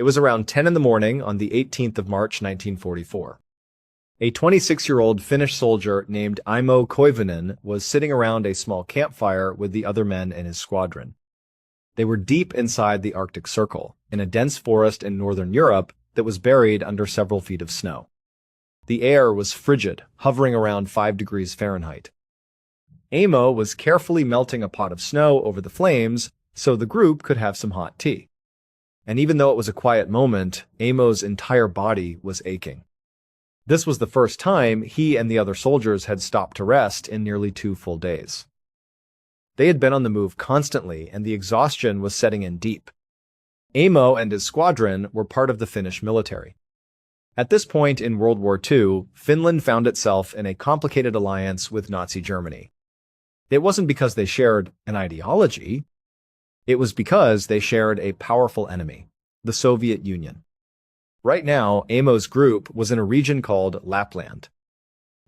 It was around 10 in the morning on the 18th of March 1944. A 26-year-old Finnish soldier named Imo Koivunen was sitting around a small campfire with the other men in his squadron. They were deep inside the Arctic Circle, in a dense forest in northern Europe that was buried under several feet of snow. The air was frigid, hovering around 5 degrees Fahrenheit. Amo was carefully melting a pot of snow over the flames so the group could have some hot tea. And even though it was a quiet moment, Amo's entire body was aching. This was the first time he and the other soldiers had stopped to rest in nearly 2 full days. They had been on the move constantly, and the exhaustion was setting in deep. Amo and his squadron were part of the Finnish military. At this point in World War II, Finland found itself in a complicated alliance with Nazi Germany. It wasn't because they shared an ideology. It was because they shared a powerful enemy, the Soviet Union. Right now, Amo's group was in a region called Lapland.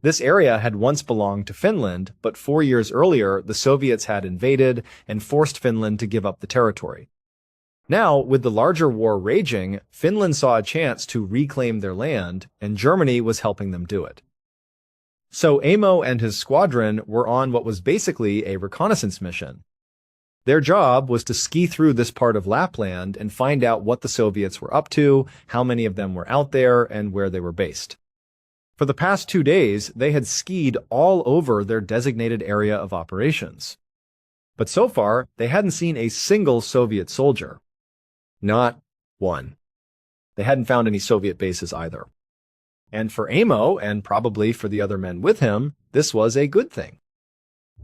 This area had once belonged to Finland, but 4 years earlier, the Soviets had invaded and forced Finland to give up the territory. Now, with the larger war raging, Finland saw a chance to reclaim their land, and Germany was helping them do it. So Amo and his squadron were on what was basically a reconnaissance mission. Their job was to ski through this part of Lapland and find out what the Soviets were up to, how many of them were out there, and where they were based. For the past 2 days, they had skied all over their designated area of operations. But so far, they hadn't seen a single Soviet soldier. Not one. They hadn't found any Soviet bases either. And for Amo, and probably for the other men with him, this was a good thing.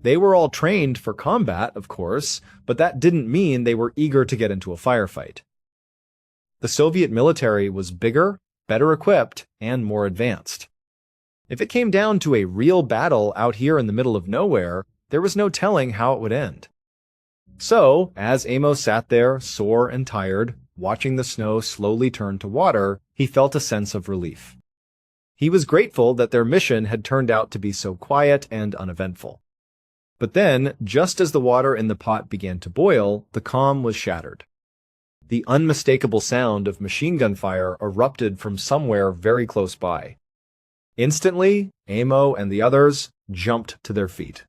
They were all trained for combat, of course, but that didn't mean they were eager to get into a firefight. The Soviet military was bigger, better equipped, and more advanced. If it came down to a real battle out here in the middle of nowhere, there was no telling how it would end. So, as Amo sat there, sore and tired, watching the snow slowly turn to water, he felt a sense of relief. He was grateful that their mission had turned out to be so quiet and uneventful. But then, just as the water in the pot began to boil, the calm was shattered. The unmistakable sound of machine gun fire erupted from somewhere very close by. Instantly, Amo and the others jumped to their feet.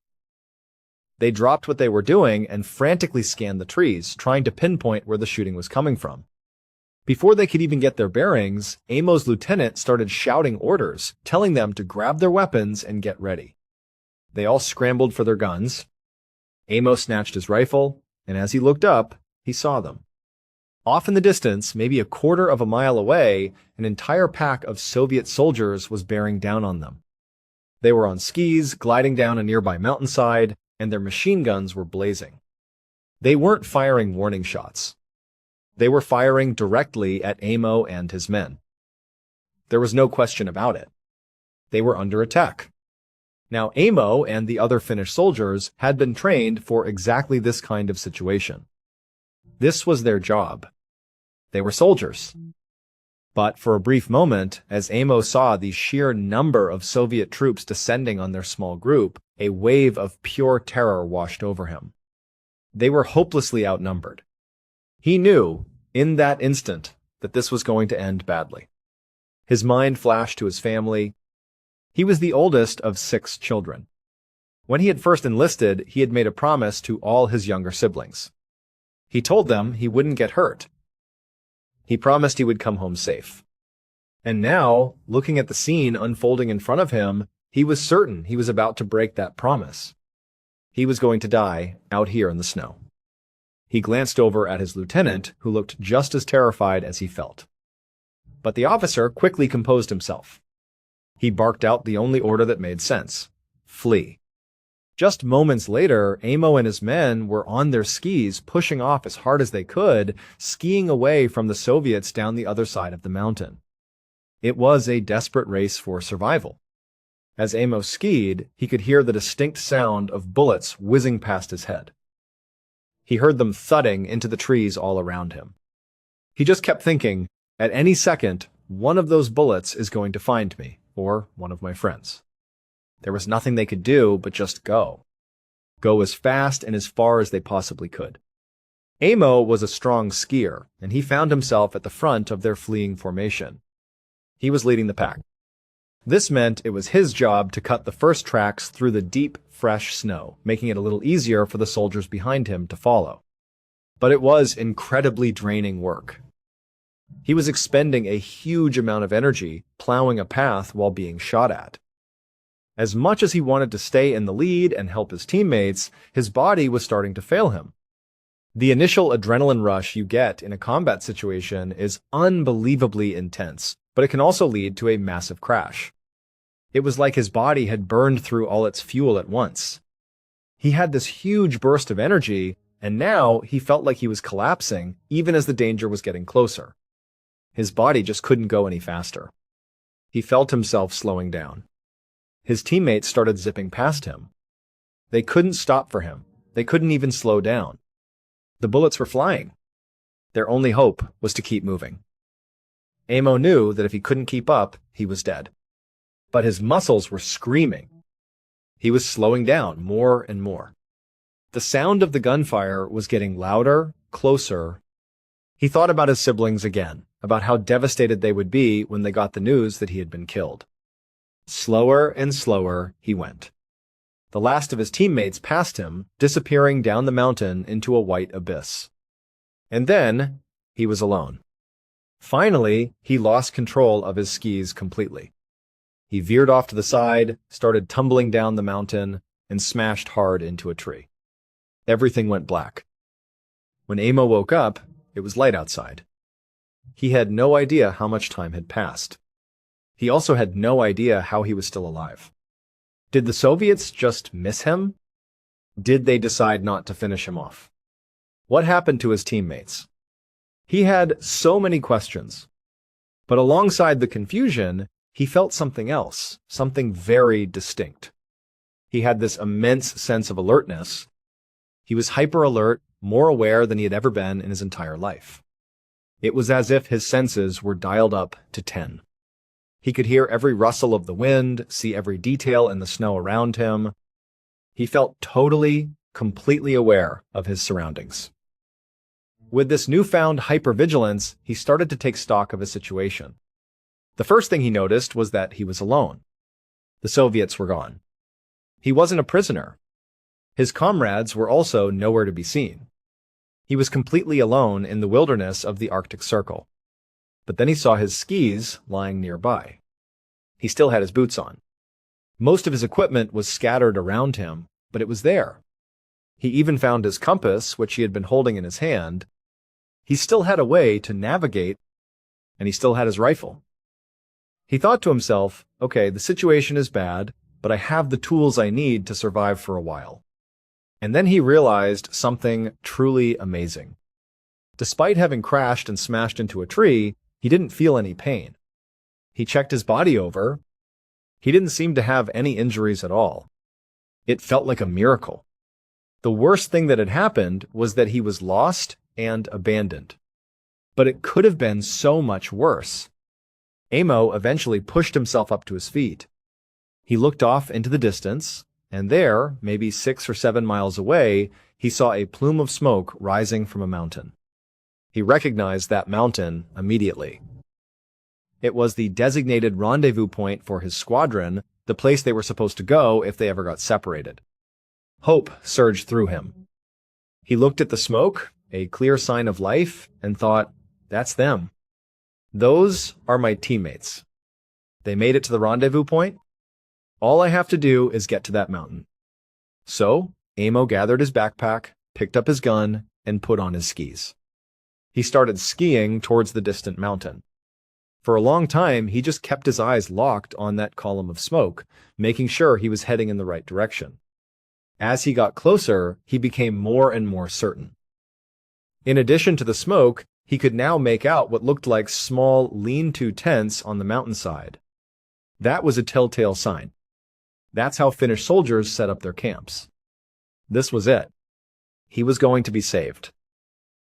They dropped what they were doing and frantically scanned the trees, trying to pinpoint where the shooting was coming from. Before they could even get their bearings, Amo's lieutenant started shouting orders, telling them to grab their weapons and get ready. They all scrambled for their guns. Amo snatched his rifle, and as he looked up, he saw them. Off in the distance, maybe a quarter of a mile away, an entire pack of Soviet soldiers was bearing down on them. They were on skis, gliding down a nearby mountainside, and their machine guns were blazing. They weren't firing warning shots. They were firing directly at Amo and his men. There was no question about it. They were under attack. Now, Amo and the other Finnish soldiers had been trained for exactly this kind of situation. This was their job. They were soldiers. But for a brief moment, as Amo saw the sheer number of Soviet troops descending on their small group, a wave of pure terror washed over him. They were hopelessly outnumbered. He knew, in that instant, that this was going to end badly. His mind flashed to his family. He was the oldest of 6 children. When he had first enlisted, he had made a promise to all his younger siblings. He told them he wouldn't get hurt. He promised he would come home safe. And now, looking at the scene unfolding in front of him, he was certain he was about to break that promise. He was going to die out here in the snow. He glanced over at his lieutenant, who looked just as terrified as he felt. But the officer quickly composed himself. He barked out the only order that made sense: flee. Just moments later, Amo and his men were on their skis, pushing off as hard as they could, skiing away from the Soviets down the other side of the mountain. It was a desperate race for survival. As Amo skied, he could hear the distinct sound of bullets whizzing past his head. He heard them thudding into the trees all around him. He just kept thinking, at any second, one of those bullets is going to find me, or one of my friends. There was nothing they could do but just go. Go as fast and as far as they possibly could. Amo was a strong skier, and he found himself at the front of their fleeing formation. He was leading the pack. This meant it was his job to cut the first tracks through the deep, fresh snow, making it a little easier for the soldiers behind him to follow. But it was incredibly draining work. He was expending a huge amount of energy, plowing a path while being shot at. As much as he wanted to stay in the lead and help his teammates, his body was starting to fail him. The initial adrenaline rush you get in a combat situation is unbelievably intense, but it can also lead to a massive crash. It was like his body had burned through all its fuel at once. He had this huge burst of energy, and now he felt like he was collapsing even as the danger was getting closer. His body just couldn't go any faster. He felt himself slowing down. His teammates started zipping past him. They couldn't stop for him. They couldn't even slow down. The bullets were flying. Their only hope was to keep moving. Amo knew that if he couldn't keep up, he was dead. But his muscles were screaming. He was slowing down more and more. The sound of the gunfire was getting louder, closer. He thought about his siblings again, about how devastated they would be when they got the news that he had been killed. Slower and slower he went. The last of his teammates passed him, disappearing down the mountain into a white abyss. And then he was alone. Finally, he lost control of his skis completely. He veered off to the side, started tumbling down the mountain, and smashed hard into a tree. Everything went black. When Amo woke up, it was light outside. He had no idea how much time had passed. He also had no idea how he was still alive. Did the Soviets just miss him? Did they decide not to finish him off? What happened to his teammates? He had so many questions. But alongside the confusion, he felt something else, something very distinct. He had this immense sense of alertness. He was hyper-alert, more aware than he had ever been in his entire life. It was as if his senses were dialed up to 10. He could hear every rustle of the wind, see every detail in the snow around him. He felt totally, completely aware of his surroundings. With this newfound hypervigilance, he started to take stock of his situation. The first thing he noticed was that he was alone. The Soviets were gone. He wasn't a prisoner. His comrades were also nowhere to be seen. He was completely alone in the wilderness of the Arctic Circle. But then he saw his skis lying nearby. He still had his boots on. Most of his equipment was scattered around him, but it was there. He even found his compass, which he had been holding in his hand. He still had a way to navigate, and he still had his rifle. He thought to himself, okay, the situation is bad, but I have the tools I need to survive for a while. And then he realized something truly amazing. Despite having crashed and smashed into a tree, he didn't feel any pain. He checked his body over. He didn't seem to have any injuries at all. It felt like a miracle. The worst thing that had happened was that he was lost and abandoned. But it could have been so much worse. Amo eventually pushed himself up to his feet. He looked off into the distance, and there, maybe 6 or 7 miles away, he saw a plume of smoke rising from a mountain. He recognized that mountain immediately. It was the designated rendezvous point for his squadron, the place they were supposed to go if they ever got separated. Hope surged through him. He looked at the smoke, a clear sign of life, and thought, that's them. Those are my teammates. They made it to the rendezvous point. All I have to do is get to that mountain. So, Amo gathered his backpack, picked up his gun, and put on his skis. He started skiing towards the distant mountain. For a long time, he just kept his eyes locked on that column of smoke, making sure he was heading in the right direction. As he got closer, he became more and more certain. In addition to the smoke, he could now make out what looked like small lean-to tents on the mountainside. That was a telltale sign. That's how Finnish soldiers set up their camps. This was it. He was going to be saved.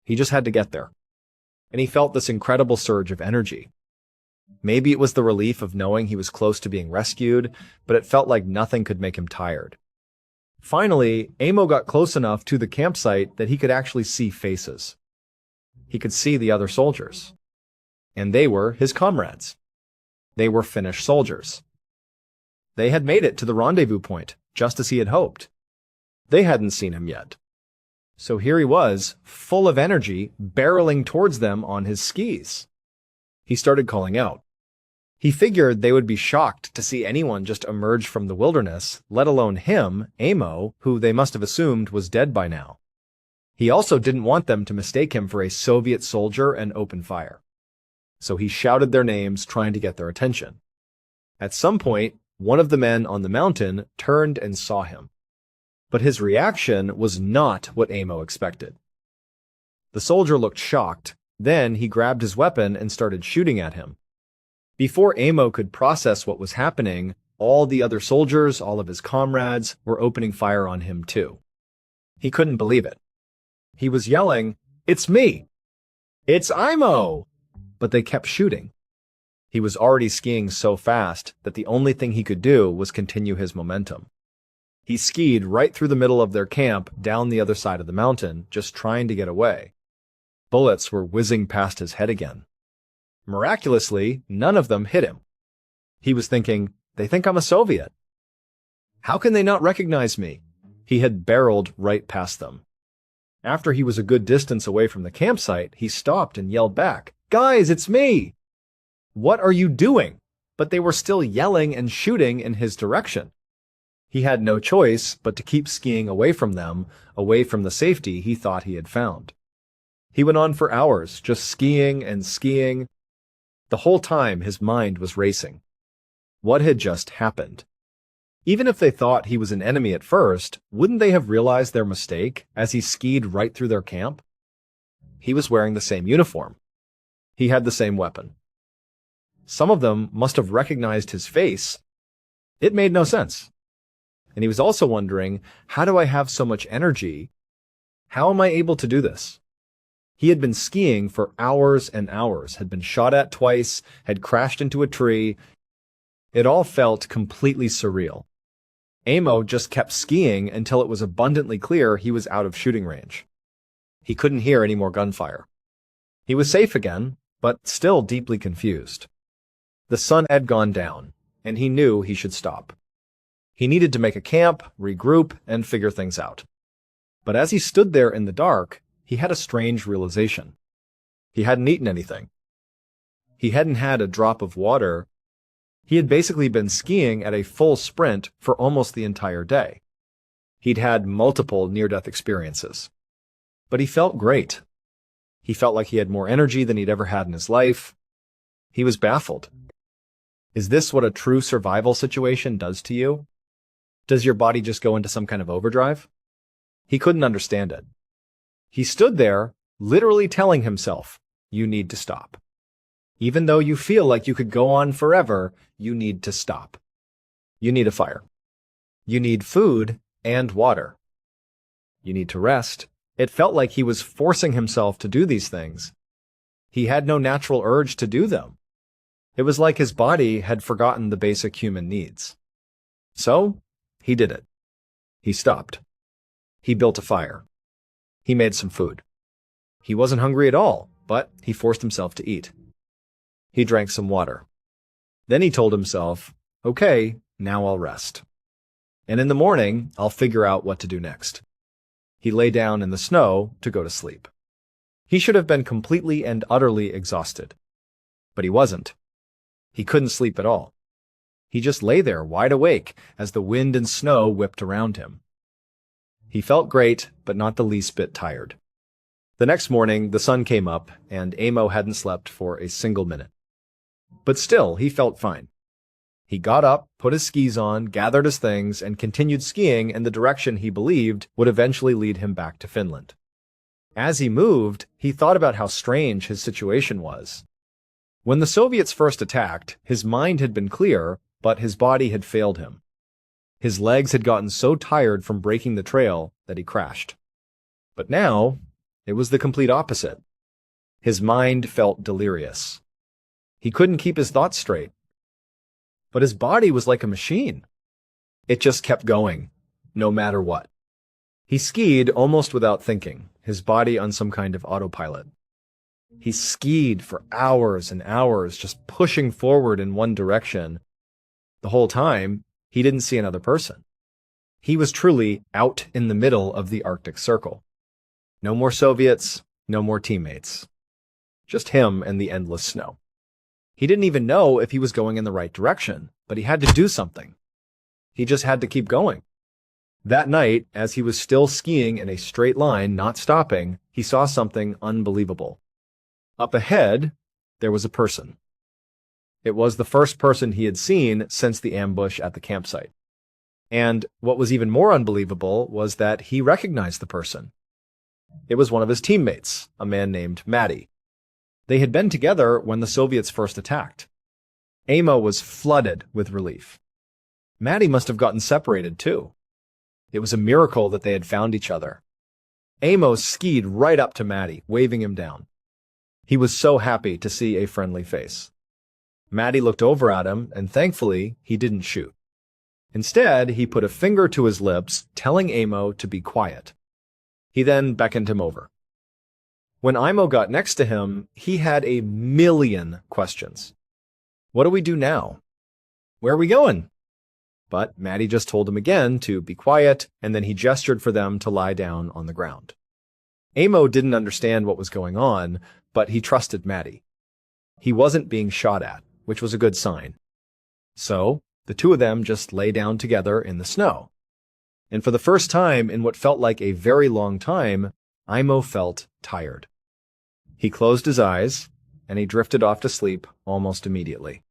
He just had to get there. And he felt this incredible surge of energy. Maybe it was the relief of knowing he was close to being rescued, but it felt like nothing could make him tired. Finally, Amo got close enough to the campsite that he could actually see faces. He could see the other soldiers. And they were his comrades. They were Finnish soldiers. They had made it to the rendezvous point, just as he had hoped. They hadn't seen him yet. So here he was, full of energy, barreling towards them on his skis. He started calling out. He figured they would be shocked to see anyone just emerge from the wilderness, let alone him, Amo, who they must have assumed was dead by now. He also didn't want them to mistake him for a Soviet soldier and open fire. So he shouted their names, trying to get their attention. At some point, one of the men on the mountain turned and saw him. But his reaction was not what Amo expected. The soldier looked shocked. Then he grabbed his weapon and started shooting at him. Before Amo could process what was happening, all the other soldiers, all of his comrades, were opening fire on him too. He couldn't believe it. He was yelling, "It's me! It's Imo!" But they kept shooting. He was already skiing so fast that the only thing he could do was continue his momentum. He skied right through the middle of their camp down the other side of the mountain, just trying to get away. Bullets were whizzing past his head again. Miraculously, none of them hit him. He was thinking, they think I'm a Soviet. How can they not recognize me? He had barreled right past them. After he was a good distance away from the campsite, he stopped and yelled back, "Guys, it's me!" "What are you doing?" But they were still yelling and shooting in his direction. He had no choice but to keep skiing away from them, away from the safety he thought he had found. He went on for hours, just skiing and skiing. The whole time his mind was racing. What had just happened? Even if they thought he was an enemy at first, wouldn't they have realized their mistake as he skied right through their camp? He was wearing the same uniform. He had the same weapon. Some of them must have recognized his face. It made no sense. And he was also wondering, how do I have so much energy? How am I able to do this? He had been skiing for hours and hours, had been shot at twice, had crashed into a tree. It all felt completely surreal. Amo just kept skiing until it was abundantly clear he was out of shooting range. He couldn't hear any more gunfire. He was safe again, but still deeply confused. The sun had gone down, and he knew he should stop. He needed to make a camp, regroup, and figure things out. But as he stood there in the dark, he had a strange realization. He hadn't eaten anything. He hadn't had a drop of water. He had basically been skiing at a full sprint for almost the entire day. He'd had multiple near-death experiences. But he felt great. He felt like he had more energy than he'd ever had in his life. He was baffled. Is this what a true survival situation does to you? Does your body just go into some kind of overdrive? He couldn't understand it. He stood there, literally telling himself, you need to stop. Even though you feel like you could go on forever, you need to stop. You need a fire. You need food and water. You need to rest. It felt like he was forcing himself to do these things. He had no natural urge to do them. It was like his body had forgotten the basic human needs. So, he did it. He stopped. He built a fire. He made some food. He wasn't hungry at all, but he forced himself to eat. He drank some water. Then he told himself, okay, now I'll rest. And in the morning, I'll figure out what to do next. He lay down in the snow to go to sleep. He should have been completely and utterly exhausted. But he wasn't. He couldn't sleep at all. He just lay there wide awake as the wind and snow whipped around him. He felt great, but not the least bit tired. The next morning, the sun came up, and Amo hadn't slept for a single minute. But still, he felt fine. He got up, put his skis on, gathered his things, and continued skiing in the direction he believed would eventually lead him back to Finland. As he moved, he thought about how strange his situation was. When the Soviets first attacked, his mind had been clear, but his body had failed him. His legs had gotten so tired from breaking the trail that he crashed. But now, it was the complete opposite. His mind felt delirious. He couldn't keep his thoughts straight. But his body was like a machine. It just kept going. no matter what. He skied almost without thinking, his body on some kind of autopilot. He skied for hours and hours, just pushing forward in one direction. The whole time, he didn't see another person. He was truly out in the middle of the Arctic Circle. No more Soviets, no more teammates. Just him and the endless snow. He didn't even know if he was going in the right direction, but he had to do something. He just had to keep going. That night, as he was still skiing in a straight line, not stopping, he saw something unbelievable. Up ahead, there was a person. It was the first person he had seen since the ambush at the campsite. And what was even more unbelievable was that he recognized the person. It was one of his teammates, a man named Matty. They had been together when the Soviets first attacked. Amo was flooded with relief. Matty must have gotten separated too. It was a miracle that they had found each other. Amo skied right up to Matty, waving him down. He was so happy to see a friendly face. Matty looked over at him, and thankfully, he didn't shoot. Instead, he put a finger to his lips, telling Amo to be quiet. He then beckoned him over. When Imo got next to him, he had a million questions. What do we do now? Where are we going? But Matty just told him again to be quiet, and then he gestured for them to lie down on the ground. Amo didn't understand what was going on, but he trusted Matty. He wasn't being shot at, which was a good sign. So, the two of them just lay down together in the snow. And for the first time in what felt like a very long time, Imo felt tired. He closed his eyes, and he drifted off to sleep almost immediately.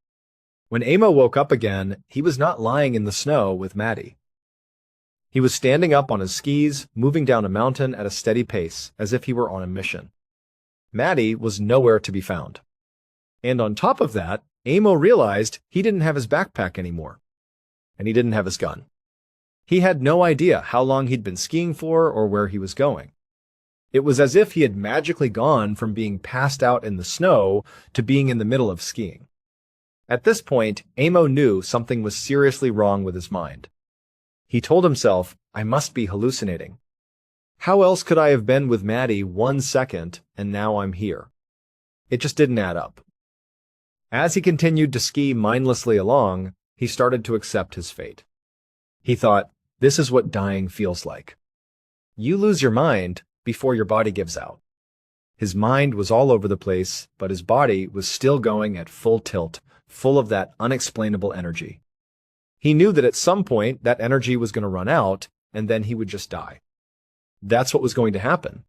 When Amo woke up again, he was not lying in the snow with Matty. He was standing up on his skis, moving down a mountain at a steady pace, as if he were on a mission. Matty was nowhere to be found. And on top of that, Amo realized he didn't have his backpack anymore. And he didn't have his gun. He had no idea how long he'd been skiing for or where he was going. It was as if he had magically gone from being passed out in the snow to being in the middle of skiing. At this point, Amo knew something was seriously wrong with his mind. He told himself, I must be hallucinating. How else could I have been with Matty 1 second and now I'm here? It just didn't add up. As he continued to ski mindlessly along, he started to accept his fate. He thought, this is what dying feels like. You lose your mind before your body gives out. His mind was all over the place, but his body was still going at full tilt, full of that unexplainable energy. He knew that at some point that energy was going to run out, and then he would just die. That's what was going to happen.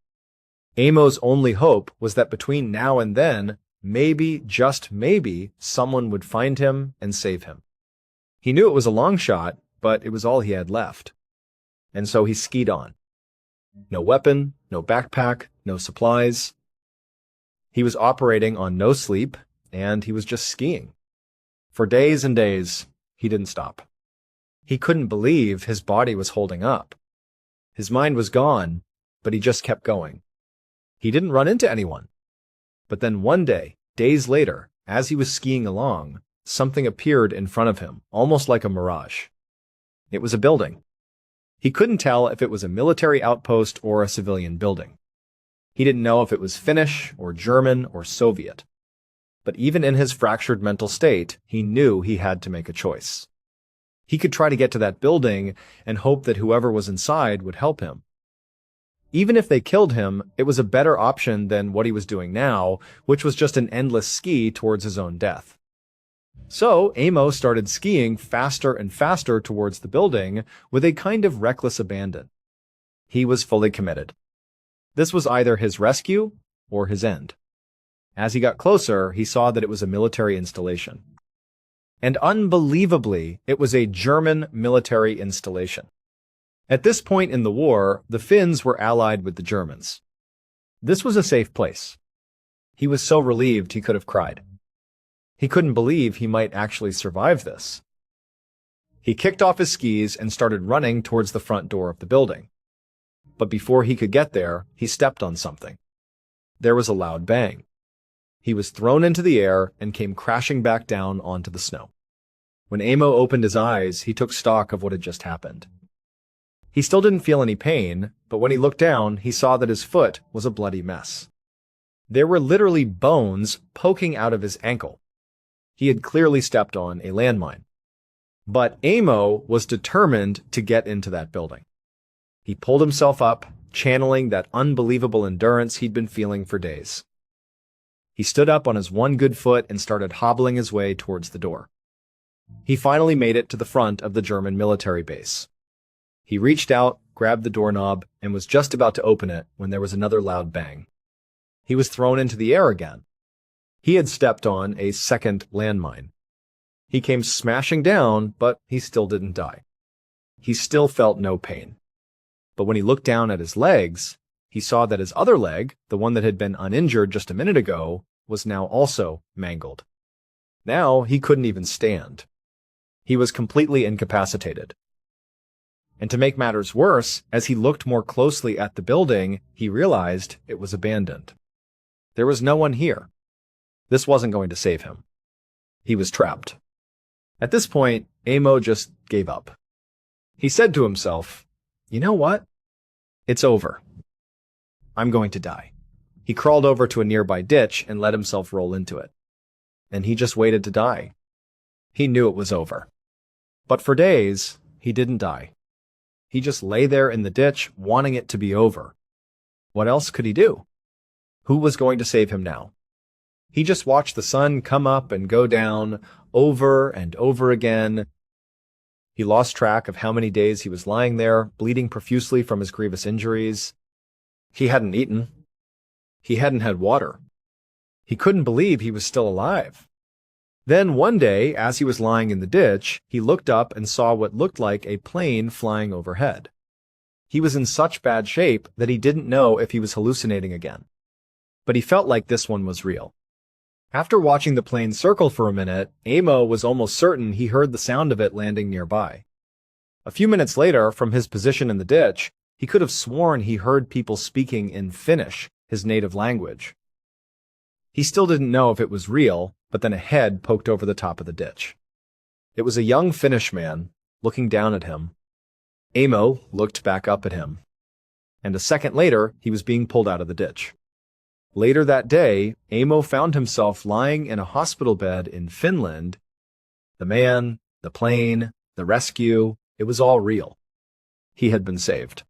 Amo's only hope was that between now and then, maybe, just maybe, someone would find him and save him. He knew it was a long shot, but it was all he had left. And so he skied on. No weapon, no backpack, no supplies. He was operating on no sleep, and he was just skiing. For days and days, he didn't stop. He couldn't believe his body was holding up. His mind was gone, but he just kept going. He didn't run into anyone. But then one day, days later, as he was skiing along, something appeared in front of him, almost like a mirage. It was a building. He couldn't tell if it was a military outpost or a civilian building. He didn't know if it was Finnish or German or Soviet. But even in his fractured mental state, he knew he had to make a choice. He could try to get to that building and hope that whoever was inside would help him. Even if they killed him, it was a better option than what he was doing now, which was just an endless ski towards his own death. So, Amo started skiing faster and faster towards the building with a kind of reckless abandon. He was fully committed. This was either his rescue or his end. As he got closer, he saw that it was a military installation. And unbelievably, it was a German military installation. At this point in the war, the Finns were allied with the Germans. This was a safe place. He was so relieved he could have cried. He couldn't believe he might actually survive this. He kicked off his skis and started running towards the front door of the building. But before he could get there, he stepped on something. There was a loud bang. He was thrown into the air and came crashing back down onto the snow. When Amo opened his eyes, he took stock of what had just happened. He still didn't feel any pain, but when he looked down, he saw that his foot was a bloody mess. There were literally bones poking out of his ankle. He had clearly stepped on a landmine. But Amo was determined to get into that building. He pulled himself up, channeling that unbelievable endurance he'd been feeling for days. He stood up on his one good foot and started hobbling his way towards the door. He finally made it to the front of the German military base. He reached out, grabbed the doorknob, and was just about to open it when there was another loud bang. He was thrown into the air again. He had stepped on a second landmine. He came smashing down, but he still didn't die. He still felt no pain. But when he looked down at his legs, he saw that his other leg, the one that had been uninjured just a minute ago, was now also mangled. Now he couldn't even stand. He was completely incapacitated. And to make matters worse, as he looked more closely at the building, he realized it was abandoned. There was no one here. This wasn't going to save him. He was trapped. At this point, Amo just gave up. He said to himself, "You know what? It's over. I'm going to die." He crawled over to a nearby ditch and let himself roll into it. And he just waited to die. He knew it was over. But for days, he didn't die. He just lay there in the ditch, wanting it to be over. What else could he do? Who was going to save him now? He just watched the sun come up and go down over and over again. He lost track of how many days he was lying there, bleeding profusely from his grievous injuries. He hadn't eaten. He hadn't had water. He couldn't believe he was still alive. Then one day, as he was lying in the ditch, he looked up and saw what looked like a plane flying overhead. He was in such bad shape that he didn't know if he was hallucinating again. But he felt like this one was real. After watching the plane circle for a minute, Amo was almost certain he heard the sound of it landing nearby. A few minutes later, from his position in the ditch, he could have sworn he heard people speaking in Finnish, his native language. He still didn't know if it was real, but then a head poked over the top of the ditch. It was a young Finnish man, looking down at him. Amo looked back up at him. And a second later, he was being pulled out of the ditch. Later that day, Amo found himself lying in a hospital bed in Finland. The man, the plane, the rescue, it was all real. He had been saved.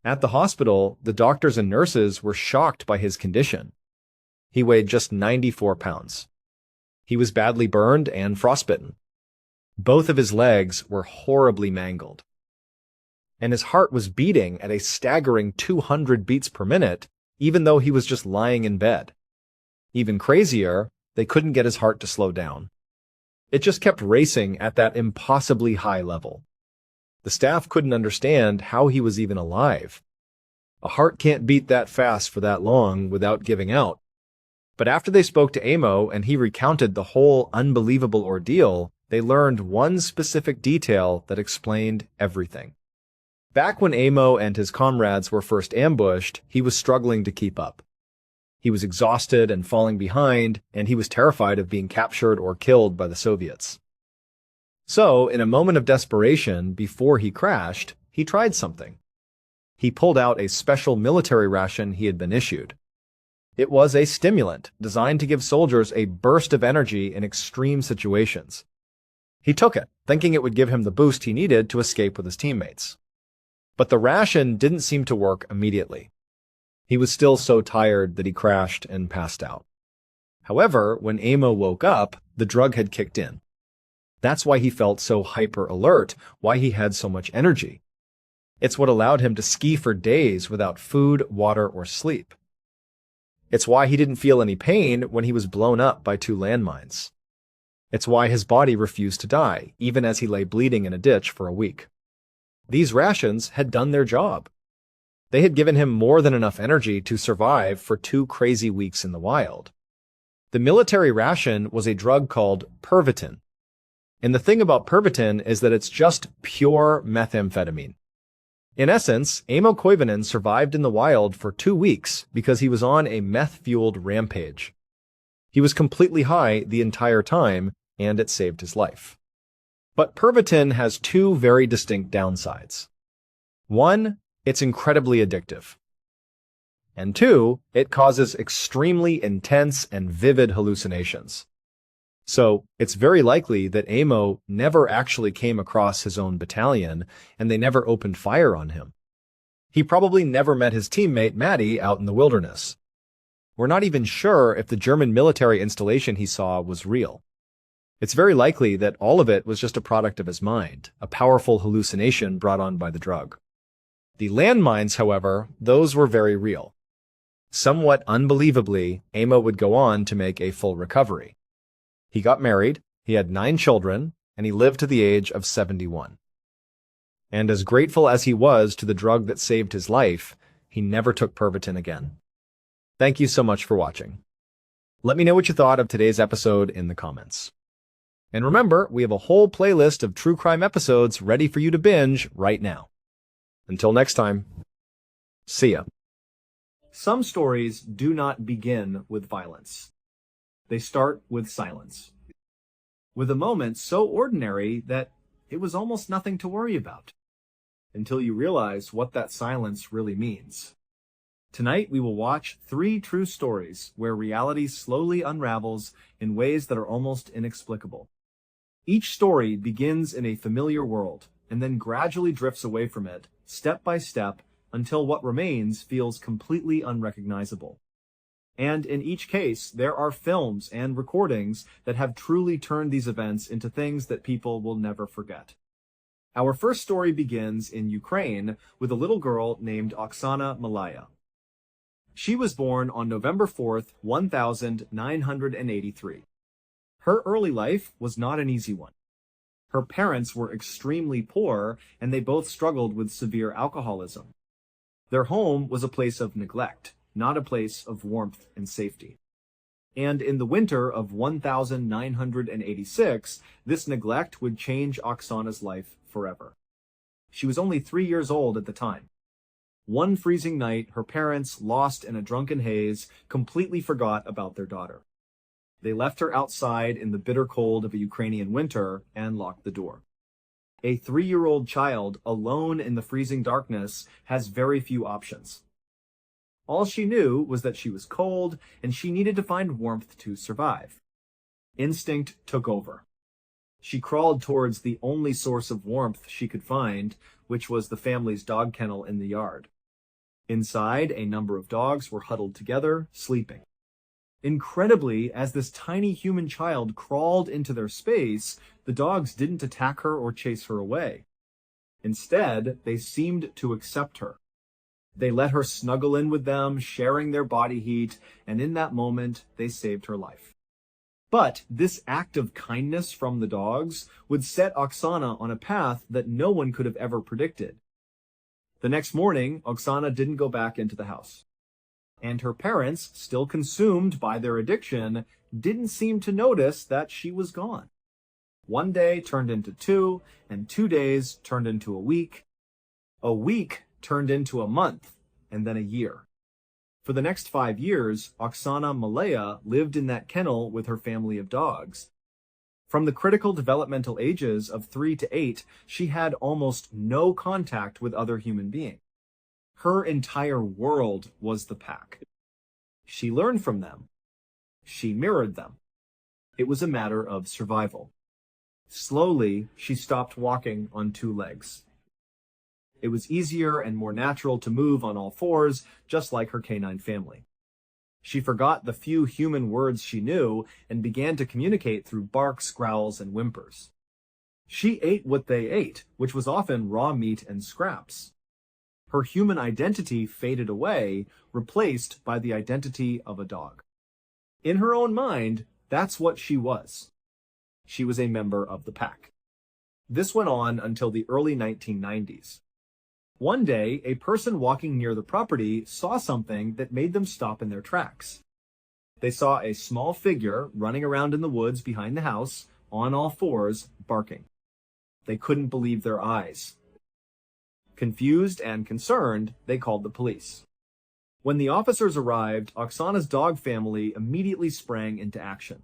At the hospital, the doctors and nurses were shocked by his condition. He weighed just 94 pounds. He was badly burned and frostbitten. Both of his legs were horribly mangled. And his heart was beating at a staggering 200 beats per minute, even though he was just lying in bed. Even crazier, they couldn't get his heart to slow down. It just kept racing at that impossibly high level. The staff couldn't understand how he was even alive. A heart can't beat that fast for that long without giving out. But after they spoke to Amo and he recounted the whole unbelievable ordeal, they learned one specific detail that explained everything. Back when Amo and his comrades were first ambushed, he was struggling to keep up. He was exhausted and falling behind, and he was terrified of being captured or killed by the Soviets. So, in a moment of desperation, before he crashed, he tried something. He pulled out a special military ration he had been issued. It was a stimulant designed to give soldiers a burst of energy in extreme situations. He took it, thinking it would give him the boost he needed to escape with his teammates. But the ration didn't seem to work immediately. He was still so tired that he crashed and passed out. However, when Amo woke up, the drug had kicked in. That's why he felt so hyper-alert, why he had so much energy. It's what allowed him to ski for days without food, water, or sleep. It's why he didn't feel any pain when he was blown up by 2 landmines. It's why his body refused to die, even as he lay bleeding in a ditch for a week. These rations had done their job. They had given him more than enough energy to survive for 2 crazy weeks in the wild. The military ration was a drug called Pervitin. And the thing about Pervitin is that it's just pure methamphetamine. In essence, Amo Koivunen survived in the wild for 2 weeks because he was on a meth-fueled rampage. He was completely high the entire time, and it saved his life. But Pervitin has 2 very distinct downsides. One, it's incredibly addictive. And two, it causes extremely intense and vivid hallucinations. So, it's very likely that Amo never actually came across his own battalion, and they never opened fire on him. He probably never met his teammate Maddie out in the wilderness. We're not even sure if the German military installation he saw was real. It's very likely that all of it was just a product of his mind, a powerful hallucination brought on by the drug. The landmines, however, those were very real. Somewhat unbelievably, Amo would go on to make a full recovery. He got married, he had 9 children, and he lived to the age of 71. And as grateful as he was to the drug that saved his life, he never took Pervitin again. Thank you so much for watching. Let me know what you thought of today's episode in the comments. And remember, we have a whole playlist of true crime episodes ready for you to binge right now. Until next time, see ya. Some stories do not begin with violence. They start with silence. With a moment so ordinary that it was almost nothing to worry about, until you realize what that silence really means. Tonight we will watch 3 true stories where reality slowly unravels in ways that are almost inexplicable. Each story begins in a familiar world and then gradually drifts away from it, step by step, until what remains feels completely unrecognizable. And in each case, there are films and recordings that have truly turned these events into things that people will never forget. Our first story begins in Ukraine with a little girl named Oksana Malaya. She was born on November 4th, 1983. Her early life was not an easy one. Her parents were extremely poor, and they both struggled with severe alcoholism. Their home was a place of neglect, not a place of warmth and safety. And in the winter of 1986, this neglect would change Oksana's life forever. She was only 3 years old at the time. One freezing night, her parents, lost in a drunken haze, completely forgot about their daughter. They left her outside in the bitter cold of a Ukrainian winter and locked the door. A 3-year-old child, alone in the freezing darkness, has very few options. All she knew was that she was cold, and she needed to find warmth to survive. Instinct took over. She crawled towards the only source of warmth she could find, which was the family's dog kennel in the yard. Inside, a number of dogs were huddled together, sleeping. Incredibly, as this tiny human child crawled into their space, the dogs didn't attack her or chase her away. Instead, they seemed to accept her. They let her snuggle in with them, sharing their body heat, and in that moment, they saved her life. But this act of kindness from the dogs would set Oksana on a path that no one could have ever predicted. The next morning, Oksana didn't go back into the house. And her parents, still consumed by their addiction, didn't seem to notice that she was gone. 1 day turned into 2, and 2 days turned into a week. A week turned into a month, and then a year. For the next 5 years, Oksana Malaya lived in that kennel with her family of dogs. From the critical developmental ages of 3 to 8, she had almost no contact with other human beings. Her entire world was the pack. She learned from them. She mirrored them. It was a matter of survival. Slowly, she stopped walking on 2 legs. It was easier and more natural to move on all 4s, just like her canine family. She forgot the few human words she knew and began to communicate through barks, growls, and whimpers. She ate what they ate, which was often raw meat and scraps. Her human identity faded away, replaced by the identity of a dog. In her own mind, that's what she was. She was a member of the pack. This went on until the early 1990s. One day, a person walking near the property saw something that made them stop in their tracks. They saw a small figure running around in the woods behind the house, on all 4s, barking. They couldn't believe their eyes. Confused and concerned, they called the police. When the officers arrived, Oksana's dog family immediately sprang into action.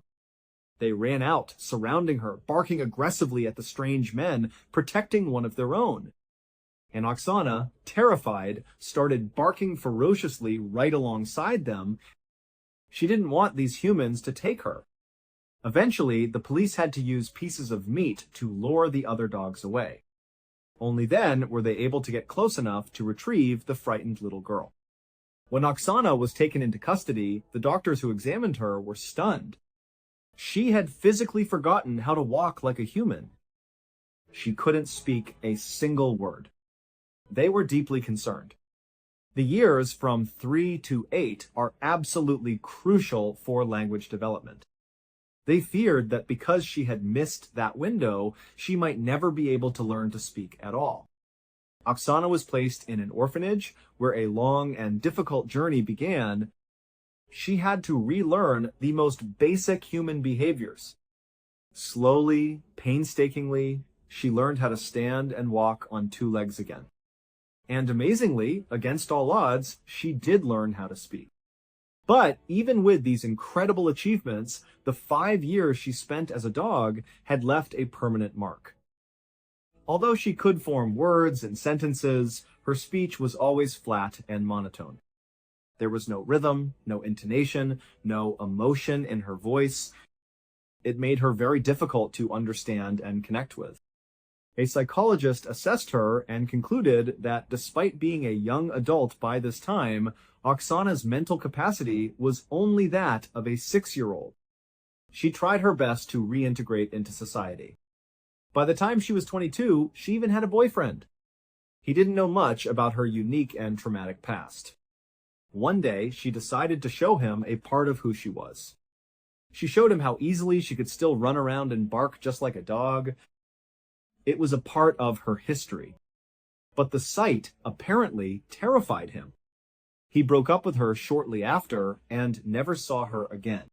They ran out, surrounding her, barking aggressively at the strange men, protecting one of their own. And Oksana, terrified, started barking ferociously right alongside them. She didn't want these humans to take her. Eventually, the police had to use pieces of meat to lure the other dogs away. Only then were they able to get close enough to retrieve the frightened little girl. When Oksana was taken into custody, the doctors who examined her were stunned. She had physically forgotten how to walk like a human. She couldn't speak a single word. They were deeply concerned. The years from 3 to 8 are absolutely crucial for language development. They feared that because she had missed that window, she might never be able to learn to speak at all. Oksana was placed in an orphanage where a long and difficult journey began. She had to relearn the most basic human behaviors. Slowly, painstakingly, she learned how to stand and walk on 2 legs again. And amazingly, against all odds, she did learn how to speak. But even with these incredible achievements, the 5 years she spent as a dog had left a permanent mark. Although she could form words and sentences, her speech was always flat and monotone. There was no rhythm, no intonation, no emotion in her voice. It made her very difficult to understand and connect with. A psychologist assessed her and concluded that despite being a young adult by this time, Oksana's mental capacity was only that of a 6-year-old. She tried her best to reintegrate into society. By the time she was 22, she even had a boyfriend. He didn't know much about her unique and traumatic past. One day, she decided to show him a part of who she was. She showed him how easily she could still run around and bark just like a dog. It was a part of her history. But the sight apparently terrified him. He broke up with her shortly after and never saw her again.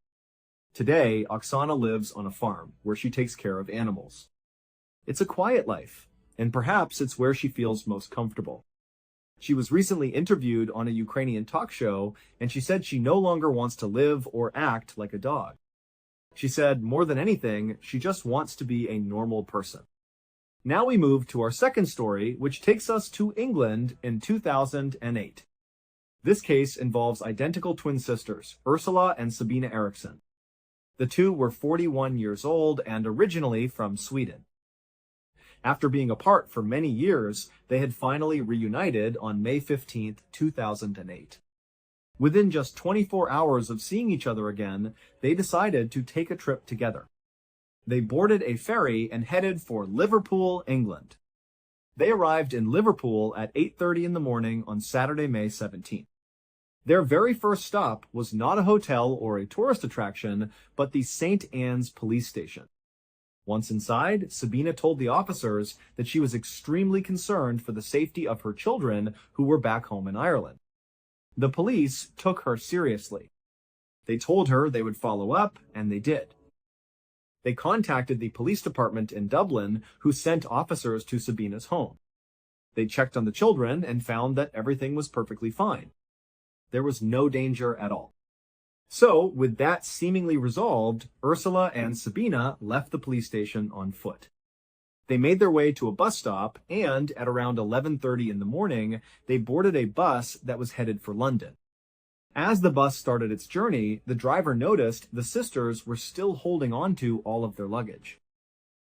Today, Oksana lives on a farm where she takes care of animals. It's a quiet life, and perhaps it's where she feels most comfortable. She was recently interviewed on a Ukrainian talk show, and she said she no longer wants to live or act like a dog. She said, more than anything, she just wants to be a normal person. Now we move to our second story, which takes us to England in 2008. This case involves identical twin sisters, Ursula and Sabina Eriksson. The two were 41 years old and originally from Sweden. After being apart for many years, they had finally reunited on May 15, 2008. Within just 24 hours of seeing each other again, they decided to take a trip together. They boarded a ferry and headed for Liverpool, England. They arrived in Liverpool at 8:30 in the morning on Saturday, May 17th. Their very first stop was not a hotel or a tourist attraction, but the St. Anne's police station. Once inside, Sabina told the officers that she was extremely concerned for the safety of her children who were back home in Ireland. The police took her seriously. They told her they would follow up, and they did. They contacted the police department in Dublin, who sent officers to Sabina's home. They checked on the children and found that everything was perfectly fine. There was no danger at all. So, with that seemingly resolved, Ursula and Sabina left the police station on foot. They made their way to a bus stop, and at around 11:30 in the morning, they boarded a bus that was headed for London. As the bus started its journey, the driver noticed the sisters were still holding on to all of their luggage.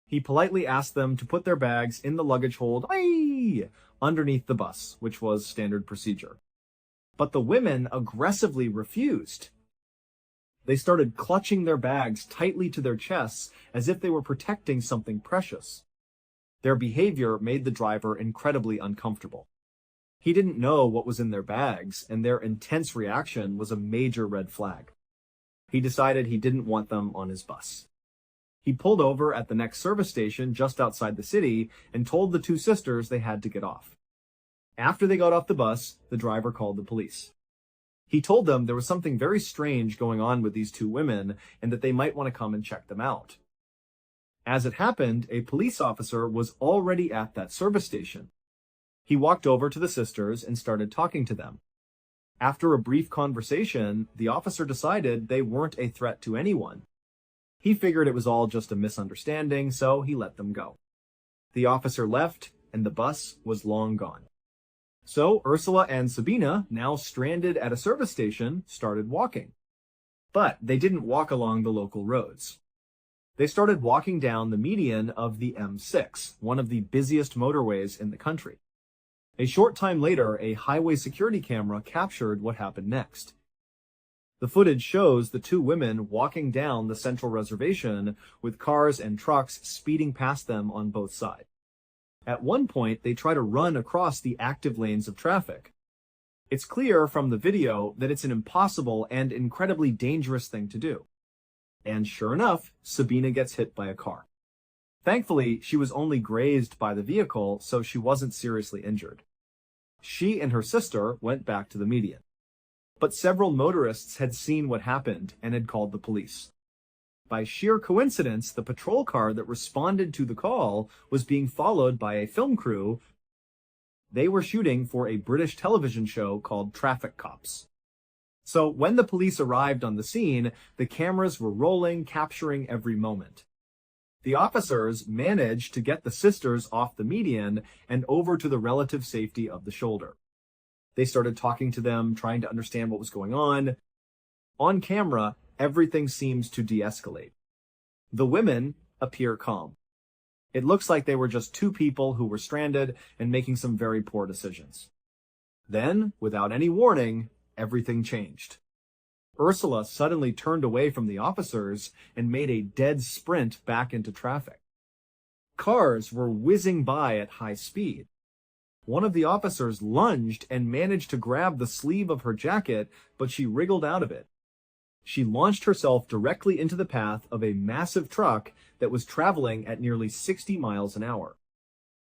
He politely asked them to put their bags in the luggage hold underneath the bus, which was standard procedure. But the women aggressively refused. They started clutching their bags tightly to their chests as if they were protecting something precious. Their behavior made the driver incredibly uncomfortable. He didn't know what was in their bags, and their intense reaction was a major red flag. He decided he didn't want them on his bus. He pulled over at the next service station just outside the city and told the two sisters they had to get off. After they got off the bus, the driver called the police. He told them there was something very strange going on with these two women and that they might want to come and check them out. As it happened, a police officer was already at that service station. He walked over to the sisters and started talking to them. After a brief conversation, the officer decided they weren't a threat to anyone. He figured it was all just a misunderstanding, so he let them go. The officer left, and the bus was long gone. So Ursula and Sabina, now stranded at a service station, started walking. But they didn't walk along the local roads. They started walking down the median of the M6, one of the busiest motorways in the country. A short time later, a highway security camera captured what happened next. The footage shows the two women walking down the central reservation with cars and trucks speeding past them on both sides. At one point, they try to run across the active lanes of traffic. It's clear from the video that it's an impossible and incredibly dangerous thing to do. And sure enough, Sabina gets hit by a car. Thankfully, she was only grazed by the vehicle, so she wasn't seriously injured. She and her sister went back to the median. But several motorists had seen what happened and had called the police. By sheer coincidence, the patrol car that responded to the call was being followed by a film crew. They were shooting for a British television show called Traffic Cops. So when the police arrived on the scene, the cameras were rolling, capturing every moment. The officers managed to get the sisters off the median and over to the relative safety of the shoulder. They started talking to them, trying to understand what was going on. On camera, everything seems to de-escalate. The women appear calm. It looks like they were just two people who were stranded and making some very poor decisions. Then, without any warning, everything changed. Ursula suddenly turned away from the officers and made a dead sprint back into traffic. Cars were whizzing by at high speed. One of the officers lunged and managed to grab the sleeve of her jacket, but she wriggled out of it. She launched herself directly into the path of a massive truck that was traveling at nearly 60 miles an hour.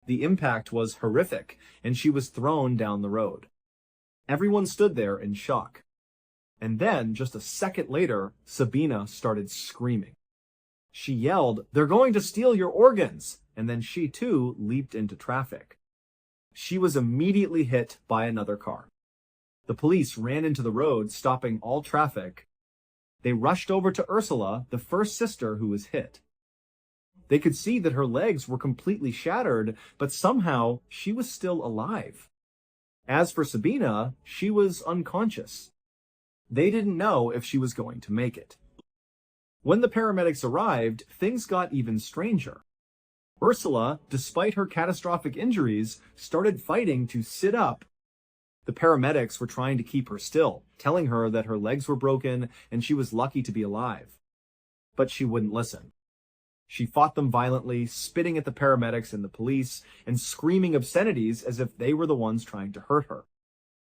The impact was horrific, and she was thrown down the road. Everyone stood there in shock. And then, just a second later, Sabina started screaming. She yelled, "They're going to steal your organs!" And then she too leaped into traffic. She was immediately hit by another car. The police ran into the road, stopping all traffic. They rushed over to Ursula, the first sister who was hit. They could see that her legs were completely shattered, but somehow she was still alive. As for Sabina, she was unconscious. They didn't know if she was going to make it. When the paramedics arrived, things got even stranger. Ursula, despite her catastrophic injuries, started fighting to sit up. The paramedics were trying to keep her still, telling her that her legs were broken and she was lucky to be alive. But she wouldn't listen. She fought them violently, spitting at the paramedics and the police, and screaming obscenities as if they were the ones trying to hurt her.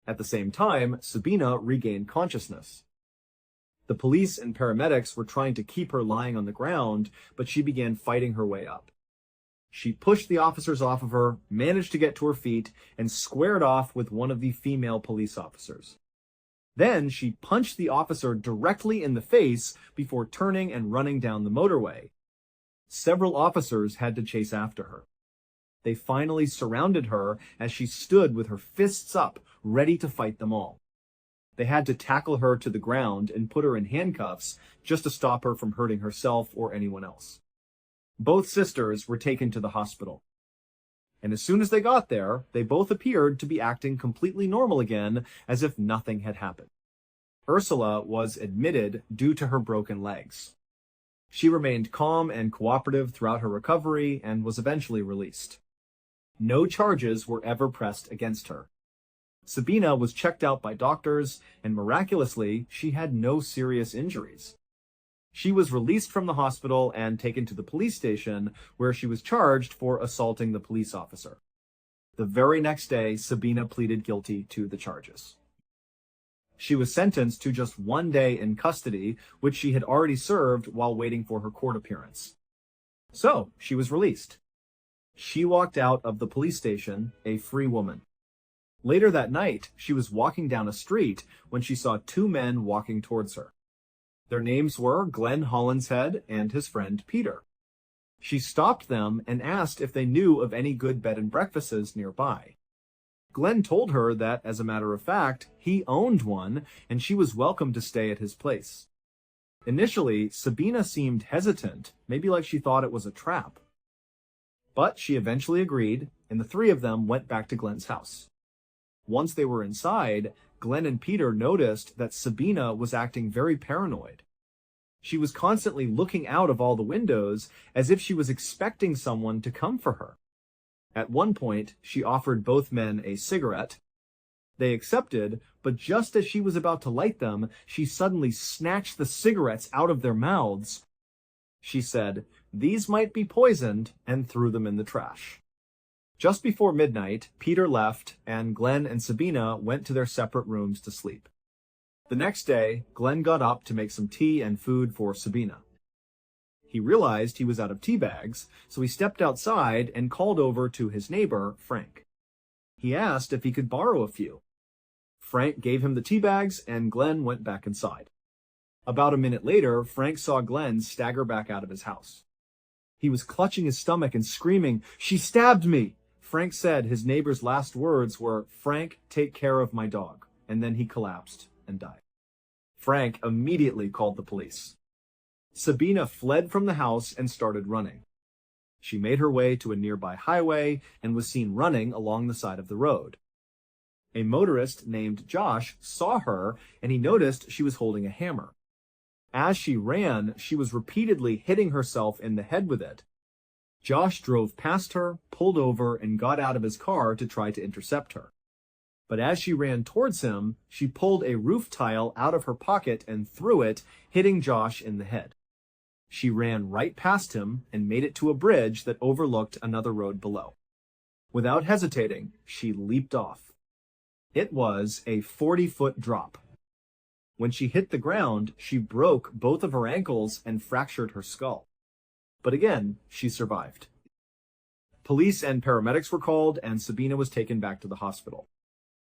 At the same time, Sabina regained consciousness. The police and paramedics were trying to keep her lying on the ground, but she began fighting her way up. She pushed the officers off of her, managed to get to her feet, and squared off with one of the female police officers. Then she punched the officer directly in the face before turning and running down the motorway. Several officers had to chase after her. They finally surrounded her as she stood with her fists up, ready to fight them all. They had to tackle her to the ground and put her in handcuffs just to stop her from hurting herself or anyone else. Both sisters were taken to the hospital. And as soon as they got there, they both appeared to be acting completely normal again, as if nothing had happened. Ursula was admitted due to her broken legs. She remained calm and cooperative throughout her recovery and was eventually released. No charges were ever pressed against her. Sabina was checked out by doctors, and miraculously, she had no serious injuries. She was released from the hospital and taken to the police station, where she was charged for assaulting the police officer. The very next day, Sabina pleaded guilty to the charges. She was sentenced to just 1 day in custody, which she had already served while waiting for her court appearance. So, she was released. She walked out of the police station a free woman. Later that night, she was walking down a street when she saw two men walking towards her. Their names were Glenn Hollinshead and his friend Peter. She stopped them and asked if they knew of any good bed and breakfasts nearby. Glenn told her that, as a matter of fact, he owned one and she was welcome to stay at his place. Initially, Sabina seemed hesitant, maybe like she thought it was a trap. But she eventually agreed, and the three of them went back to Glenn's house. Once they were inside, Glenn and Peter noticed that Sabina was acting very paranoid. She was constantly looking out of all the windows as if she was expecting someone to come for her. At one point, she offered both men a cigarette. They accepted, but just as she was about to light them, she suddenly snatched the cigarettes out of their mouths. She said, "These might be poisoned," and threw them in the trash. Just before midnight, Peter left, and Glenn and Sabina went to their separate rooms to sleep. The next day, Glenn got up to make some tea and food for Sabina. He realized he was out of tea bags, so he stepped outside and called over to his neighbor, Frank. He asked if he could borrow a few. Frank gave him the tea bags, and Glenn went back inside. About a minute later, Frank saw Glenn stagger back out of his house. He was clutching his stomach and screaming, "She stabbed me!" Frank said his neighbor's last words were, "Frank, take care of my dog," and then he collapsed and died. Frank immediately called the police. Sabina fled from the house and started running. She made her way to a nearby highway and was seen running along the side of the road. A motorist named Josh saw her, and he noticed she was holding a hammer. As she ran, she was repeatedly hitting herself in the head with it. Josh drove past her, pulled over, and got out of his car to try to intercept her. But as she ran towards him, she pulled a roof tile out of her pocket and threw it, hitting Josh in the head. She ran right past him and made it to a bridge that overlooked another road below. Without hesitating, she leaped off. It was a 40-foot drop. When she hit the ground, she broke both of her ankles and fractured her skull. But again, she survived. Police and paramedics were called, and Sabina was taken back to the hospital.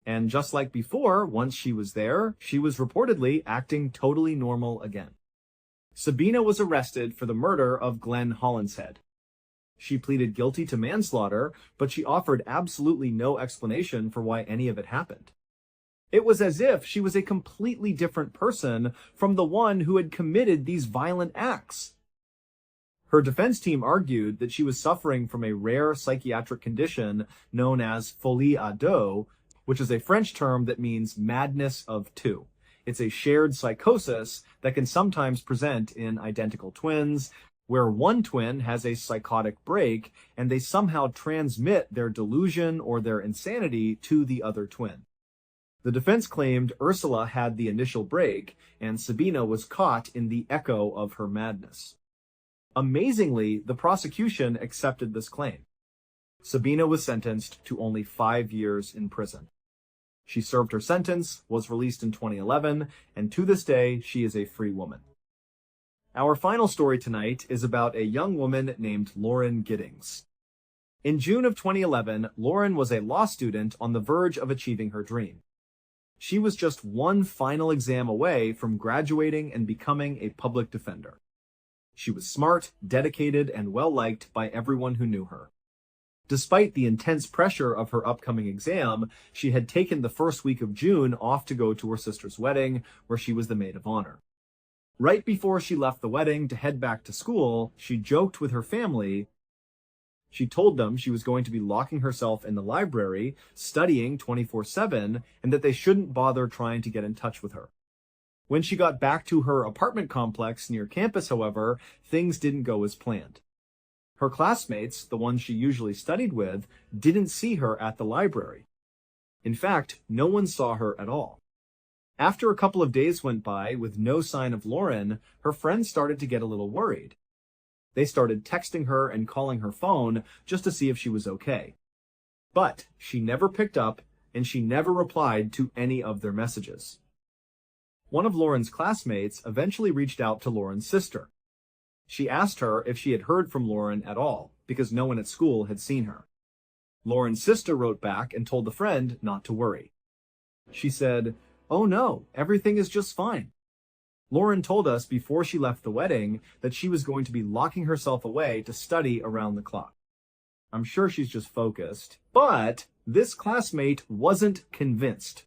And just like before, once she was there, she was reportedly acting totally normal again. Sabina was arrested for the murder of Glenn Hollinshead. She pleaded guilty to manslaughter, but she offered absolutely no explanation for why any of it happened. It was as if she was a completely different person from the one who had committed these violent acts. Her defense team argued that she was suffering from a rare psychiatric condition known as folie à deux, which is a French term that means madness of two. It's a shared psychosis that can sometimes present in identical twins, where one twin has a psychotic break and they somehow transmit their delusion or their insanity to the other twin. The defense claimed Ursula had the initial break, and Sabina was caught in the echo of her madness. Amazingly, the prosecution accepted this claim. Sabina was sentenced to only 5 years in prison. She served her sentence, was released in 2011, and to this day, she is a free woman. Our final story tonight is about a young woman named Lauren Giddings. In June of 2011, Lauren was a law student on the verge of achieving her dream. She was just one final exam away from graduating and becoming a public defender. She was smart, dedicated, and well-liked by everyone who knew her. Despite the intense pressure of her upcoming exam, she had taken the first week of June off to go to her sister's wedding, where she was the maid of honor. Right before she left the wedding to head back to school, she joked with her family. She told them she was going to be locking herself in the library, studying 24/7, and that they shouldn't bother trying to get in touch with her. When she got back to her apartment complex near campus, however, things didn't go as planned. Her classmates, the ones she usually studied with, didn't see her at the library. In fact, no one saw her at all. After a couple of days went by with no sign of Lauren, her friends started to get a little worried. They started texting her and calling her phone just to see if she was okay. But she never picked up, and she never replied to any of their messages. One of Lauren's classmates eventually reached out to Lauren's sister. She asked her if she had heard from Lauren at all, because no one at school had seen her. Lauren's sister wrote back and told the friend not to worry. She said, "Oh no, everything is just fine. Lauren told us before she left the wedding that she was going to be locking herself away to study around the clock. I'm sure she's just focused." But this classmate wasn't convinced.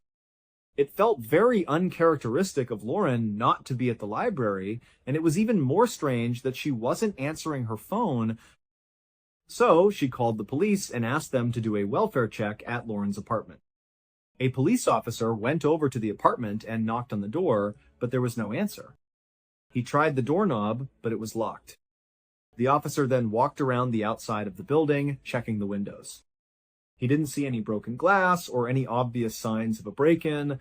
It felt very uncharacteristic of Lauren not to be at the library, and it was even more strange that she wasn't answering her phone. So she called the police and asked them to do a welfare check at Lauren's apartment. A police officer went over to the apartment and knocked on the door, but there was no answer. He tried the doorknob, but it was locked. The officer then walked around the outside of the building, checking the windows. He didn't see any broken glass or any obvious signs of a break-in.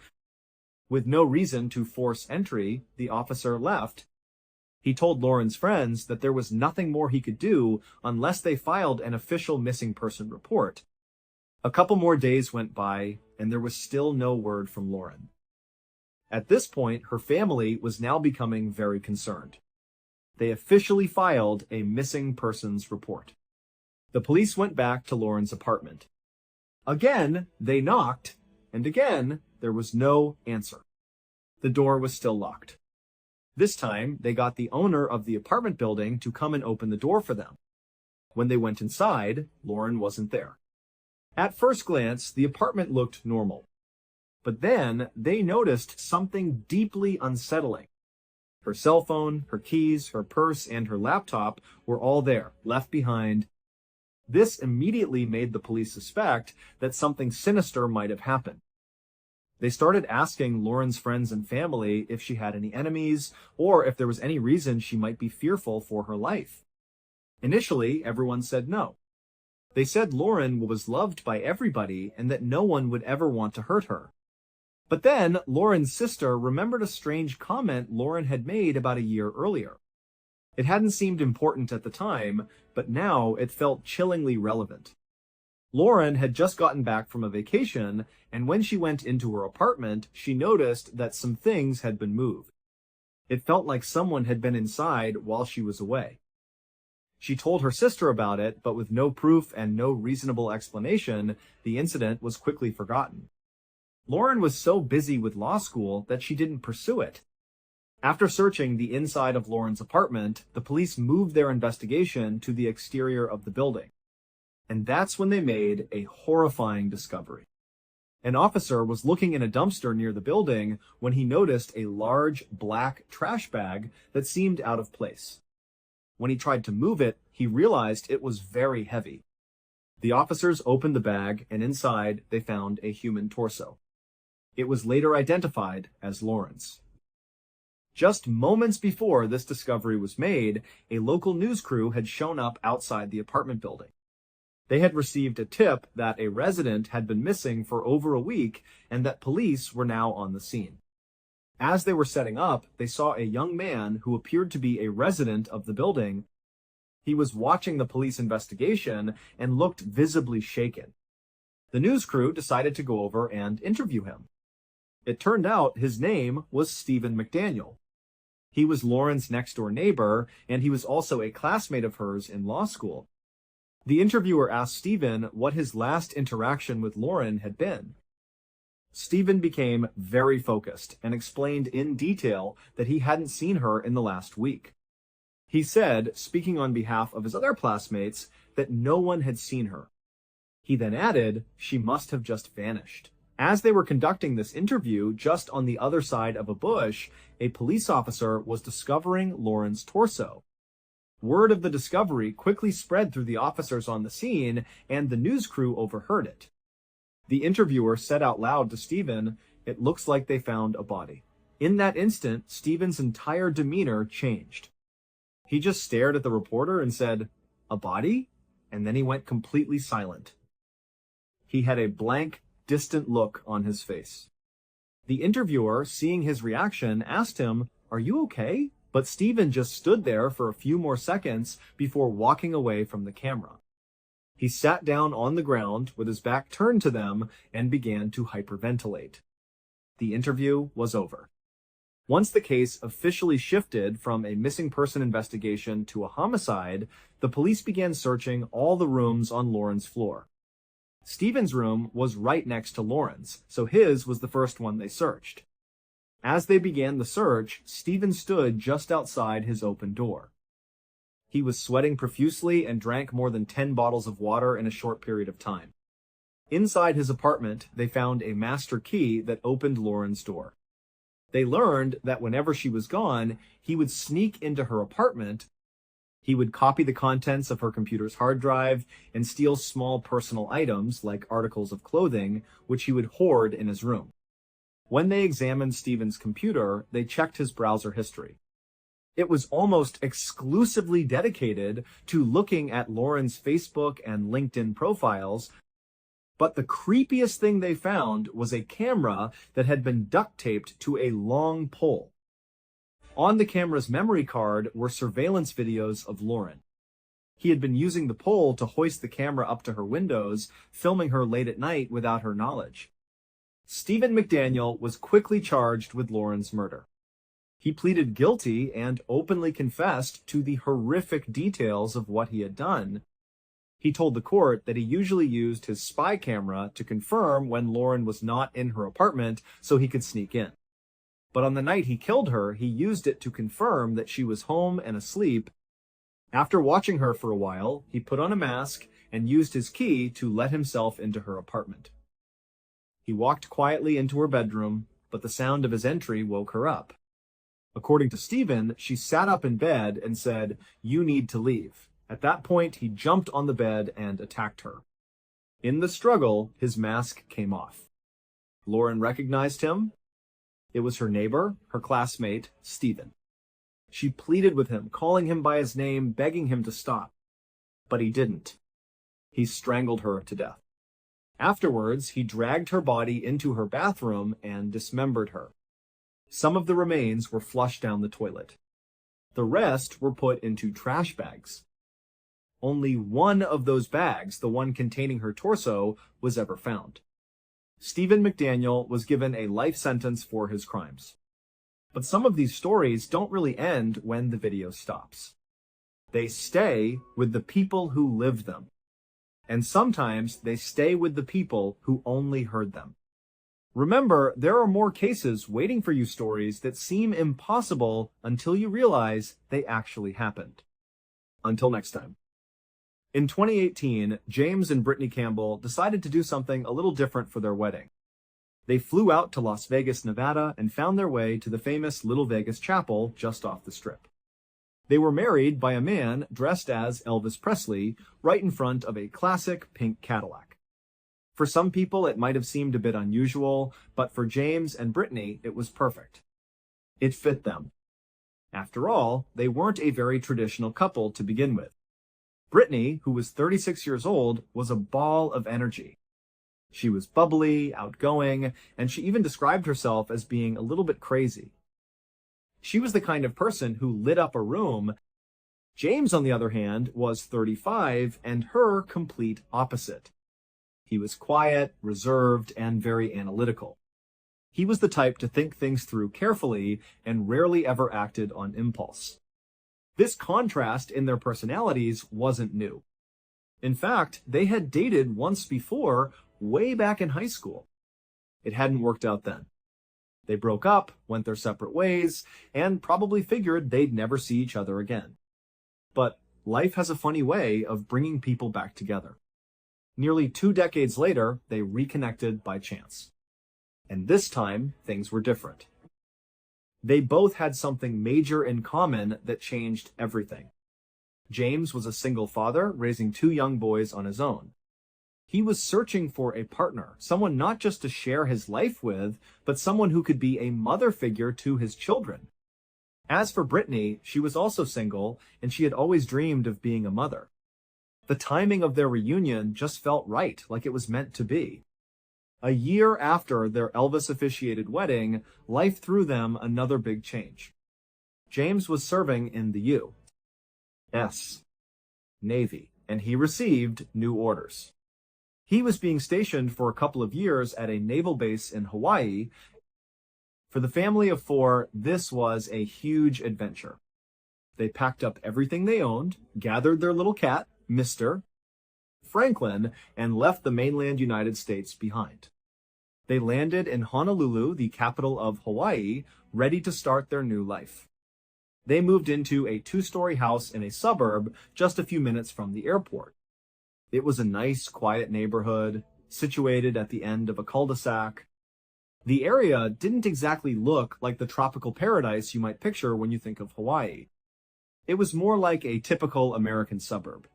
With no reason to force entry, the officer left. He told Lauren's friends that there was nothing more he could do unless they filed an official missing person report. A couple more days went by, and there was still no word from Lauren. At this point, her family was now becoming very concerned. They officially filed a missing persons report. The police went back to Lauren's apartment. Again, they knocked, and again, there was no answer. The door was still locked. This time, they got the owner of the apartment building to come and open the door for them. When they went inside, Lauren wasn't there. At first glance, the apartment looked normal. But then, they noticed something deeply unsettling. Her cell phone, her keys, her purse, and her laptop were all there, left behind. This immediately made the police suspect that something sinister might have happened. They started asking Lauren's friends and family if she had any enemies, or if there was any reason she might be fearful for her life. Initially, everyone said no. They said Lauren was loved by everybody and that no one would ever want to hurt her. But then, Lauren's sister remembered a strange comment Lauren had made about a year earlier. It hadn't seemed important at the time, but now it felt chillingly relevant. Lauren had just gotten back from a vacation, and when she went into her apartment, she noticed that some things had been moved. It felt like someone had been inside while she was away. She told her sister about it, but with no proof and no reasonable explanation, the incident was quickly forgotten. Lauren was so busy with law school that she didn't pursue it. After searching the inside of Lauren's apartment, the police moved their investigation to the exterior of the building. And that's when they made a horrifying discovery. An officer was looking in a dumpster near the building when he noticed a large black trash bag that seemed out of place. When he tried to move it, he realized it was very heavy. The officers opened the bag, and inside they found a human torso. It was later identified as Lauren's. Just moments before this discovery was made, a local news crew had shown up outside the apartment building. They had received a tip that a resident had been missing for over a week and that police were now on the scene. As they were setting up, they saw a young man who appeared to be a resident of the building. He was watching the police investigation and looked visibly shaken. The news crew decided to go over and interview him. It turned out his name was Stephen McDaniel. He was Lauren's next-door neighbor, and he was also a classmate of hers in law school. The interviewer asked Stephen what his last interaction with Lauren had been. Stephen became very focused and explained in detail that he hadn't seen her in the last week. He said, speaking on behalf of his other classmates, that no one had seen her. He then added, she must have just vanished. As they were conducting this interview, just on the other side of a bush, a police officer was discovering Lauren's torso. Word of the discovery quickly spread through the officers on the scene, and the news crew overheard it. The interviewer said out loud to Stephen, "It looks like they found a body." In that instant, Stephen's entire demeanor changed. He just stared at the reporter and said, "A body?" And then he went completely silent. He had a blank, distant look on his face. The interviewer, seeing his reaction, asked him, "Are you okay?" But Stephen just stood there for a few more seconds before walking away from the camera. He sat down on the ground with his back turned to them and began to hyperventilate. The interview was over. Once the case officially shifted from a missing person investigation to a homicide, the police began searching all the rooms on Lauren's floor. Stephen's room was right next to Lauren's, so his was the first one they searched. As they began the search, Stephen stood just outside his open door. He was sweating profusely and drank more than 10 bottles of water in a short period of time. Inside his apartment, they found a master key that opened Lauren's door. They learned that whenever she was gone, he would sneak into her apartment, He would copy the contents of her computer's hard drive and steal small personal items like articles of clothing, which he would hoard in his room. When they examined Stephen's computer, they checked his browser history. It was almost exclusively dedicated to looking at Lauren's Facebook and LinkedIn profiles, but the creepiest thing they found was a camera that had been duct taped to a long pole. On the camera's memory card were surveillance videos of Lauren. He had been using the pole to hoist the camera up to her windows, filming her late at night without her knowledge. Stephen McDaniel was quickly charged with Lauren's murder. He pleaded guilty and openly confessed to the horrific details of what he had done. He told the court that he usually used his spy camera to confirm when Lauren was not in her apartment so he could sneak in. But on the night he killed her, he used it to confirm that she was home and asleep. After watching her for a while, he put on a mask and used his key to let himself into her apartment. He walked quietly into her bedroom, but the sound of his entry woke her up. According to Stephen, she sat up in bed and said, "You need to leave." At that point, he jumped on the bed and attacked her. In the struggle, his mask came off. Lauren recognized him. It was her neighbor, her classmate, Stephen. She pleaded with him, calling him by his name, begging him to stop. But he didn't. He strangled her to death. Afterwards, he dragged her body into her bathroom and dismembered her. Some of the remains were flushed down the toilet. The rest were put into trash bags. Only one of those bags, the one containing her torso, was ever found. Stephen McDaniel was given a life sentence for his crimes. But some of these stories don't really end when the video stops. They stay with the people who lived them. And sometimes they stay with the people who only heard them. Remember, there are more cases waiting for you, stories that seem impossible until you realize they actually happened. Until next time. In 2018, James and Brittany Campbell decided to do something a little different for their wedding. They flew out to Las Vegas, Nevada, and found their way to the famous Little Vegas Chapel just off the Strip. They were married by a man dressed as Elvis Presley, right in front of a classic pink Cadillac. For some people, it might have seemed a bit unusual, but for James and Brittany, it was perfect. It fit them. After all, they weren't a very traditional couple to begin with. Brittany, who was 36 years old, was a ball of energy. She was bubbly, outgoing, and she even described herself as being a little bit crazy. She was the kind of person who lit up a room. James, on the other hand, was 35 and her complete opposite. He was quiet, reserved, and very analytical. He was the type to think things through carefully and rarely ever acted on impulse. This contrast in their personalities wasn't new. In fact, they had dated once before, way back in high school. It hadn't worked out then. They broke up, went their separate ways, and probably figured they'd never see each other again. But life has a funny way of bringing people back together. Nearly 2 decades later, they reconnected by chance. And this time, things were different. They both had something major in common that changed everything. James was a single father, raising 2 young boys on his own. He was searching for a partner, someone not just to share his life with, but someone who could be a mother figure to his children. As for Brittany, she was also single, and she had always dreamed of being a mother. The timing of their reunion just felt right, like it was meant to be. A year after their Elvis-officiated wedding, life threw them another big change. James was serving in the U.S. Navy, and he received new orders. He was being stationed for a couple of years at a naval base in Hawaii. For the family of 4, this was a huge adventure. They packed up everything they owned, gathered their little cat, Mr. Franklin, and left the mainland United States behind. They landed in Honolulu, the capital of Hawaii, ready to start their new life. They moved into a 2-story house in a suburb just a few minutes from the airport. It was a nice, quiet neighborhood, situated at the end of a cul-de-sac. The area didn't exactly look like the tropical paradise you might picture when you think of Hawaii. It was more like a typical American suburb.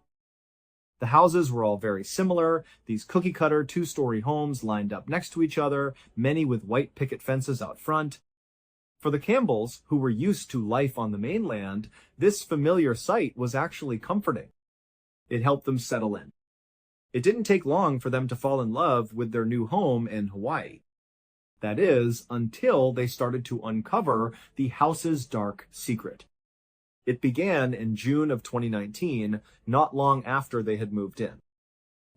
The houses were all very similar, these cookie-cutter two-story homes lined up next to each other, many with white picket fences out front. For the Campbells, who were used to life on the mainland, this familiar sight was actually comforting. It helped them settle in. It didn't take long for them to fall in love with their new home in Hawaii. That is, until they started to uncover the house's dark secret. It began in June of 2019, not long after they had moved in.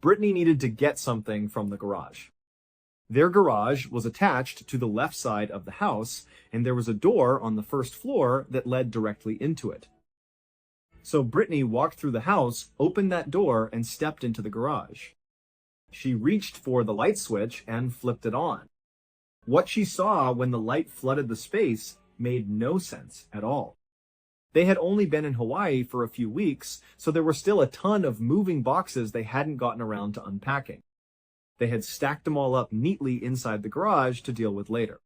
Brittany needed to get something from the garage. Their garage was attached to the left side of the house, and there was a door on the first floor that led directly into it. So Brittany walked through the house, opened that door, and stepped into the garage. She reached for the light switch and flipped it on. What she saw when the light flooded the space made no sense at all. They had only been in Hawaii for a few weeks, so there were still a ton of moving boxes they hadn't gotten around to unpacking. They had stacked them all up neatly inside the garage to deal with later.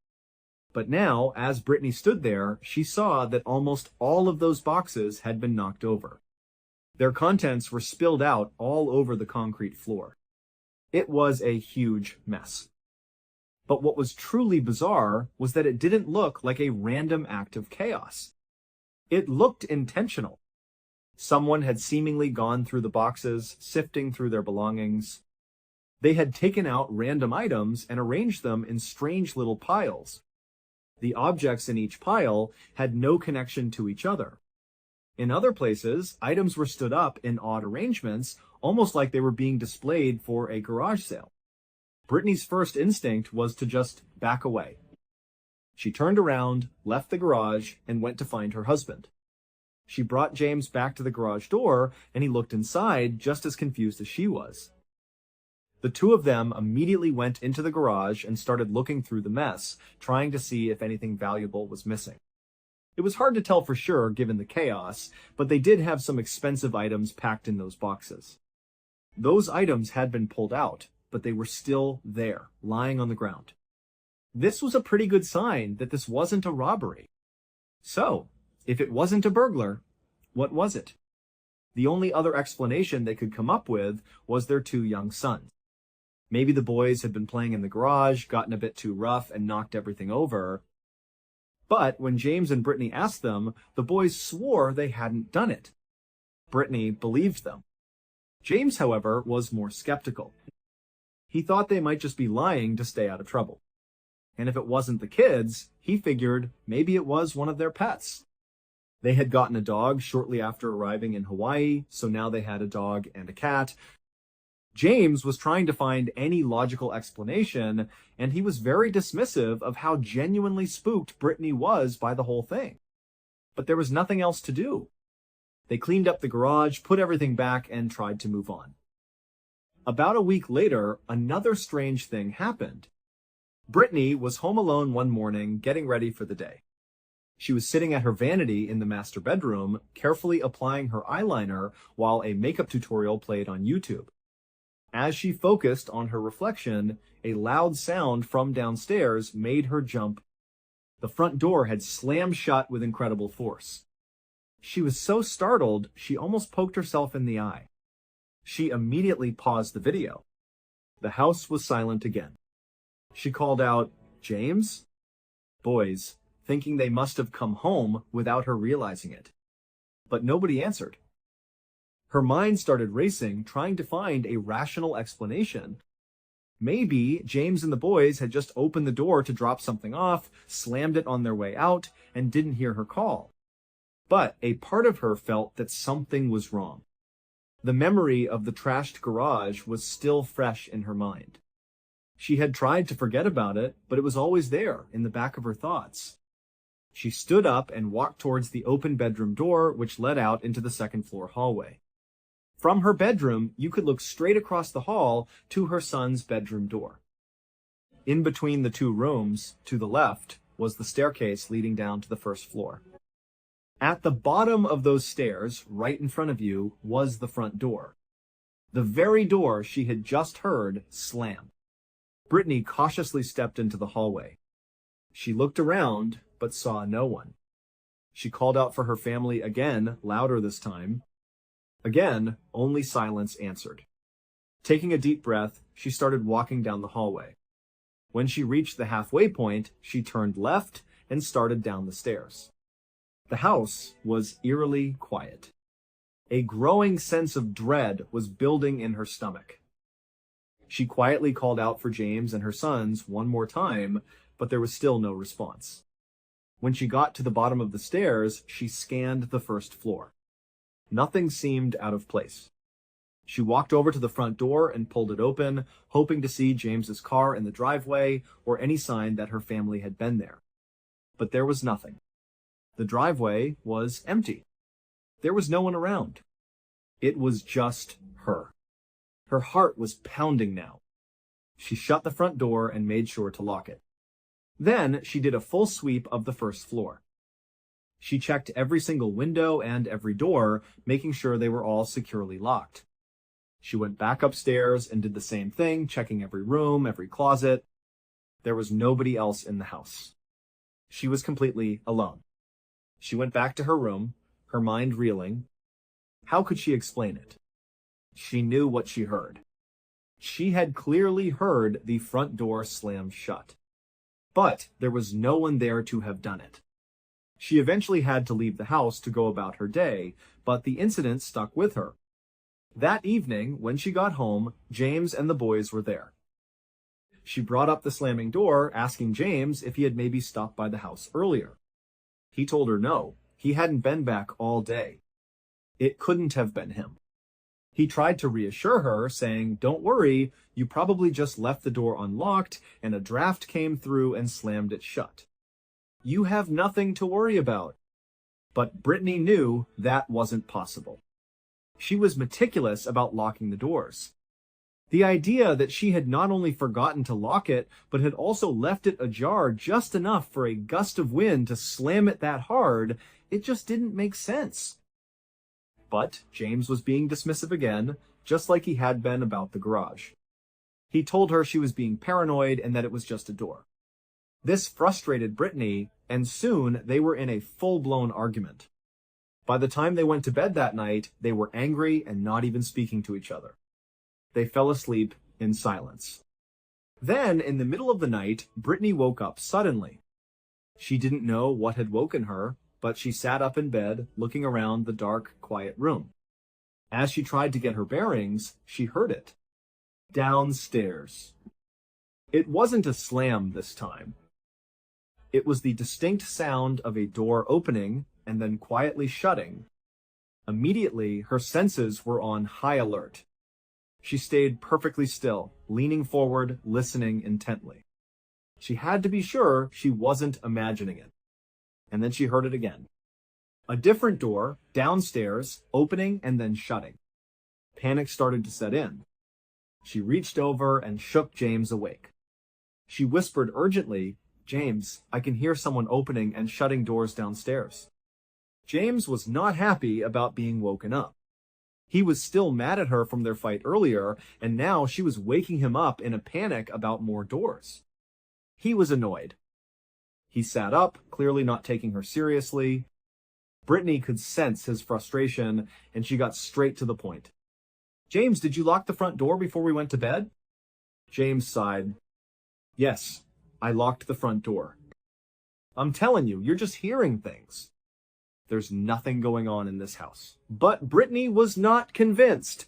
But now, as Brittany stood there, she saw that almost all of those boxes had been knocked over. Their contents were spilled out all over the concrete floor. It was a huge mess. But what was truly bizarre was that it didn't look like a random act of chaos. It looked intentional. Someone had seemingly gone through the boxes, sifting through their belongings. They had taken out random items and arranged them in strange little piles. The objects in each pile had no connection to each other. In other places, items were stood up in odd arrangements, almost like they were being displayed for a garage sale. Brittany's first instinct was to just back away. She turned around, left the garage, and went to find her husband. She brought James back to the garage door, and he looked inside just as confused as she was. The two of them immediately went into the garage and started looking through the mess, trying to see if anything valuable was missing. It was hard to tell for sure given the chaos, but they did have some expensive items packed in those boxes. Those items had been pulled out, but they were still there, lying on the ground. This was a pretty good sign that this wasn't a robbery. So, if it wasn't a burglar, what was it? The only other explanation they could come up with was their two young sons. Maybe the boys had been playing in the garage, gotten a bit too rough, and knocked everything over. But when James and Brittany asked them, the boys swore they hadn't done it. Brittany believed them. James, however, was more skeptical. He thought they might just be lying to stay out of trouble. And if it wasn't the kids, he figured maybe it was one of their pets. They had gotten a dog shortly after arriving in Hawaii, so now they had a dog and a cat. James was trying to find any logical explanation, and he was very dismissive of how genuinely spooked Brittany was by the whole thing. But there was nothing else to do. They cleaned up the garage, put everything back, and tried to move on. About a week later, another strange thing happened. Brittany was home alone one morning, getting ready for the day. She was sitting at her vanity in the master bedroom, carefully applying her eyeliner while a makeup tutorial played on YouTube. As she focused on her reflection, a loud sound from downstairs made her jump. The front door had slammed shut with incredible force. She was so startled, she almost poked herself in the eye. She immediately paused the video. The house was silent again. She called out, "James?" Boys, thinking they must have come home without her realizing it. But nobody answered. Her mind started racing, trying to find a rational explanation. Maybe James and the boys had just opened the door to drop something off, slammed it on their way out, and didn't hear her call. But a part of her felt that something was wrong. The memory of the trashed garage was still fresh in her mind. She had tried to forget about it, but it was always there in the back of her thoughts. She stood up and walked towards the open bedroom door, which led out into the second-floor hallway. From her bedroom, you could look straight across the hall to her son's bedroom door. In between the two rooms, to the left, was the staircase leading down to the first floor. At the bottom of those stairs, right in front of you, was the front door. The very door she had just heard slam. Brittany cautiously stepped into the hallway. She looked around, but saw no one. She called out for her family again, louder this time. Again, only silence answered. Taking a deep breath, she started walking down the hallway. When she reached the halfway point, she turned left and started down the stairs. The house was eerily quiet. A growing sense of dread was building in her stomach. She quietly called out for James and her sons one more time, but there was still no response. When she got to the bottom of the stairs, she scanned the first floor. Nothing seemed out of place. She walked over to the front door and pulled it open, hoping to see James's car in the driveway or any sign that her family had been there. But there was nothing. The driveway was empty. There was no one around. It was just her. Her heart was pounding now. She shut the front door and made sure to lock it. Then she did a full sweep of the first floor. She checked every single window and every door, making sure they were all securely locked. She went back upstairs and did the same thing, checking every room, every closet. There was nobody else in the house. She was completely alone. She went back to her room, her mind reeling. How could she explain it? She knew what she heard. She had clearly heard the front door slam shut. But there was no one there to have done it. She eventually had to leave the house to go about her day, but the incident stuck with her. That evening, when she got home, James and the boys were there. She brought up the slamming door, asking James if he had maybe stopped by the house earlier. He told her no, he hadn't been back all day. It couldn't have been him. He tried to reassure her, saying, "Don't worry, you probably just left the door unlocked and a draft came through and slammed it shut. You have nothing to worry about." But Brittany knew that wasn't possible. She was meticulous about locking the doors. The idea that she had not only forgotten to lock it, but had also left it ajar just enough for a gust of wind to slam it that hard, it just didn't make sense. But James was being dismissive again, just like he had been about the garage. He told her she was being paranoid and that it was just a door. This frustrated Brittany, and soon they were in a full-blown argument. By the time they went to bed that night, they were angry and not even speaking to each other. They fell asleep in silence. Then, in the middle of the night, Brittany woke up suddenly. She didn't know what had woken her, but she sat up in bed, looking around the dark, quiet room. As she tried to get her bearings, she heard it. Downstairs. It wasn't a slam this time. It was the distinct sound of a door opening and then quietly shutting. Immediately, her senses were on high alert. She stayed perfectly still, leaning forward, listening intently. She had to be sure she wasn't imagining it. And then she heard it again. A different door, downstairs, opening and then shutting. Panic started to set in. She reached over and shook James awake. She whispered urgently, "James, I can hear someone opening and shutting doors downstairs." James was not happy about being woken up. He was still mad at her from their fight earlier, and now she was waking him up in a panic about more doors. He was annoyed. He sat up, clearly not taking her seriously. Brittany could sense his frustration, and she got straight to the point. "James, did you lock the front door before we went to bed?" James sighed. "Yes, I locked the front door." "I'm telling you, you're just hearing things." There's nothing going on in this house. But Brittany was not convinced.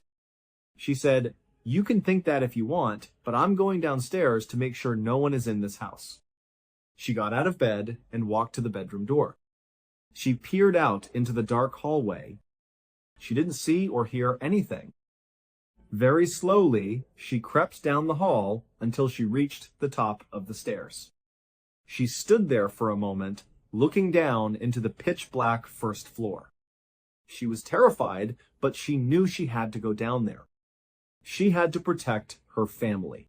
She said, "You can think that if you want, but I'm going downstairs to make sure no one is in this house." She got out of bed and walked to the bedroom door. She peered out into the dark hallway. She didn't see or hear anything. Very slowly, she crept down the hall until she reached the top of the stairs. She stood there for a moment, looking down into the pitch-black first floor. She was terrified, but she knew she had to go down there. She had to protect her family.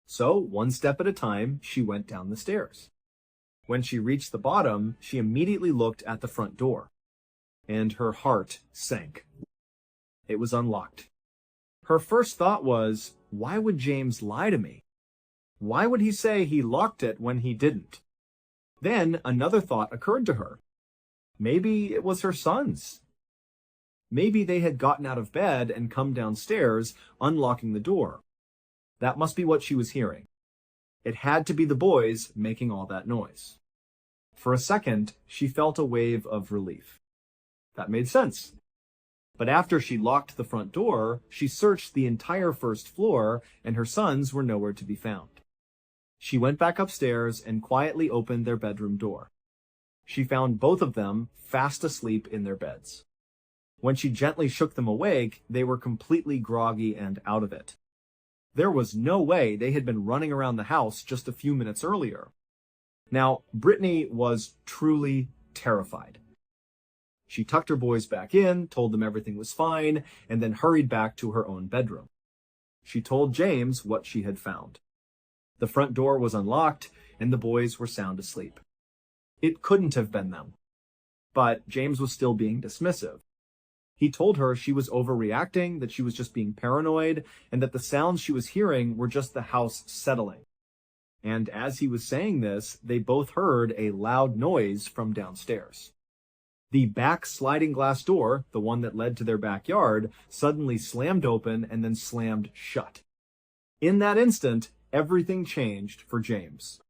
So, one step at a time, she went down the stairs. When she reached the bottom, she immediately looked at the front door. And her heart sank. It was unlocked. Her first thought was, why would James lie to me? Why would he say he locked it when he didn't? Then another thought occurred to her. Maybe it was her sons. Maybe they had gotten out of bed and come downstairs, unlocking the door. That must be what she was hearing. It had to be the boys making all that noise. For a second, she felt a wave of relief. That made sense. But after she locked the front door, she searched the entire first floor, and her sons were nowhere to be found. She went back upstairs and quietly opened their bedroom door. She found both of them fast asleep in their beds. When she gently shook them awake, they were completely groggy and out of it. There was no way they had been running around the house just a few minutes earlier. Now, Brittany was truly terrified. She tucked her boys back in, told them everything was fine, and then hurried back to her own bedroom. She told James what she had found. The front door was unlocked, and the boys were sound asleep. It couldn't have been them. But James was still being dismissive. He told her she was overreacting, that she was just being paranoid, and that the sounds she was hearing were just the house settling. And as he was saying this, they both heard a loud noise from downstairs. The back sliding glass door, the one that led to their backyard, suddenly slammed open and then slammed shut. In that instant, everything changed for James.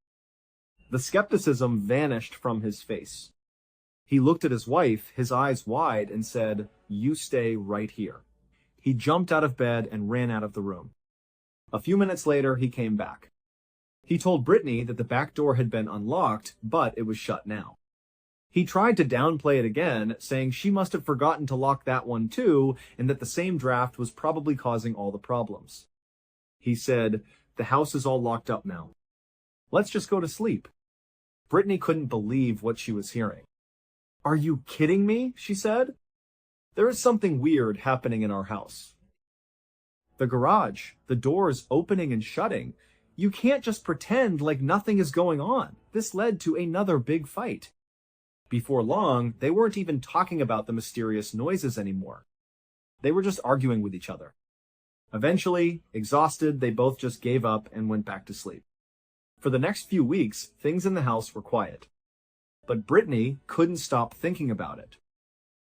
The skepticism vanished from his face. He looked at his wife, his eyes wide, and said, "You stay right here." He jumped out of bed and ran out of the room. A few minutes later, he came back. He told Brittany that the back door had been unlocked, but it was shut now. He tried to downplay it again, saying she must have forgotten to lock that one too, and that the same draft was probably causing all the problems. He said, "The house is all locked up now. Let's just go to sleep." Brittany couldn't believe what she was hearing. "Are you kidding me?" she said. "There is something weird happening in our house. The garage, the doors opening and shutting. You can't just pretend like nothing is going on." This led to another big fight. Before long, they weren't even talking about the mysterious noises anymore. They were just arguing with each other. Eventually, exhausted, they both just gave up and went back to sleep. For the next few weeks, things in the house were quiet. But Brittany couldn't stop thinking about it.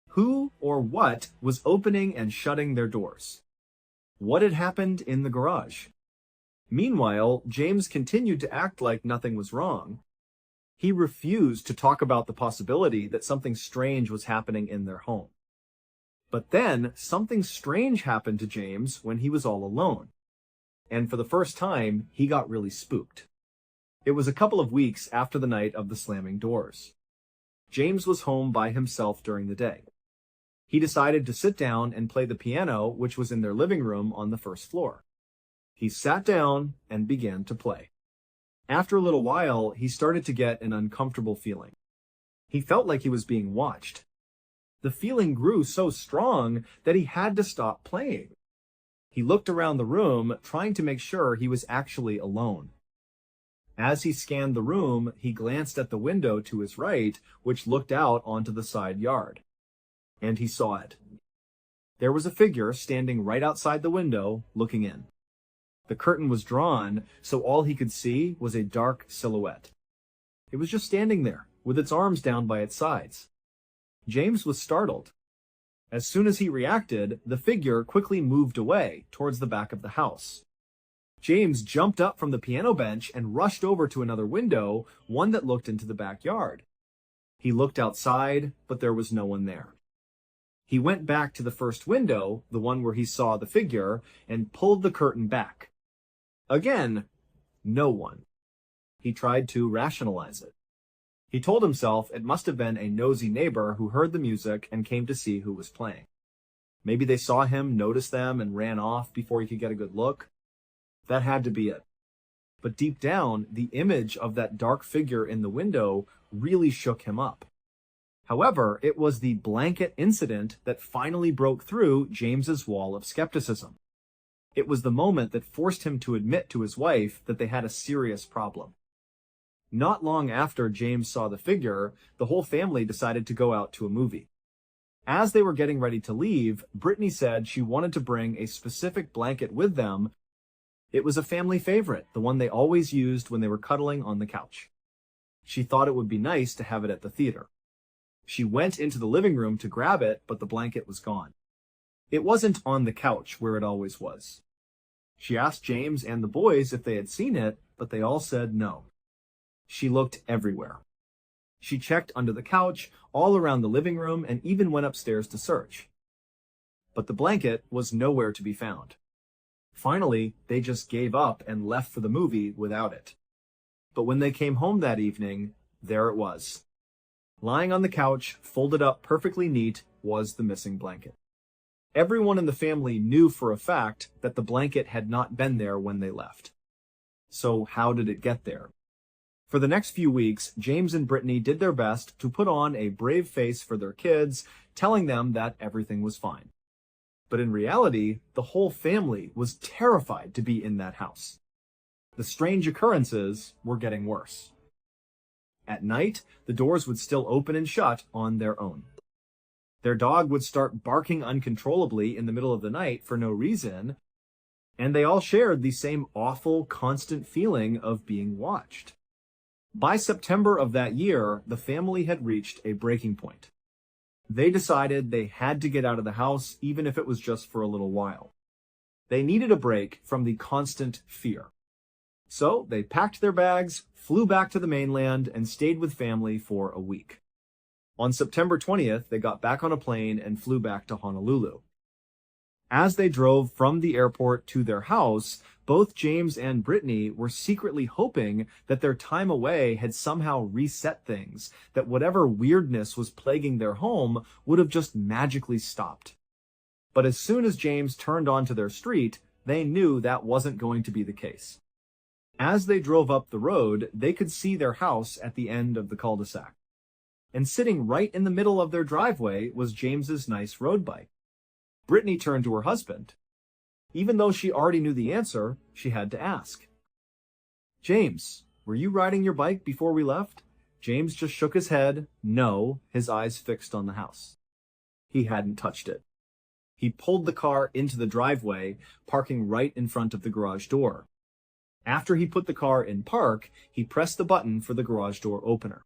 Who or what was opening and shutting their doors? What had happened in the garage? Meanwhile, James continued to act like nothing was wrong. He refused to talk about the possibility that something strange was happening in their home. But then, something strange happened to James when he was all alone. And for the first time, he got really spooked. It was a couple of weeks after the night of the slamming doors. James was home by himself during the day. He decided to sit down and play the piano, which was in their living room on the first floor. He sat down and began to play. After a little while, he started to get an uncomfortable feeling. He felt like he was being watched. The feeling grew so strong that he had to stop playing. He looked around the room, trying to make sure he was actually alone. As he scanned the room, he glanced at the window to his right, which looked out onto the side yard. And he saw it. There was a figure standing right outside the window, looking in. The curtain was drawn, so all he could see was a dark silhouette. It was just standing there, with its arms down by its sides. James was startled. As soon as he reacted, the figure quickly moved away towards the back of the house. James jumped up from the piano bench and rushed over to another window, one that looked into the backyard. He looked outside, but there was no one there. He went back to the first window, the one where he saw the figure, and pulled the curtain back. Again, no one. He tried to rationalize it. He told himself it must have been a nosy neighbor who heard the music and came to see who was playing. Maybe they saw him, noticed them, and ran off before he could get a good look. That had to be it. But deep down, the image of that dark figure in the window really shook him up. However, it was the blanket incident that finally broke through James's wall of skepticism. It was the moment that forced him to admit to his wife that they had a serious problem. Not long after James saw the figure, the whole family decided to go out to a movie. As they were getting ready to leave, Brittany said she wanted to bring a specific blanket with them. It was a family favorite, the one they always used when they were cuddling on the couch. She thought it would be nice to have it at the theater. She went into the living room to grab it, but the blanket was gone. It wasn't on the couch where it always was. She asked James and the boys if they had seen it, but they all said no. She looked everywhere. She checked under the couch, all around the living room, and even went upstairs to search. But the blanket was nowhere to be found. Finally, they just gave up and left for the movie without it. But when they came home that evening, there it was. Lying on the couch, folded up perfectly neat, was the missing blanket. Everyone in the family knew for a fact that the blanket had not been there when they left. So how did it get there? For the next few weeks, James and Brittany did their best to put on a brave face for their kids, telling them that everything was fine. But in reality, the whole family was terrified to be in that house. The strange occurrences were getting worse. At night, the doors would still open and shut on their own. Their dog would start barking uncontrollably in the middle of the night for no reason, and they all shared the same awful, constant feeling of being watched. By September of that year, the family had reached a breaking point. They decided they had to get out of the house, even if it was just for a little while. They needed a break from the constant fear. So they packed their bags, flew back to the mainland, and stayed with family for a week. On September 20th, they got back on a plane and flew back to Honolulu. As they drove from the airport to their house, both James and Brittany were secretly hoping that their time away had somehow reset things, that whatever weirdness was plaguing their home would have just magically stopped. But as soon as James turned onto their street, they knew that wasn't going to be the case. As they drove up the road, they could see their house at the end of the cul-de-sac. And sitting right in the middle of their driveway was James's nice road bike. Brittany turned to her husband. Even though she already knew the answer, she had to ask. "James, were you riding your bike before we left?" James just shook his head, no, his eyes fixed on the house. He hadn't touched it. He pulled the car into the driveway, parking right in front of the garage door. After he put the car in park, he pressed the button for the garage door opener.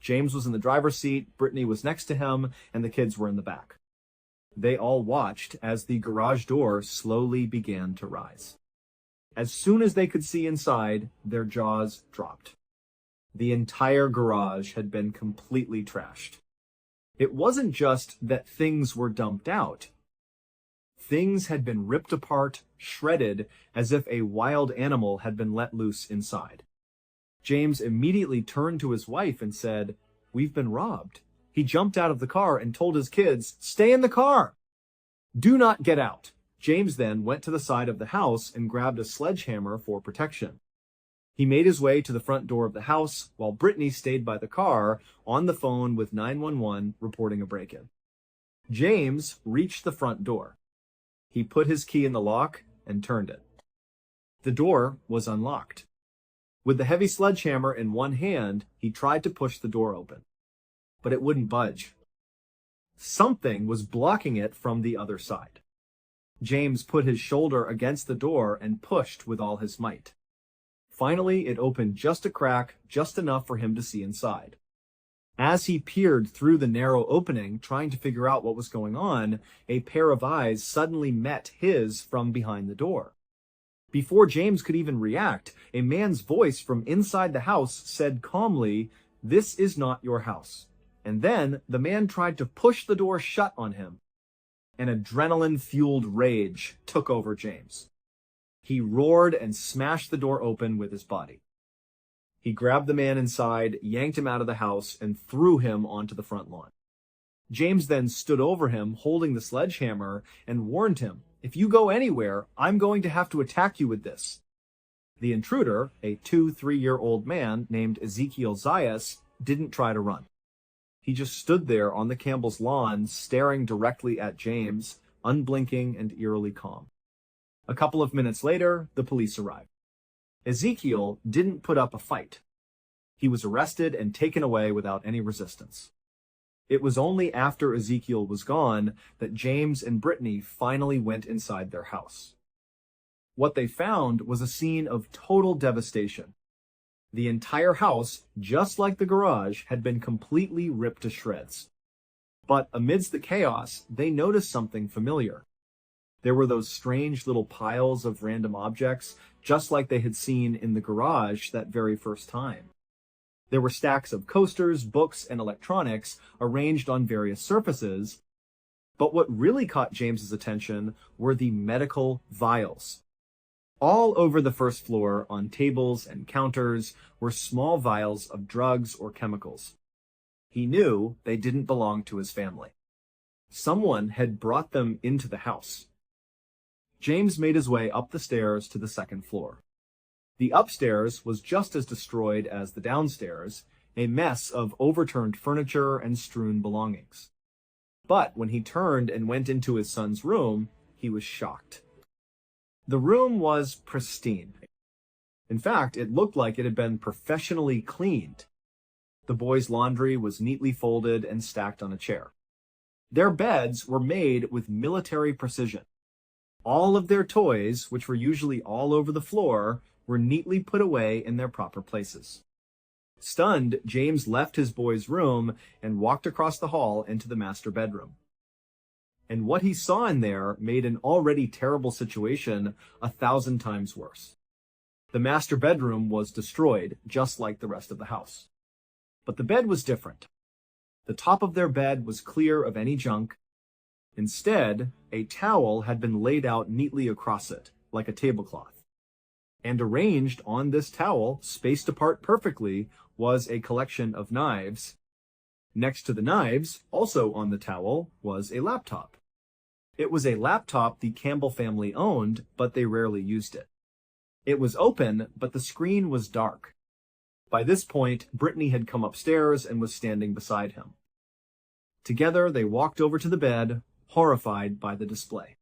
James was in the driver's seat, Brittany was next to him, and the kids were in the back. They all watched as the garage door slowly began to rise. As soon as they could see inside, their jaws dropped. The entire garage had been completely trashed. It wasn't just that things were dumped out. Things had been ripped apart, shredded, as if a wild animal had been let loose inside. James immediately turned to his wife and said, "We've been robbed." He jumped out of the car and told his kids, "Stay in the car! Do not get out." James then went to the side of the house and grabbed a sledgehammer for protection. He made his way to the front door of the house while Brittany stayed by the car on the phone with 911 reporting a break-in. James reached the front door. He put his key in the lock and turned it. The door was unlocked. With the heavy sledgehammer in one hand, he tried to push the door open, but it wouldn't budge. Something was blocking it from the other side. James put his shoulder against the door and pushed with all his might. Finally, it opened just a crack, just enough for him to see inside. As he peered through the narrow opening, trying to figure out what was going on, a pair of eyes suddenly met his from behind the door. Before James could even react, a man's voice from inside the house said calmly, "This is not your house." And then the man tried to push the door shut on him. An adrenaline-fueled rage took over James. He roared and smashed the door open with his body. He grabbed the man inside, yanked him out of the house, and threw him onto the front lawn. James then stood over him, holding the sledgehammer, and warned him, "If you go anywhere, I'm going to have to attack you with this." The intruder, a 2-3-year-old man named Ezekiel Zayas, didn't try to run. He just stood there on the Campbell's lawn, staring directly at James, unblinking and eerily calm. A couple of minutes later, the police arrived. Ezekiel didn't put up a fight. He was arrested and taken away without any resistance. It was only after Ezekiel was gone that James and Brittany finally went inside their house. What they found was a scene of total devastation. The entire house, just like the garage, had been completely ripped to shreds. But amidst the chaos, they noticed something familiar. There were those strange little piles of random objects, just like they had seen in the garage that very first time. There were stacks of coasters, books, and electronics arranged on various surfaces, but what really caught James's attention were the medical vials. All over the first floor, on tables and counters, were small vials of drugs or chemicals. He knew they didn't belong to his family. Someone had brought them into the house. James made his way up the stairs to the second floor. The upstairs was just as destroyed as the downstairs, a mess of overturned furniture and strewn belongings. But when he turned and went into his son's room, he was shocked. The room was pristine. In fact, it looked like it had been professionally cleaned. The boys' laundry was neatly folded and stacked on a chair. Their beds were made with military precision. All of their toys, which were usually all over the floor, were neatly put away in their proper places. Stunned, James left his boys' room and walked across the hall into the master bedroom. And what he saw in there made an already terrible situation 1,000 times worse. The master bedroom was destroyed, just like the rest of the house. But the bed was different. The top of their bed was clear of any junk. Instead, a towel had been laid out neatly across it, like a tablecloth. And arranged on this towel, spaced apart perfectly, was a collection of knives. Next to the knives, also on the towel, was a laptop. It was a laptop the Campbell family owned, but they rarely used it. It was open, but the screen was dark. By this point, Brittany had come upstairs and was standing beside him. Together, they walked over to the bed, horrified by the display.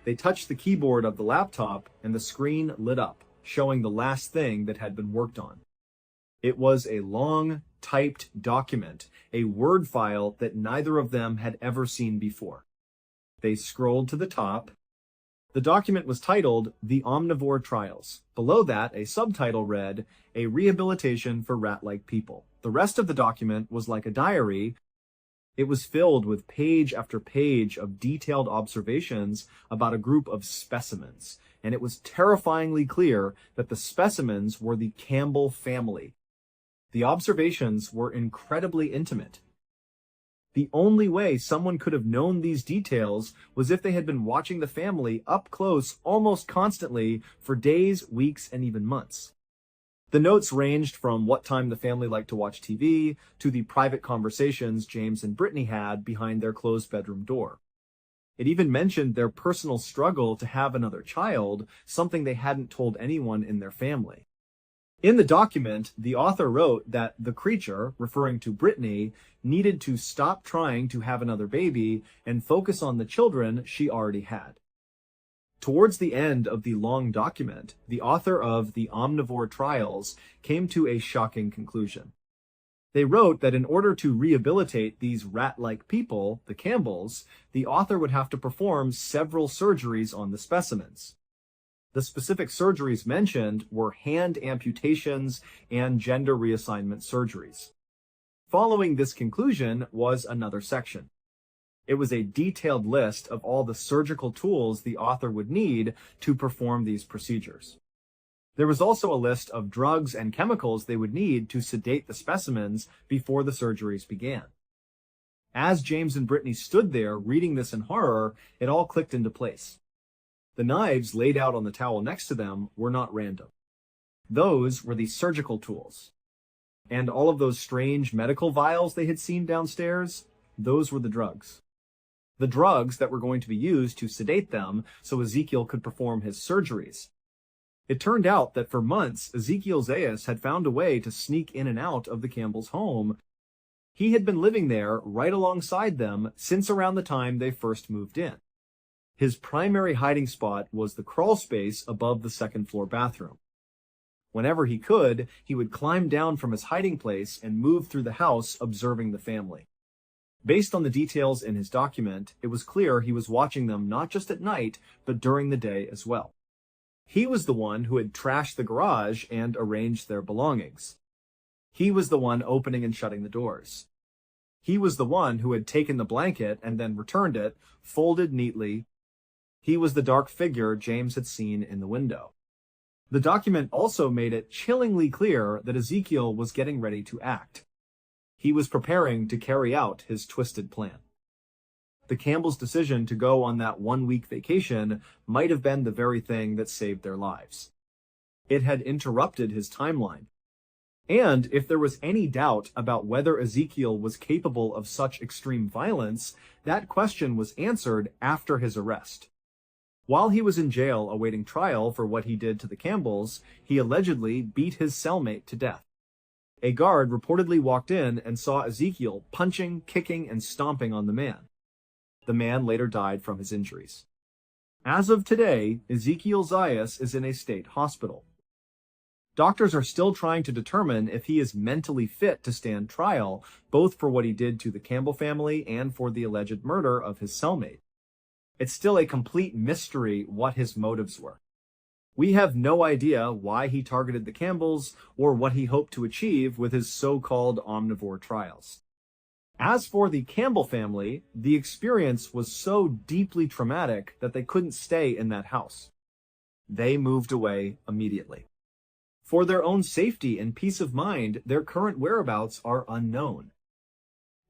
They touched the keyboard of the laptop, and the screen lit up, showing the last thing that had been worked on. It was a long, typed document, a Word file that neither of them had ever seen before. They scrolled to the top. The document was titled The Omnivore Trials. Below that, a subtitle read, A Rehabilitation for Rat-Like People. The rest of the document was like a diary. It was filled with page after page of detailed observations about a group of specimens, and it was terrifyingly clear that the specimens were the Campbell family. The observations were incredibly intimate. The only way someone could have known these details was if they had been watching the family up close almost constantly for days, weeks, and even months. The notes ranged from what time the family liked to watch TV to the private conversations James and Brittany had behind their closed bedroom door. It even mentioned their personal struggle to have another child, something they hadn't told anyone in their family. In the document, the author wrote that the creature, referring to Brittany, needed to stop trying to have another baby and focus on the children she already had. Towards the end of the long document, the author of The Omnivore Trials came to a shocking conclusion. They wrote that in order to rehabilitate these rat-like people, the Campbells, the author would have to perform several surgeries on the specimens. The specific surgeries mentioned were hand amputations and gender reassignment surgeries. Following this conclusion was another section. It was a detailed list of all the surgical tools the author would need to perform these procedures. There was also a list of drugs and chemicals they would need to sedate the specimens before the surgeries began. As James and Brittany stood there reading this in horror, it all clicked into place. The knives laid out on the towel next to them were not random. Those were the surgical tools. And all of those strange medical vials they had seen downstairs, those were the drugs. The drugs that were going to be used to sedate them so Ezekiel could perform his surgeries. It turned out that for months, Ezekiel Zayas had found a way to sneak in and out of the Campbells' home. He had been living there right alongside them since around the time they first moved in. His primary hiding spot was the crawl space above the second-floor bathroom. Whenever he could, he would climb down from his hiding place and move through the house, observing the family. Based on the details in his document, it was clear he was watching them not just at night, but during the day as well. He was the one who had trashed the garage and arranged their belongings. He was the one opening and shutting the doors. He was the one who had taken the blanket and then returned it, folded neatly. He was the dark figure James had seen in the window. The document also made it chillingly clear that Ezekiel was getting ready to act. He was preparing to carry out his twisted plan. The Campbells' decision to go on that one-week vacation might have been the very thing that saved their lives. It had interrupted his timeline. And if there was any doubt about whether Ezekiel was capable of such extreme violence, that question was answered after his arrest. While he was in jail awaiting trial for what he did to the Campbells, he allegedly beat his cellmate to death. A guard reportedly walked in and saw Ezekiel punching, kicking, and stomping on the man. The man later died from his injuries. As of today, Ezekiel Zayas is in a state hospital. Doctors are still trying to determine if he is mentally fit to stand trial, both for what he did to the Campbell family and for the alleged murder of his cellmate. It's still a complete mystery what his motives were. We have no idea why he targeted the Campbells or what he hoped to achieve with his so-called omnivore trials. As for the Campbell family, the experience was so deeply traumatic that they couldn't stay in that house. They moved away immediately. For their own safety and peace of mind, their current whereabouts are unknown.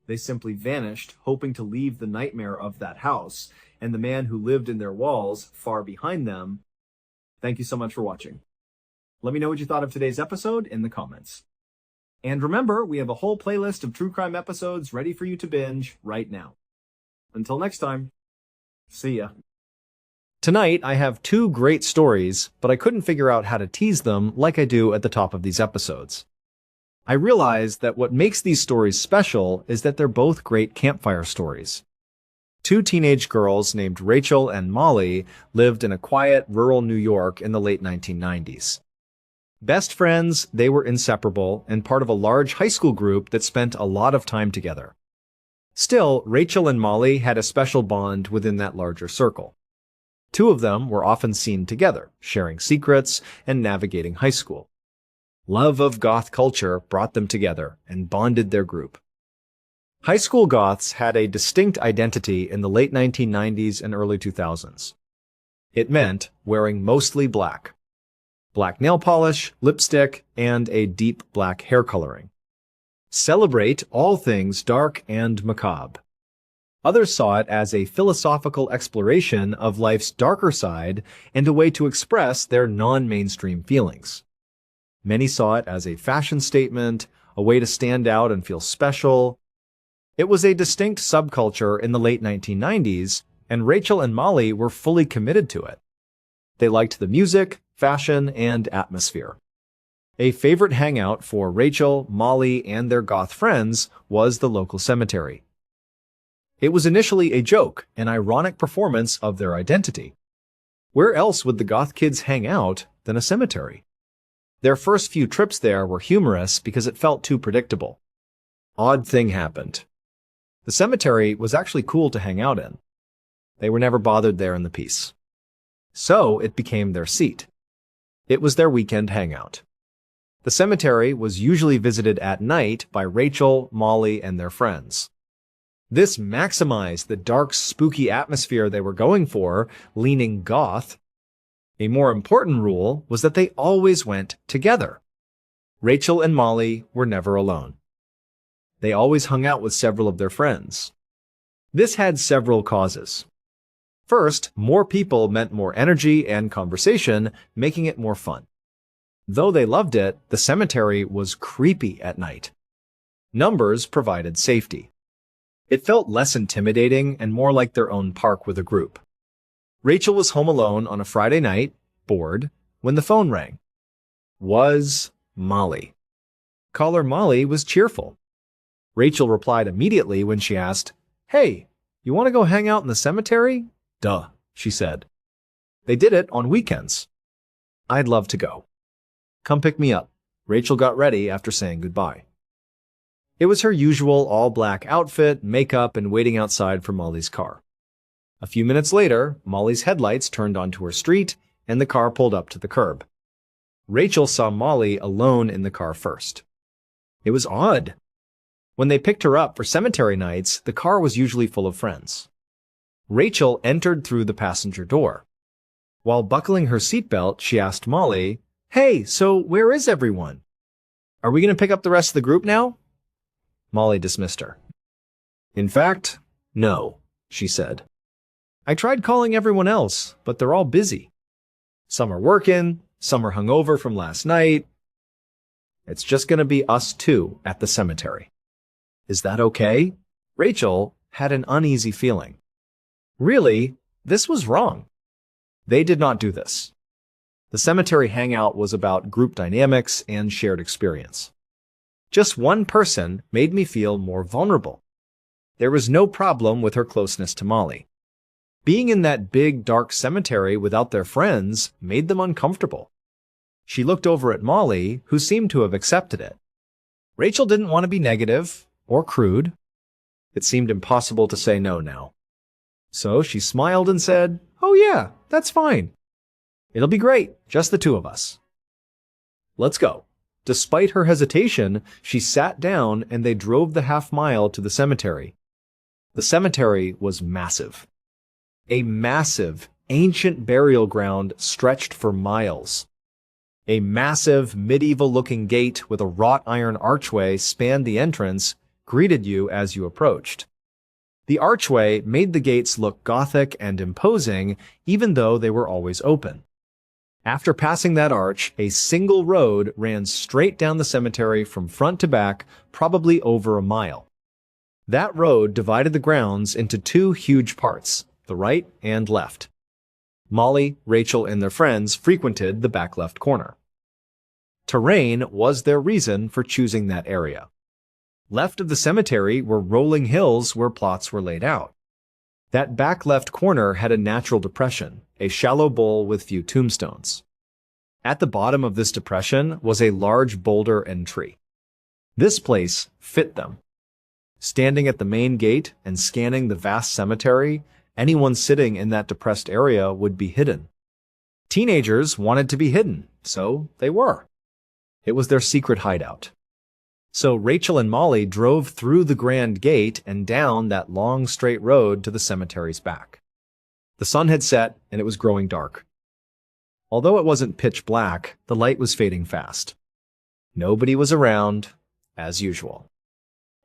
They simply vanished, hoping to leave the nightmare of that house, and the man who lived in their walls far behind them. Thank you so much for watching. Let me know what you thought of today's episode in the comments. And remember, we have a whole playlist of true crime episodes ready for you to binge right now. Until next time, see ya. Tonight, I have two great stories, but I couldn't figure out how to tease them like I do at the top of these episodes. I realized that what makes these stories special is that they're both great campfire stories. Two teenage girls named Rachel and Molly lived in a quiet, rural New York in the late 1990s. Best friends, they were inseparable and part of a large high school group that spent a lot of time together. Still, Rachel and Molly had a special bond within that larger circle. Two of them were often seen together, sharing secrets and navigating high school. Love of goth culture brought them together and bonded their group. High school goths had a distinct identity in the late 1990s and early 2000s. It meant wearing mostly black. Black nail polish, lipstick, and a deep black hair coloring. Celebrate all things dark and macabre. Others saw it as a philosophical exploration of life's darker side and a way to express their non-mainstream feelings. Many saw it as a fashion statement, a way to stand out and feel special. It was a distinct subculture in the late 1990s, and Rachel and Molly were fully committed to it. They liked the music, fashion, and atmosphere. A favorite hangout for Rachel, Molly, and their goth friends was the local cemetery. It was initially a joke, an ironic performance of their identity. Where else would the goth kids hang out than a cemetery? Their first few trips there were humorous because it felt too predictable. Odd thing happened. The cemetery was actually cool to hang out in. They were never bothered there in the peace. So it became their seat. It was their weekend hangout. The cemetery was usually visited at night by Rachel, Molly, and their friends. This maximized the dark, spooky atmosphere they were going for, leaning goth. A more important rule was that they always went together. Rachel and Molly were never alone. They always hung out with several of their friends. This had several causes. First, more people meant more energy and conversation, making it more fun. Though they loved it, the cemetery was creepy at night. Numbers provided safety. It felt less intimidating and more like their own park with a group. Rachel was home alone on a Friday night, bored, when the phone rang. Was Molly. Caller Molly was cheerful. Rachel replied immediately when she asked, "Hey, you want to go hang out in the cemetery?" "Duh," she said. They did it on weekends. "I'd love to go." "Come pick me up." Rachel got ready after saying goodbye. It was her usual all-black outfit, makeup, and waiting outside for Molly's car. A few minutes later, Molly's headlights turned onto her street, and the car pulled up to the curb. Rachel saw Molly alone in the car first. It was odd. When they picked her up for cemetery nights, the car was usually full of friends. Rachel entered through the passenger door. While buckling her seatbelt, she asked Molly, "Hey, so where is everyone? Are we going to pick up the rest of the group now?" Molly dismissed her. "In fact, no," she said. "I tried calling everyone else, but they're all busy. Some are working, some are hungover from last night. It's just going to be us two at the cemetery. Is that okay?" Rachel had an uneasy feeling. Really, this was wrong. They did not do this. The cemetery hangout was about group dynamics and shared experience. Just one person made me feel more vulnerable. There was no problem with her closeness to Molly. Being in that big, dark cemetery without their friends made them uncomfortable. She looked over at Molly, who seemed to have accepted it. Rachel didn't want to be negative or crude. It seemed impossible to say no now. So she smiled and said, "Oh yeah, that's fine. It'll be great, just the two of us. Let's go." Despite her hesitation, she sat down and they drove the half-mile to the cemetery. The cemetery was massive. A massive, ancient burial ground stretched for miles. A massive, medieval-looking gate with a wrought iron archway spanned the entrance, greeted you as you approached. The archway made the gates look Gothic and imposing, even though they were always open. After passing that arch, a single road ran straight down the cemetery from front to back, probably over a mile. That road divided the grounds into two huge parts, the right and left. Molly, Rachel, and their friends frequented the back left corner. Terrain was their reason for choosing that area. Left of the cemetery were rolling hills where plots were laid out. That back left corner had a natural depression, a shallow bowl with few tombstones. At the bottom of this depression was a large boulder and tree. This place fit them. Standing at the main gate and scanning the vast cemetery, anyone sitting in that depressed area would be hidden. Teenagers wanted to be hidden, so they were. It was their secret hideout. So Rachel and Molly drove through the grand gate and down that long straight road to the cemetery's back. The sun had set and it was growing dark. Although it wasn't pitch black, the light was fading fast. Nobody was around, as usual.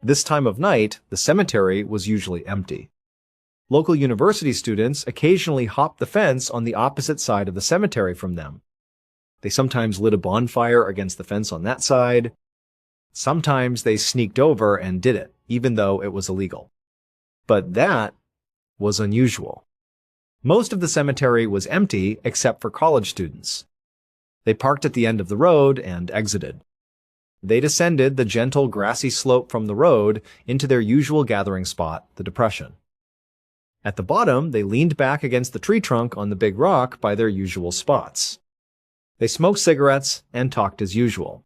This time of night, the cemetery was usually empty. Local university students occasionally hopped the fence on the opposite side of the cemetery from them. They sometimes lit a bonfire against the fence on that side. Sometimes they sneaked over and did it, even though it was illegal. But that was unusual. Most of the cemetery was empty except for college students. They parked at the end of the road and exited. They descended the gentle grassy slope from the road into their usual gathering spot, the depression. At the bottom, they leaned back against the tree trunk on the big rock by their usual spots. They smoked cigarettes and talked as usual.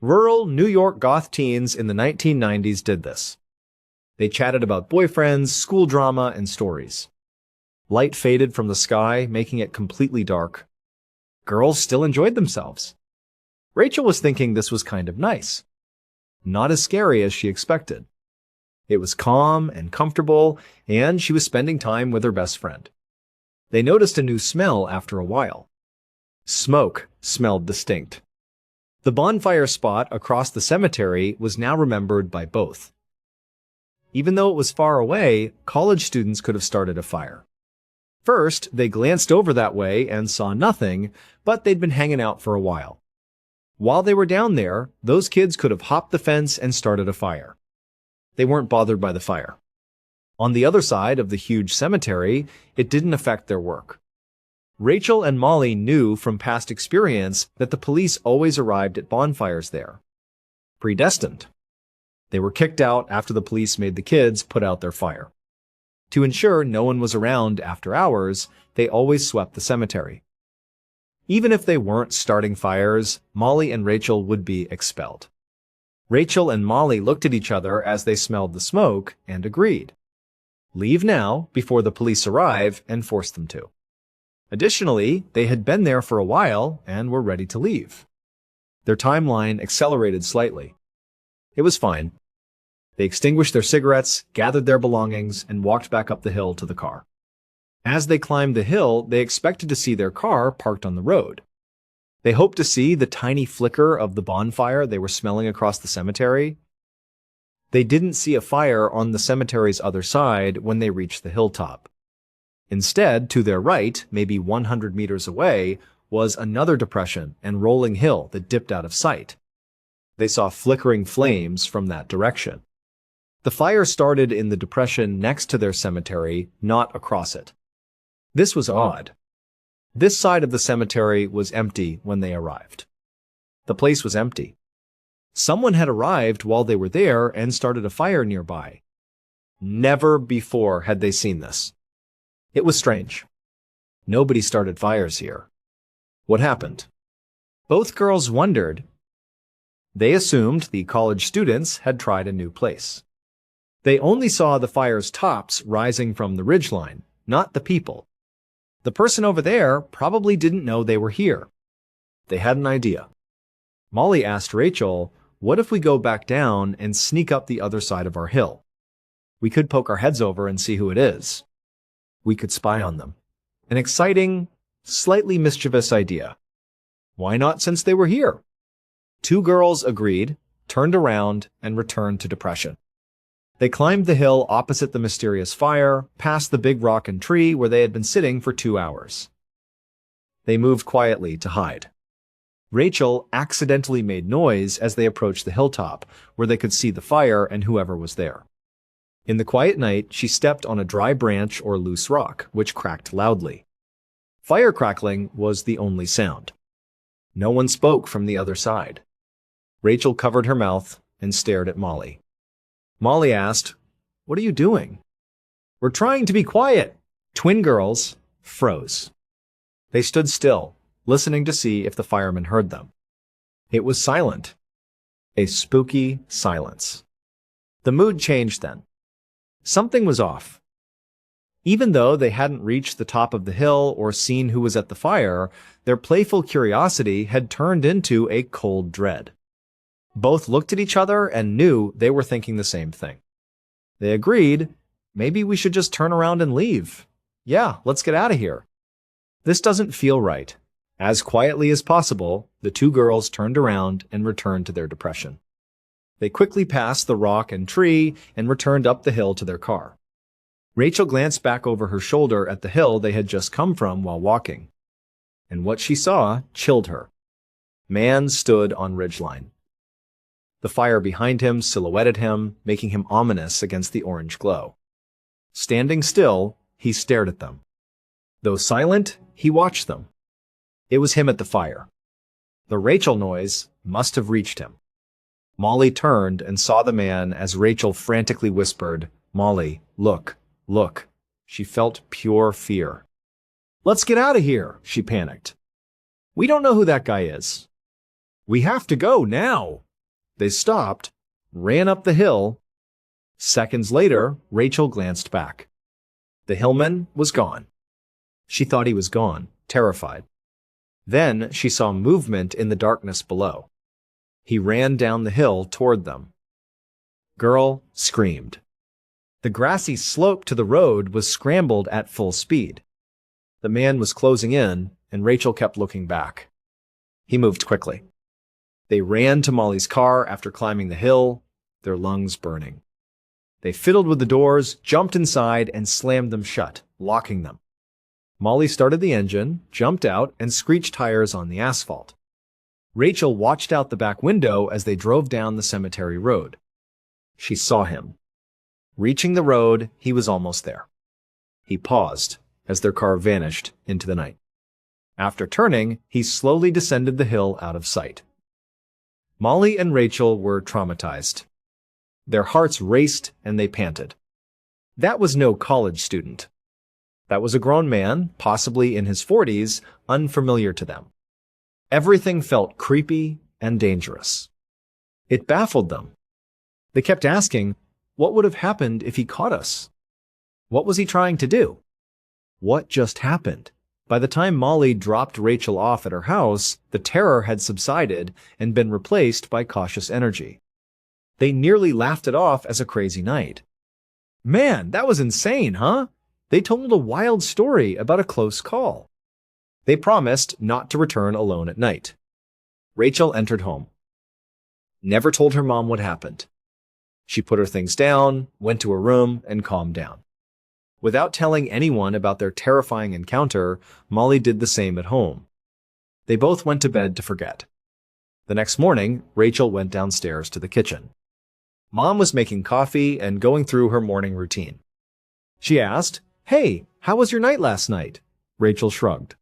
Rural New York goth teens in the 1990s did this. They chatted about boyfriends, school drama, and stories. Light faded from the sky, making it completely dark. Girls still enjoyed themselves. Rachel was thinking this was kind of nice. Not as scary as she expected. It was calm and comfortable, and she was spending time with her best friend. They noticed a new smell after a while. Smoke smelled distinct. The bonfire spot across the cemetery was now remembered by both. Even though it was far away, college students could have started a fire. First, they glanced over that way and saw nothing, but they'd been hanging out for a while. While they were down there, those kids could have hopped the fence and started a fire. They weren't bothered by the fire. On the other side of the huge cemetery, it didn't affect their work. Rachel and Molly knew from past experience that the police always arrived at bonfires there. Predestined. They were kicked out after the police made the kids put out their fire. To ensure no one was around after hours, they always swept the cemetery. Even if they weren't starting fires, Molly and Rachel would be expelled. Rachel and Molly looked at each other as they smelled the smoke and agreed. Leave now before the police arrive and force them to. Additionally, they had been there for a while and were ready to leave. Their timeline accelerated slightly. It was fine. They extinguished their cigarettes, gathered their belongings, and walked back up the hill to the car. As they climbed the hill, they expected to see their car parked on the road. They hoped to see the tiny flicker of the bonfire they were smelling across the cemetery. They didn't see a fire on the cemetery's other side when they reached the hilltop. Instead, to their right, maybe 100 meters away, was another depression and rolling hill that dipped out of sight. They saw flickering flames from that direction. The fire started in the depression next to their cemetery, not across it. This was odd. This side of the cemetery was empty when they arrived. The place was empty. Someone had arrived while they were there and started a fire nearby. Never before had they seen this. It was strange. Nobody started fires here. What happened? Both girls wondered. They assumed the college students had tried a new place. They only saw the fire's tops rising from the ridgeline, not the people. The person over there probably didn't know they were here. They had an idea. Molly asked Rachel, "What if we go back down and sneak up the other side of our hill? We could poke our heads over and see who it is. We could spy on them." An exciting, slightly mischievous idea. Why not since they were here? Two girls agreed, turned around, and returned to depression. They climbed the hill opposite the mysterious fire, past the big rock and tree where they had been sitting for 2 hours. They moved quietly to hide. Rachel accidentally made noise as they approached the hilltop, where they could see the fire and whoever was there. In the quiet night, she stepped on a dry branch or loose rock, which cracked loudly. Fire crackling was the only sound. No one spoke from the other side. Rachel covered her mouth and stared at Molly. Molly asked, "What are you doing?" "We're trying to be quiet." Twin girls froze. They stood still, listening to see if the firemen heard them. It was silent. A spooky silence. The mood changed then. Something was off. Even though they hadn't reached the top of the hill or seen who was at the fire, their playful curiosity had turned into a cold dread. Both looked at each other and knew they were thinking the same thing. They agreed, maybe we should just turn around and leave. Yeah, let's get out of here. This doesn't feel right. As quietly as possible, the two girls turned around and returned to their depression. They quickly passed the rock and tree and returned up the hill to their car. Rachel glanced back over her shoulder at the hill they had just come from while walking. And what she saw chilled her. Man stood on ridgeline. The fire behind him silhouetted him, making him ominous against the orange glow. Standing still, he stared at them. Though silent, he watched them. It was him at the fire. The Rachel noise must have reached him. Molly turned and saw the man as Rachel frantically whispered, "Molly, look, look." She felt pure fear. "Let's get out of here," she panicked. "We don't know who that guy is." "We have to go now." They stopped, ran up the hill. Seconds later, Rachel glanced back. The hillman was gone. She thought he was gone, terrified. Then she saw movement in the darkness below. He ran down the hill toward them. Girl screamed. The grassy slope to the road was scrambled at full speed. The man was closing in, and Rachel kept looking back. He moved quickly. They ran to Molly's car after climbing the hill, their lungs burning. They fiddled with the doors, jumped inside, and slammed them shut, locking them. Molly started the engine, jumped out, and screeched tires on the asphalt. Rachel watched out the back window as they drove down the cemetery road. She saw him. Reaching the road, he was almost there. He paused as their car vanished into the night. After turning, he slowly descended the hill out of sight. Molly and Rachel were traumatized. Their hearts raced and they panted. That was no college student. That was a grown man, possibly in his 40s, unfamiliar to them. Everything felt creepy and dangerous. It baffled them. They kept asking, what would have happened if he caught us? What was he trying to do? What just happened? By the time Molly dropped Rachel off at her house, the terror had subsided and been replaced by cautious energy. They nearly laughed it off as a crazy night. Man, that was insane, huh? They told a wild story about a close call. They promised not to return alone at night. Rachel entered home. Never told her mom what happened. She put her things down, went to her room, and calmed down. Without telling anyone about their terrifying encounter, Molly did the same at home. They both went to bed to forget. The next morning, Rachel went downstairs to the kitchen. Mom was making coffee and going through her morning routine. She asked, "Hey, how was your night last night?" Rachel shrugged.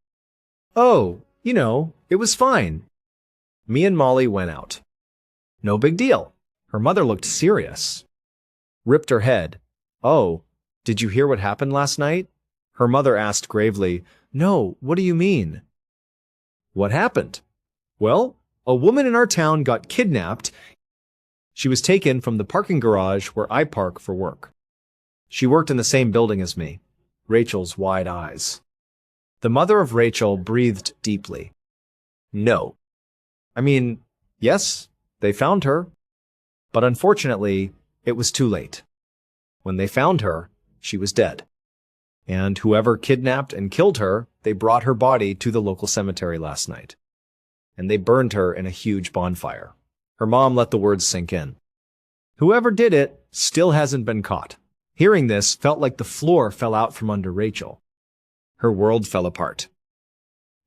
"Oh, it was fine. Me and Molly went out." "No big deal." Her mother looked serious. Ripped her head. "Oh, did you hear what happened last night?" Her mother asked gravely. "No, what do you mean?" "What happened?" "Well, a woman in our town got kidnapped. She was taken from the parking garage where I park for work. She worked in the same building as me." Rachel's wide eyes. The mother of Rachel breathed deeply. "No. I mean, yes, they found her. But unfortunately, it was too late. When they found her, she was dead. And whoever kidnapped and killed her, they brought her body to the local cemetery last night. And they burned her in a huge bonfire." Her mom let the words sink in. "Whoever did it still hasn't been caught." Hearing this felt like the floor fell out from under Rachel. Her world fell apart.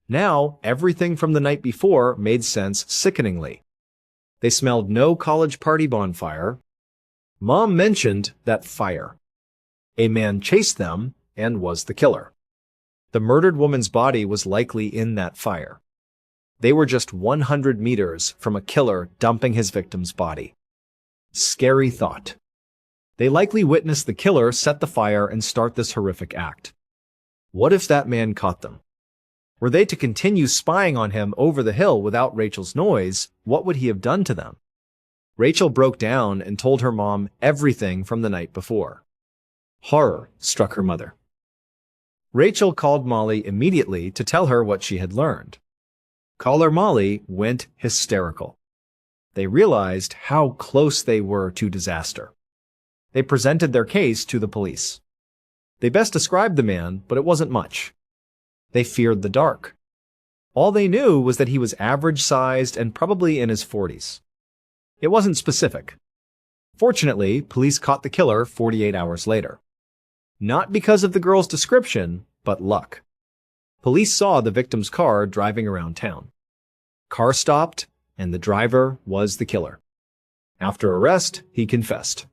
Now, everything from the night before made sense sickeningly. They smelled no college party bonfire. Mom mentioned that fire. A man chased them and was the killer. The murdered woman's body was likely in that fire. They were just 100 meters from a killer dumping his victim's body. Scary thought. They likely witnessed the killer set the fire and start this horrific act. What if that man caught them? Were they to continue spying on him over the hill without Rachel's noise, what would he have done to them? Rachel broke down and told her mom everything from the night before. Horror struck her mother. Rachel called Molly immediately to tell her what she had learned. Caller Molly went hysterical. They realized how close they were to disaster. They presented their case to the police. They best described the man, but it wasn't much. They feared the dark. All they knew was that he was average-sized and probably in his 40s. It wasn't specific. Fortunately, police caught the killer 48 hours later. Not because of the girl's description, but luck. Police saw the victim's car driving around town. Car stopped, and the driver was the killer. After arrest, he confessed.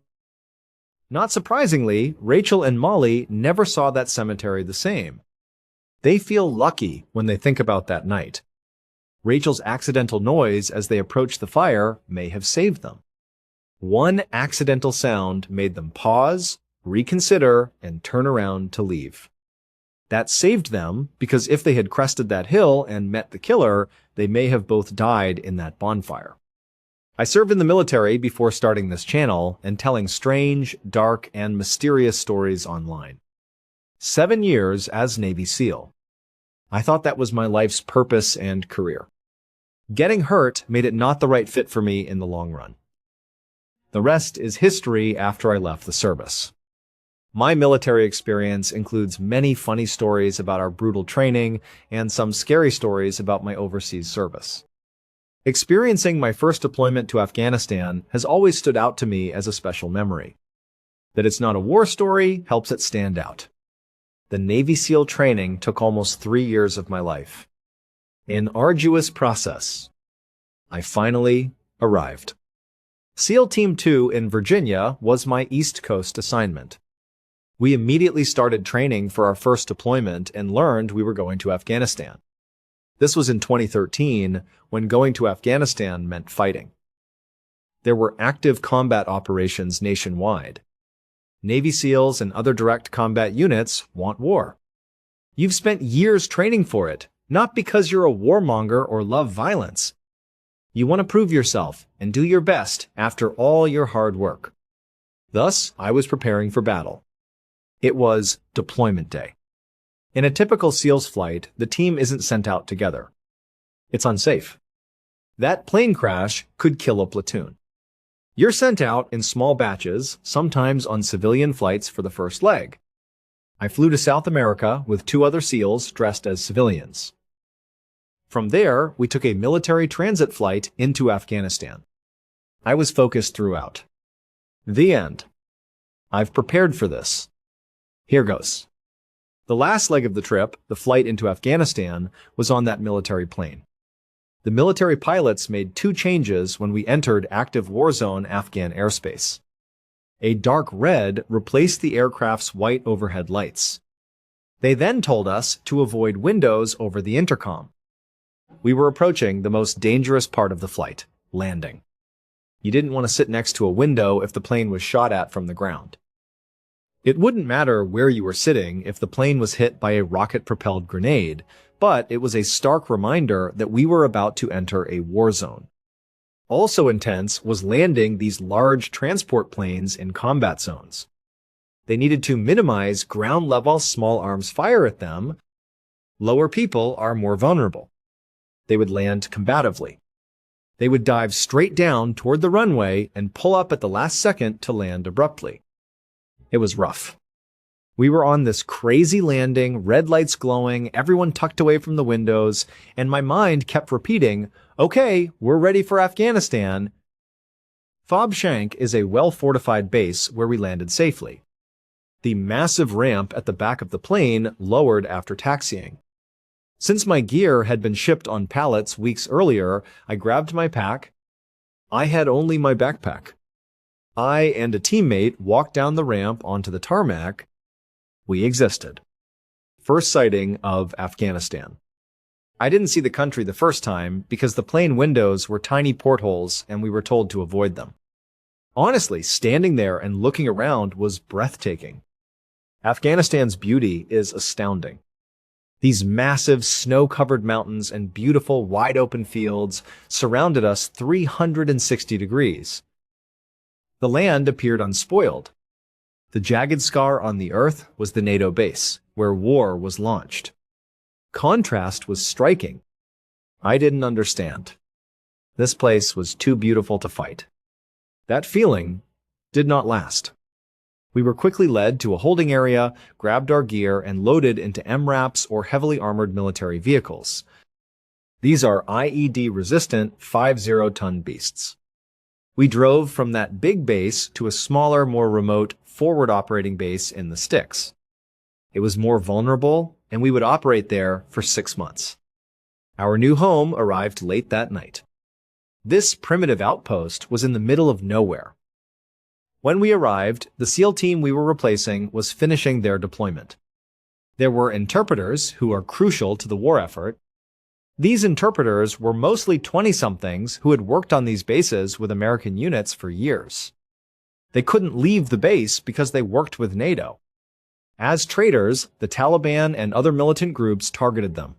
Not surprisingly, Rachel and Molly never saw that cemetery the same. They feel lucky when they think about that night. Rachel's accidental noise as they approached the fire may have saved them. One accidental sound made them pause, reconsider, and turn around to leave. That saved them because if they had crested that hill and met the killer, they may have both died in that bonfire. I served in the military before starting this channel and telling strange, dark, and mysterious stories online. 7 years as Navy SEAL. I thought that was my life's purpose and career. Getting hurt made it not the right fit for me in the long run. The rest is history after I left the service. My military experience includes many funny stories about our brutal training and some scary stories about my overseas service. Experiencing my first deployment to Afghanistan has always stood out to me as a special memory. That it's not a war story helps it stand out. The Navy SEAL training took almost 3 years of my life. An arduous process. I finally arrived. SEAL Team 2 in Virginia was my East Coast assignment. We immediately started training for our first deployment and learned we were going to Afghanistan. This was in 2013, when going to Afghanistan meant fighting. There were active combat operations nationwide. Navy SEALs and other direct combat units want war. You've spent years training for it, not because you're a warmonger or love violence. You want to prove yourself and do your best after all your hard work. Thus, I was preparing for battle. It was deployment day. In a typical SEALs flight, the team isn't sent out together. It's unsafe. That plane crash could kill a platoon. You're sent out in small batches, sometimes on civilian flights for the first leg. I flew to South America with 2 other SEALs dressed as civilians. From there, we took a military transit flight into Afghanistan. I was focused throughout. The end. I've prepared for this. Here goes. The last leg of the trip, the flight into Afghanistan, was on that military plane. The military pilots made 2 changes when we entered active war zone Afghan airspace. A dark red replaced the aircraft's white overhead lights. They then told us to avoid windows over the intercom. We were approaching the most dangerous part of the flight, landing. You didn't want to sit next to a window if the plane was shot at from the ground. It wouldn't matter where you were sitting if the plane was hit by a rocket-propelled grenade, but it was a stark reminder that we were about to enter a war zone. Also intense was landing these large transport planes in combat zones. They needed to minimize ground-level small arms fire at them. Lower people are more vulnerable. They would land combatively. They would dive straight down toward the runway and pull up at the last second to land abruptly. It was rough. We were on this crazy landing, red lights glowing, everyone tucked away from the windows, and my mind kept repeating, "Okay, we're ready for Afghanistan." Fob Shank is a well-fortified base where we landed safely. The massive ramp at the back of the plane lowered after taxiing. Since my gear had been shipped on pallets weeks earlier, I grabbed my pack. I had only my backpack. I and a teammate walked down the ramp onto the tarmac. We existed. First sighting of Afghanistan. I didn't see the country the first time because the plane windows were tiny portholes and we were told to avoid them. Honestly, standing there and looking around was breathtaking. Afghanistan's beauty is astounding. These massive snow-covered mountains and beautiful wide-open fields surrounded us 360 degrees. The land appeared unspoiled. The jagged scar on the earth was the NATO base, where war was launched. Contrast was striking. I didn't understand. This place was too beautiful to fight. That feeling did not last. We were quickly led to a holding area, grabbed our gear, and loaded into MRAPs or heavily armored military vehicles. These are IED-resistant 50-ton beasts. We drove from that big base to a smaller, more remote, forward-operating base in the sticks. It was more vulnerable, and we would operate there for 6 months. Our new home arrived late that night. This primitive outpost was in the middle of nowhere. When we arrived, the SEAL team we were replacing was finishing their deployment. There were interpreters who are crucial to the war effort. These interpreters were mostly 20-somethings who had worked on these bases with American units for years. They couldn't leave the base because they worked with NATO. As traitors, the Taliban and other militant groups targeted them.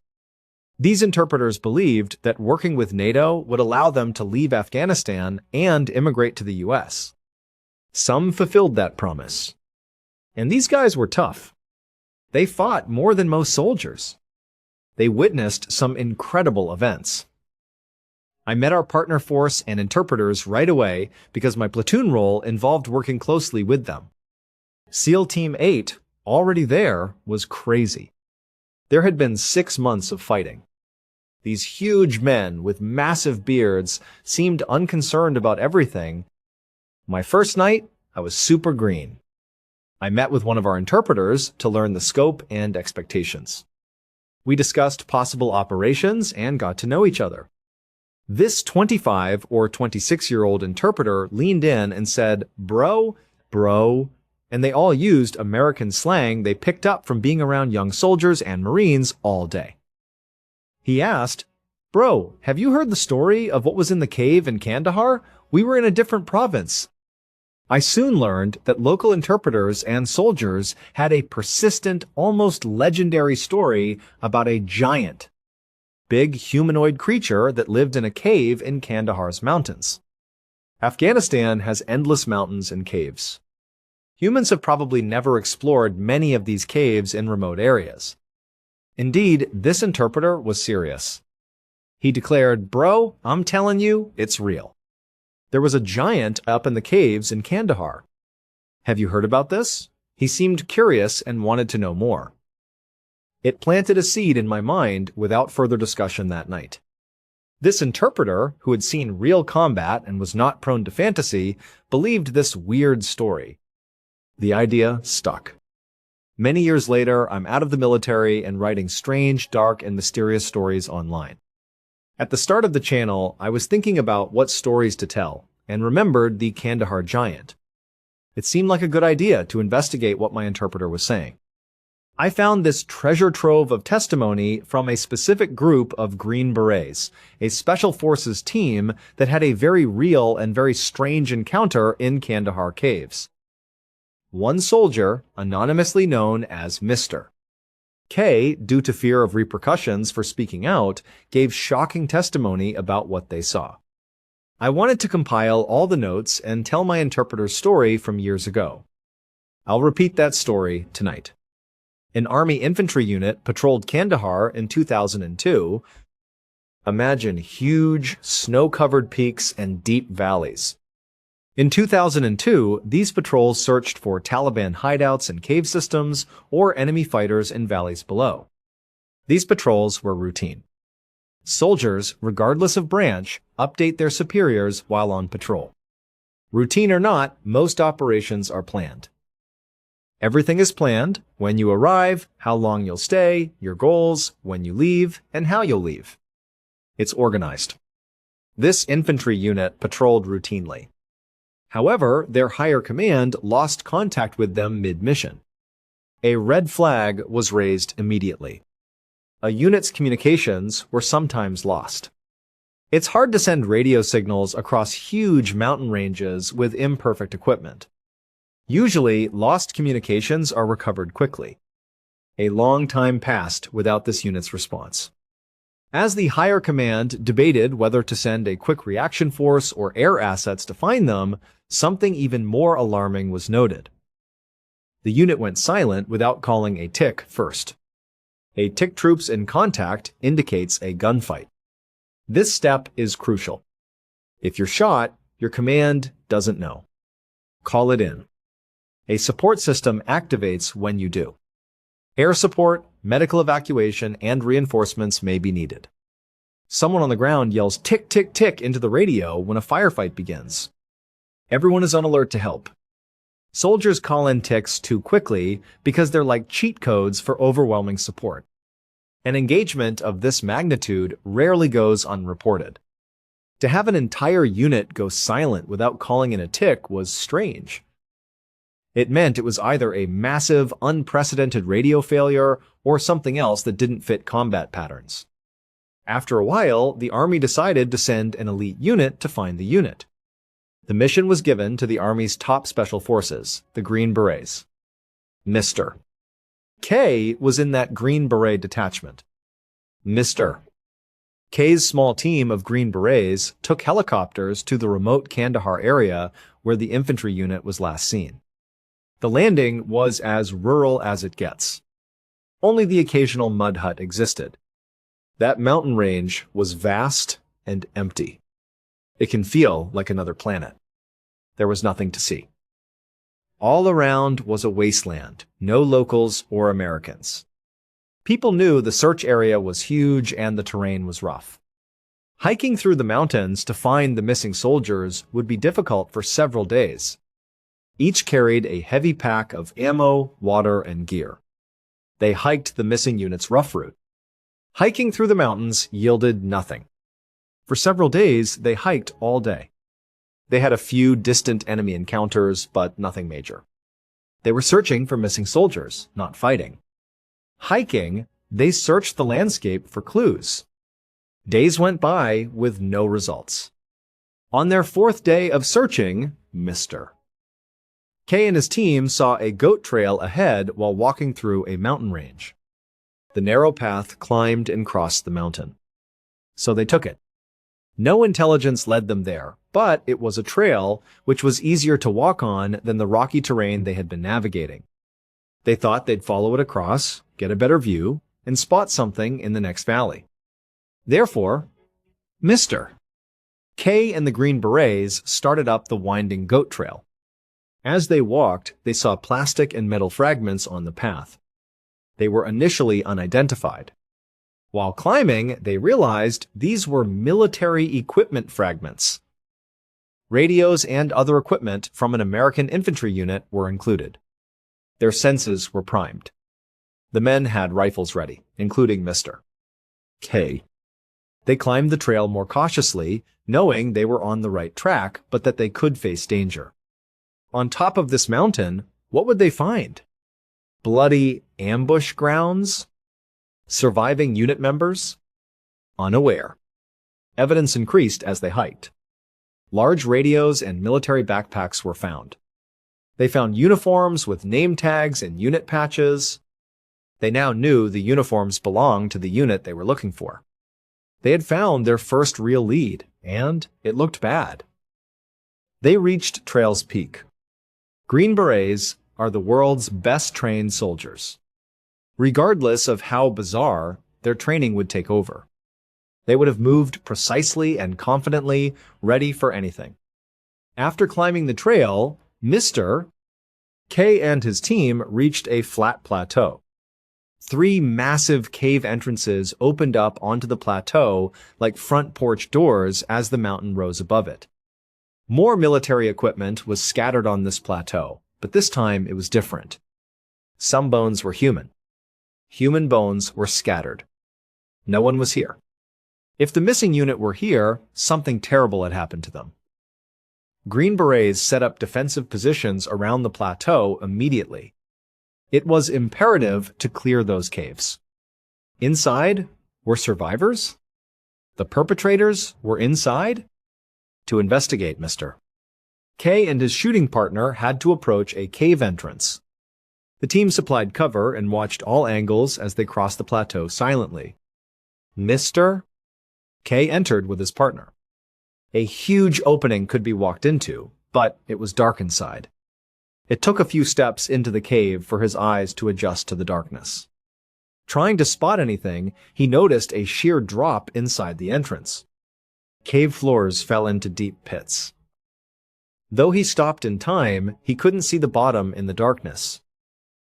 These interpreters believed that working with NATO would allow them to leave Afghanistan and immigrate to the US. Some fulfilled that promise. And these guys were tough. They fought more than most soldiers. They witnessed some incredible events. I met our partner force and interpreters right away because my platoon role involved working closely with them. SEAL Team 8, already there, was crazy. There had been 6 months of fighting. These huge men with massive beards seemed unconcerned about everything. My first night, I was super green. I met with one of our interpreters to learn the scope and expectations. We discussed possible operations and got to know each other. This 25 or 26-year-old interpreter leaned in and said, "Bro, bro," and they all used American slang they picked up from being around young soldiers and Marines all day. He asked, "Bro, have you heard the story of what was in the cave in Kandahar? We were in a different province." I soon learned that local interpreters and soldiers had a persistent, almost legendary story about a giant, big humanoid creature that lived in a cave in Kandahar's mountains. Afghanistan has endless mountains and caves. Humans have probably never explored many of these caves in remote areas. Indeed, this interpreter was serious. He declared, "Bro, I'm telling you, it's real. There was a giant up in the caves in Kandahar. Have you heard about this?" He seemed curious and wanted to know more. It planted a seed in my mind without further discussion that night. This interpreter, who had seen real combat and was not prone to fantasy, believed this weird story. The idea stuck. Many years later, I'm out of the military and writing strange, dark, and mysterious stories online. At the start of the channel, I was thinking about what stories to tell, and remembered the Kandahar giant. It seemed like a good idea to investigate what my interpreter was saying. I found this treasure trove of testimony from a specific group of Green Berets, a special forces team that had a very real and very strange encounter in Kandahar caves. One soldier, anonymously known as Mr. K, due to fear of repercussions for speaking out, gave shocking testimony about what they saw. I wanted to compile all the notes and tell my interpreter's story from years ago. I'll repeat that story tonight. An army infantry unit patrolled Kandahar in 2002. Imagine huge, snow-covered peaks and deep valleys. In 2002, these patrols searched for Taliban hideouts and cave systems or enemy fighters in valleys below. These patrols were routine. Soldiers, regardless of branch, update their superiors while on patrol. Routine or not, most operations are planned. Everything is planned: when you arrive, how long you'll stay, your goals, when you leave, and how you'll leave. It's organized. This infantry unit patrolled routinely. However, their higher command lost contact with them mid-mission. A red flag was raised immediately. A unit's communications were sometimes lost. It's hard to send radio signals across huge mountain ranges with imperfect equipment. Usually, lost communications are recovered quickly. A long time passed without this unit's response. As the higher command debated whether to send a quick reaction force or air assets to find them, something even more alarming was noted. The unit went silent without calling a TIC first. A TIC troops in contact indicates a gunfight. This step is crucial. If you're shot, your command doesn't know. Call it in. A support system activates when you do. Air support, medical evacuation, and reinforcements may be needed. Someone on the ground yells "tick, tick, tick" into the radio when a firefight begins. Everyone is on alert to help. Soldiers call in ticks too quickly because they're like cheat codes for overwhelming support. An engagement of this magnitude rarely goes unreported. To have an entire unit go silent without calling in a tick was strange. It meant it was either a massive, unprecedented radio failure or something else that didn't fit combat patterns. After a while, the Army decided to send an elite unit to find the unit. The mission was given to the Army's top special forces, the Green Berets. Mr. K was in that Green Beret detachment. Mr. K's small team of Green Berets took helicopters to the remote Kandahar area where the infantry unit was last seen. The landing was as rural as it gets. Only the occasional mud hut existed. That mountain range was vast and empty. It can feel like another planet. There was nothing to see. All around was a wasteland, no locals or Americans. People knew the search area was huge and the terrain was rough. Hiking through the mountains to find the missing soldiers would be difficult for several days. Each carried a heavy pack of ammo, water, and gear. They hiked the missing unit's rough route. Hiking through the mountains yielded nothing. For several days, they hiked all day. They had a few distant enemy encounters, but nothing major. They were searching for missing soldiers, not fighting. Hiking, they searched the landscape for clues. Days went by with no results. On their fourth day of searching, Mr. K and his team saw a goat trail ahead while walking through a mountain range. The narrow path climbed and crossed the mountain. So they took it. No intelligence led them there, but it was a trail which was easier to walk on than the rocky terrain they had been navigating. They thought they'd follow it across, get a better view, and spot something in the next valley. Therefore, Mr. K and the Green Berets started up the winding goat trail. As they walked, they saw plastic and metal fragments on the path. They were initially unidentified. While climbing, they realized these were military equipment fragments. Radios and other equipment from an American infantry unit were included. Their senses were primed. The men had rifles ready, including Mr. K. They climbed the trail more cautiously, knowing they were on the right track, but that they could face danger. On top of this mountain, what would they find? Bloody ambush grounds? Surviving unit members? Unaware. Evidence increased as they hiked. Large radios and military backpacks were found. They found uniforms with name tags and unit patches. They now knew the uniforms belonged to the unit they were looking for. They had found their first real lead, and it looked bad. They reached Trail's peak. Green Berets are the world's best trained soldiers. Regardless of how bizarre, their training would take over. They would have moved precisely and confidently, ready for anything. After climbing the trail, Mr. K and his team reached a flat plateau. 3 massive cave entrances opened up onto the plateau like front porch doors as the mountain rose above it. More military equipment was scattered on this plateau, but this time it was different. Some bones were human. Human bones were scattered. No one was here. If the missing unit were here, something terrible had happened to them. Green Berets set up defensive positions around the plateau immediately. It was imperative to clear those caves. Inside were survivors? The perpetrators were inside? To investigate, Mr. K and his shooting partner had to approach a cave entrance. The team supplied cover and watched all angles as they crossed the plateau silently. Mr. K entered with his partner. A huge opening could be walked into, but it was dark inside. It took a few steps into the cave for his eyes to adjust to the darkness. Trying to spot anything, he noticed a sheer drop inside the entrance. Cave floors fell into deep pits. Though he stopped in time, he couldn't see the bottom in the darkness.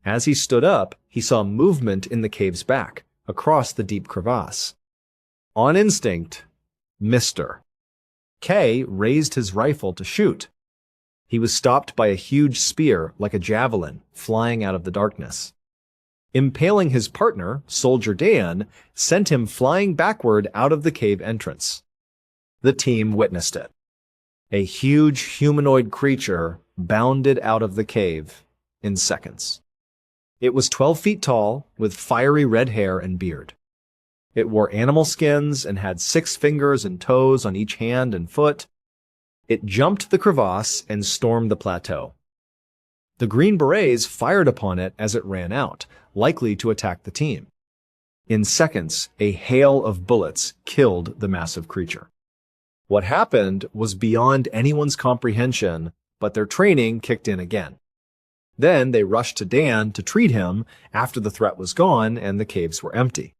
As he stood up, he saw movement in the cave's back, across the deep crevasse. On instinct, Mr. K raised his rifle to shoot. He was stopped by a huge spear, like a javelin, flying out of the darkness. Impaling his partner, Soldier Dan, sent him flying backward out of the cave entrance. The team witnessed it. A huge humanoid creature bounded out of the cave in seconds. It was 12 feet tall, with fiery red hair and beard. It wore animal skins and had 6 fingers and toes on each hand and foot. It jumped the crevasse and stormed the plateau. The Green Berets fired upon it as it ran out, likely to attack the team. In seconds, a hail of bullets killed the massive creature. What happened was beyond anyone's comprehension, but their training kicked in again. Then they rushed to Dan to treat him after the threat was gone and the caves were empty.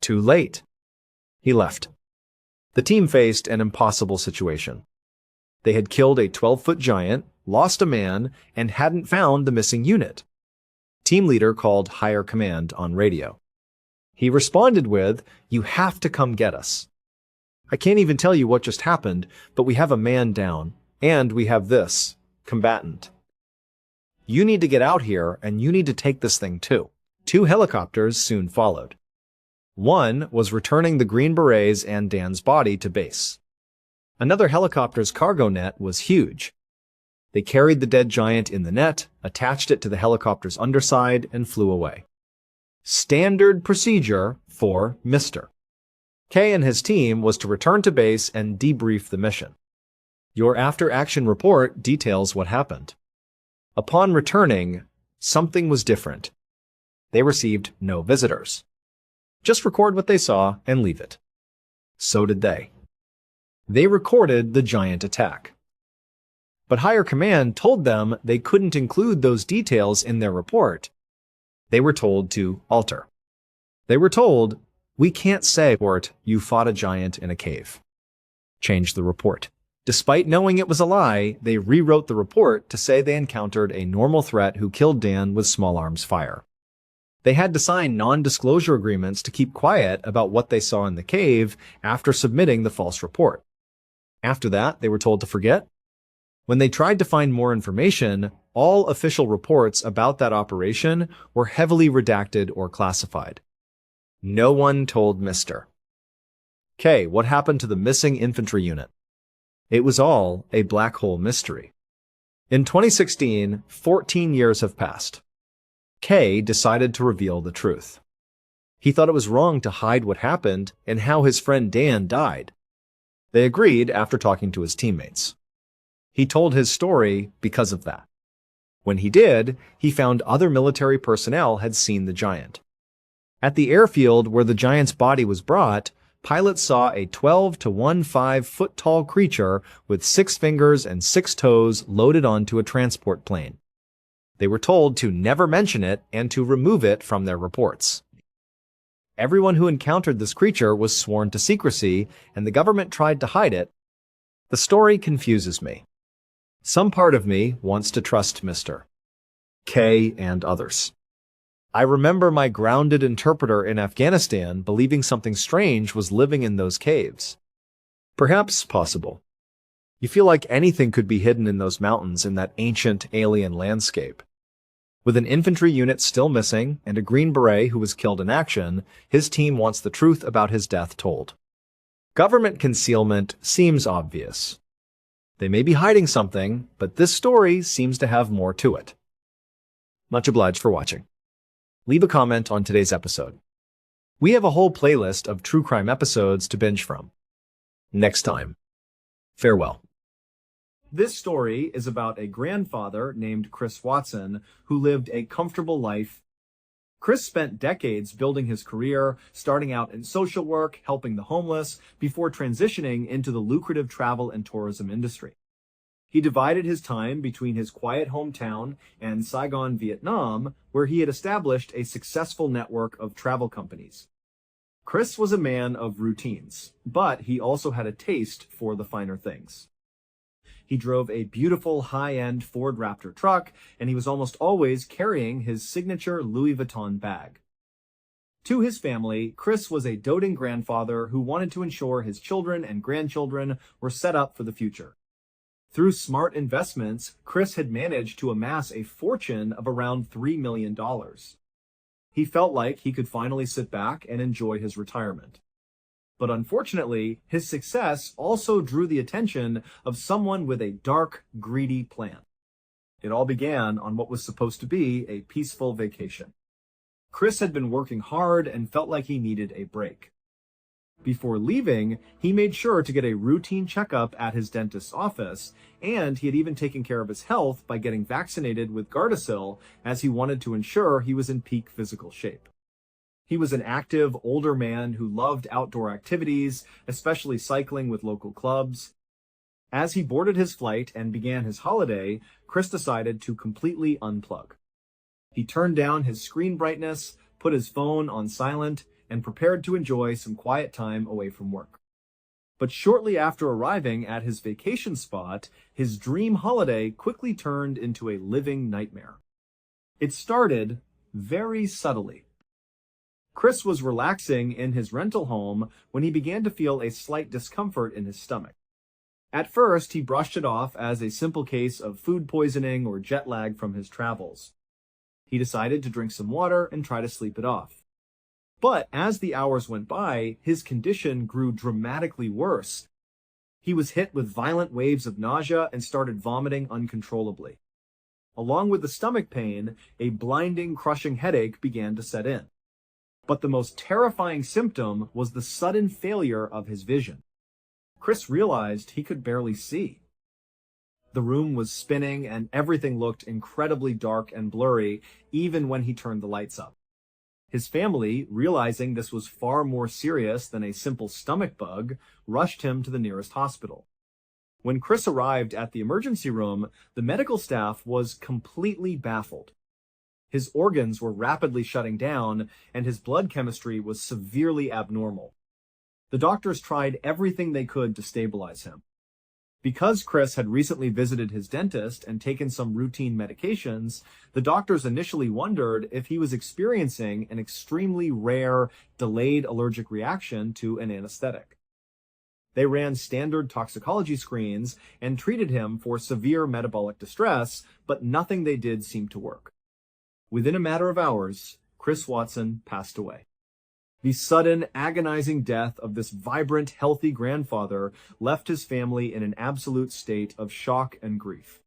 Too late. He left. The team faced an impossible situation. They had killed a 12-foot giant, lost a man, and hadn't found the missing unit. Team leader called higher command on radio. He responded with, "You have to come get us. I can't even tell you what just happened, but we have a man down, and we have this combatant. You need to get out here, and you need to take this thing too." 2 helicopters soon followed. One was returning the Green Berets and Dan's body to base. Another helicopter's cargo net was huge. They carried the dead giant in the net, attached it to the helicopter's underside, and flew away. Standard procedure for Mr. K and his team was to return to base and debrief the mission. Your after-action report details what happened. Upon returning, something was different. They received no visitors. Just record what they saw and leave it. So did they. They recorded the giant attack. But higher command told them they couldn't include those details in their report. They were told to alter. They were told, "We can't say you fought a giant in a cave." Change the report. Despite knowing it was a lie, they rewrote the report to say they encountered a normal threat who killed Dan with small arms fire. They had to sign non-disclosure agreements to keep quiet about what they saw in the cave after submitting the false report. After that, they were told to forget. When they tried to find more information, all official reports about that operation were heavily redacted or classified. No one told Mr. K what happened to the missing infantry unit. It was all a black hole mystery. In 2016, 14 years have passed. K decided to reveal the truth. He thought it was wrong to hide what happened and how his friend Dan died. They agreed after talking to his teammates. He told his story because of that. When he did, he found other military personnel had seen the giant. At the airfield where the giant's body was brought, pilots saw a 12 to 15-foot tall creature with 6 fingers and 6 toes loaded onto a transport plane. They were told to never mention it and to remove it from their reports. Everyone who encountered this creature was sworn to secrecy, and the government tried to hide it. The story confuses me. Some part of me wants to trust Mr. K and others. I remember my grounded interpreter in Afghanistan believing something strange was living in those caves. Perhaps possible. You feel like anything could be hidden in those mountains in that ancient alien landscape. With an infantry unit still missing and a Green Beret who was killed in action, his team wants the truth about his death told. Government concealment seems obvious. They may be hiding something, but this story seems to have more to it. Much obliged for watching. Leave a comment on today's episode. We have a whole playlist of true crime episodes to binge from. Next time. Farewell. This story is about a grandfather named Chris Watson who lived a comfortable life. Chris spent decades building his career, starting out in social work, helping the homeless, before transitioning into the lucrative travel and tourism industry. He divided his time between his quiet hometown and Saigon, Vietnam, where he had established a successful network of travel companies. Chris was a man of routines, but he also had a taste for the finer things. He drove a beautiful high-end Ford Raptor truck, and he was almost always carrying his signature Louis Vuitton bag. To his family, Chris was a doting grandfather who wanted to ensure his children and grandchildren were set up for the future. Through smart investments, Chris had managed to amass a fortune of around $3 million. He felt like he could finally sit back and enjoy his retirement. But unfortunately, his success also drew the attention of someone with a dark, greedy plan. It all began on what was supposed to be a peaceful vacation. Chris had been working hard and felt like he needed a break. Before leaving, he made sure to get a routine checkup at his dentist's office, and he had even taken care of his health by getting vaccinated with Gardasil, as he wanted to ensure he was in peak physical shape. He was an active, older man who loved outdoor activities, especially cycling with local clubs. As he boarded his flight and began his holiday, Chris decided to completely unplug. He turned down his screen brightness, put his phone on silent, and prepared to enjoy some quiet time away from work. But shortly after arriving at his vacation spot, his dream holiday quickly turned into a living nightmare. It started very subtly. Chris was relaxing in his rental home when he began to feel a slight discomfort in his stomach. At first, he brushed it off as a simple case of food poisoning or jet lag from his travels. He decided to drink some water and try to sleep it off. But as the hours went by, his condition grew dramatically worse. He was hit with violent waves of nausea and started vomiting uncontrollably. Along with the stomach pain, a blinding, crushing headache began to set in. But the most terrifying symptom was the sudden failure of his vision. Chris realized he could barely see. The room was spinning and everything looked incredibly dark and blurry, even when he turned the lights up. His family, realizing this was far more serious than a simple stomach bug, rushed him to the nearest hospital. When Chris arrived at the emergency room, the medical staff was completely baffled. His organs were rapidly shutting down, and his blood chemistry was severely abnormal. The doctors tried everything they could to stabilize him. Because Chris had recently visited his dentist and taken some routine medications, the doctors initially wondered if he was experiencing an extremely rare, delayed allergic reaction to an anesthetic. They ran standard toxicology screens and treated him for severe metabolic distress, but nothing they did seemed to work. Within a matter of hours, Chris Watson passed away. The sudden, agonizing death of this vibrant, healthy grandfather left his family in an absolute state of shock and grief.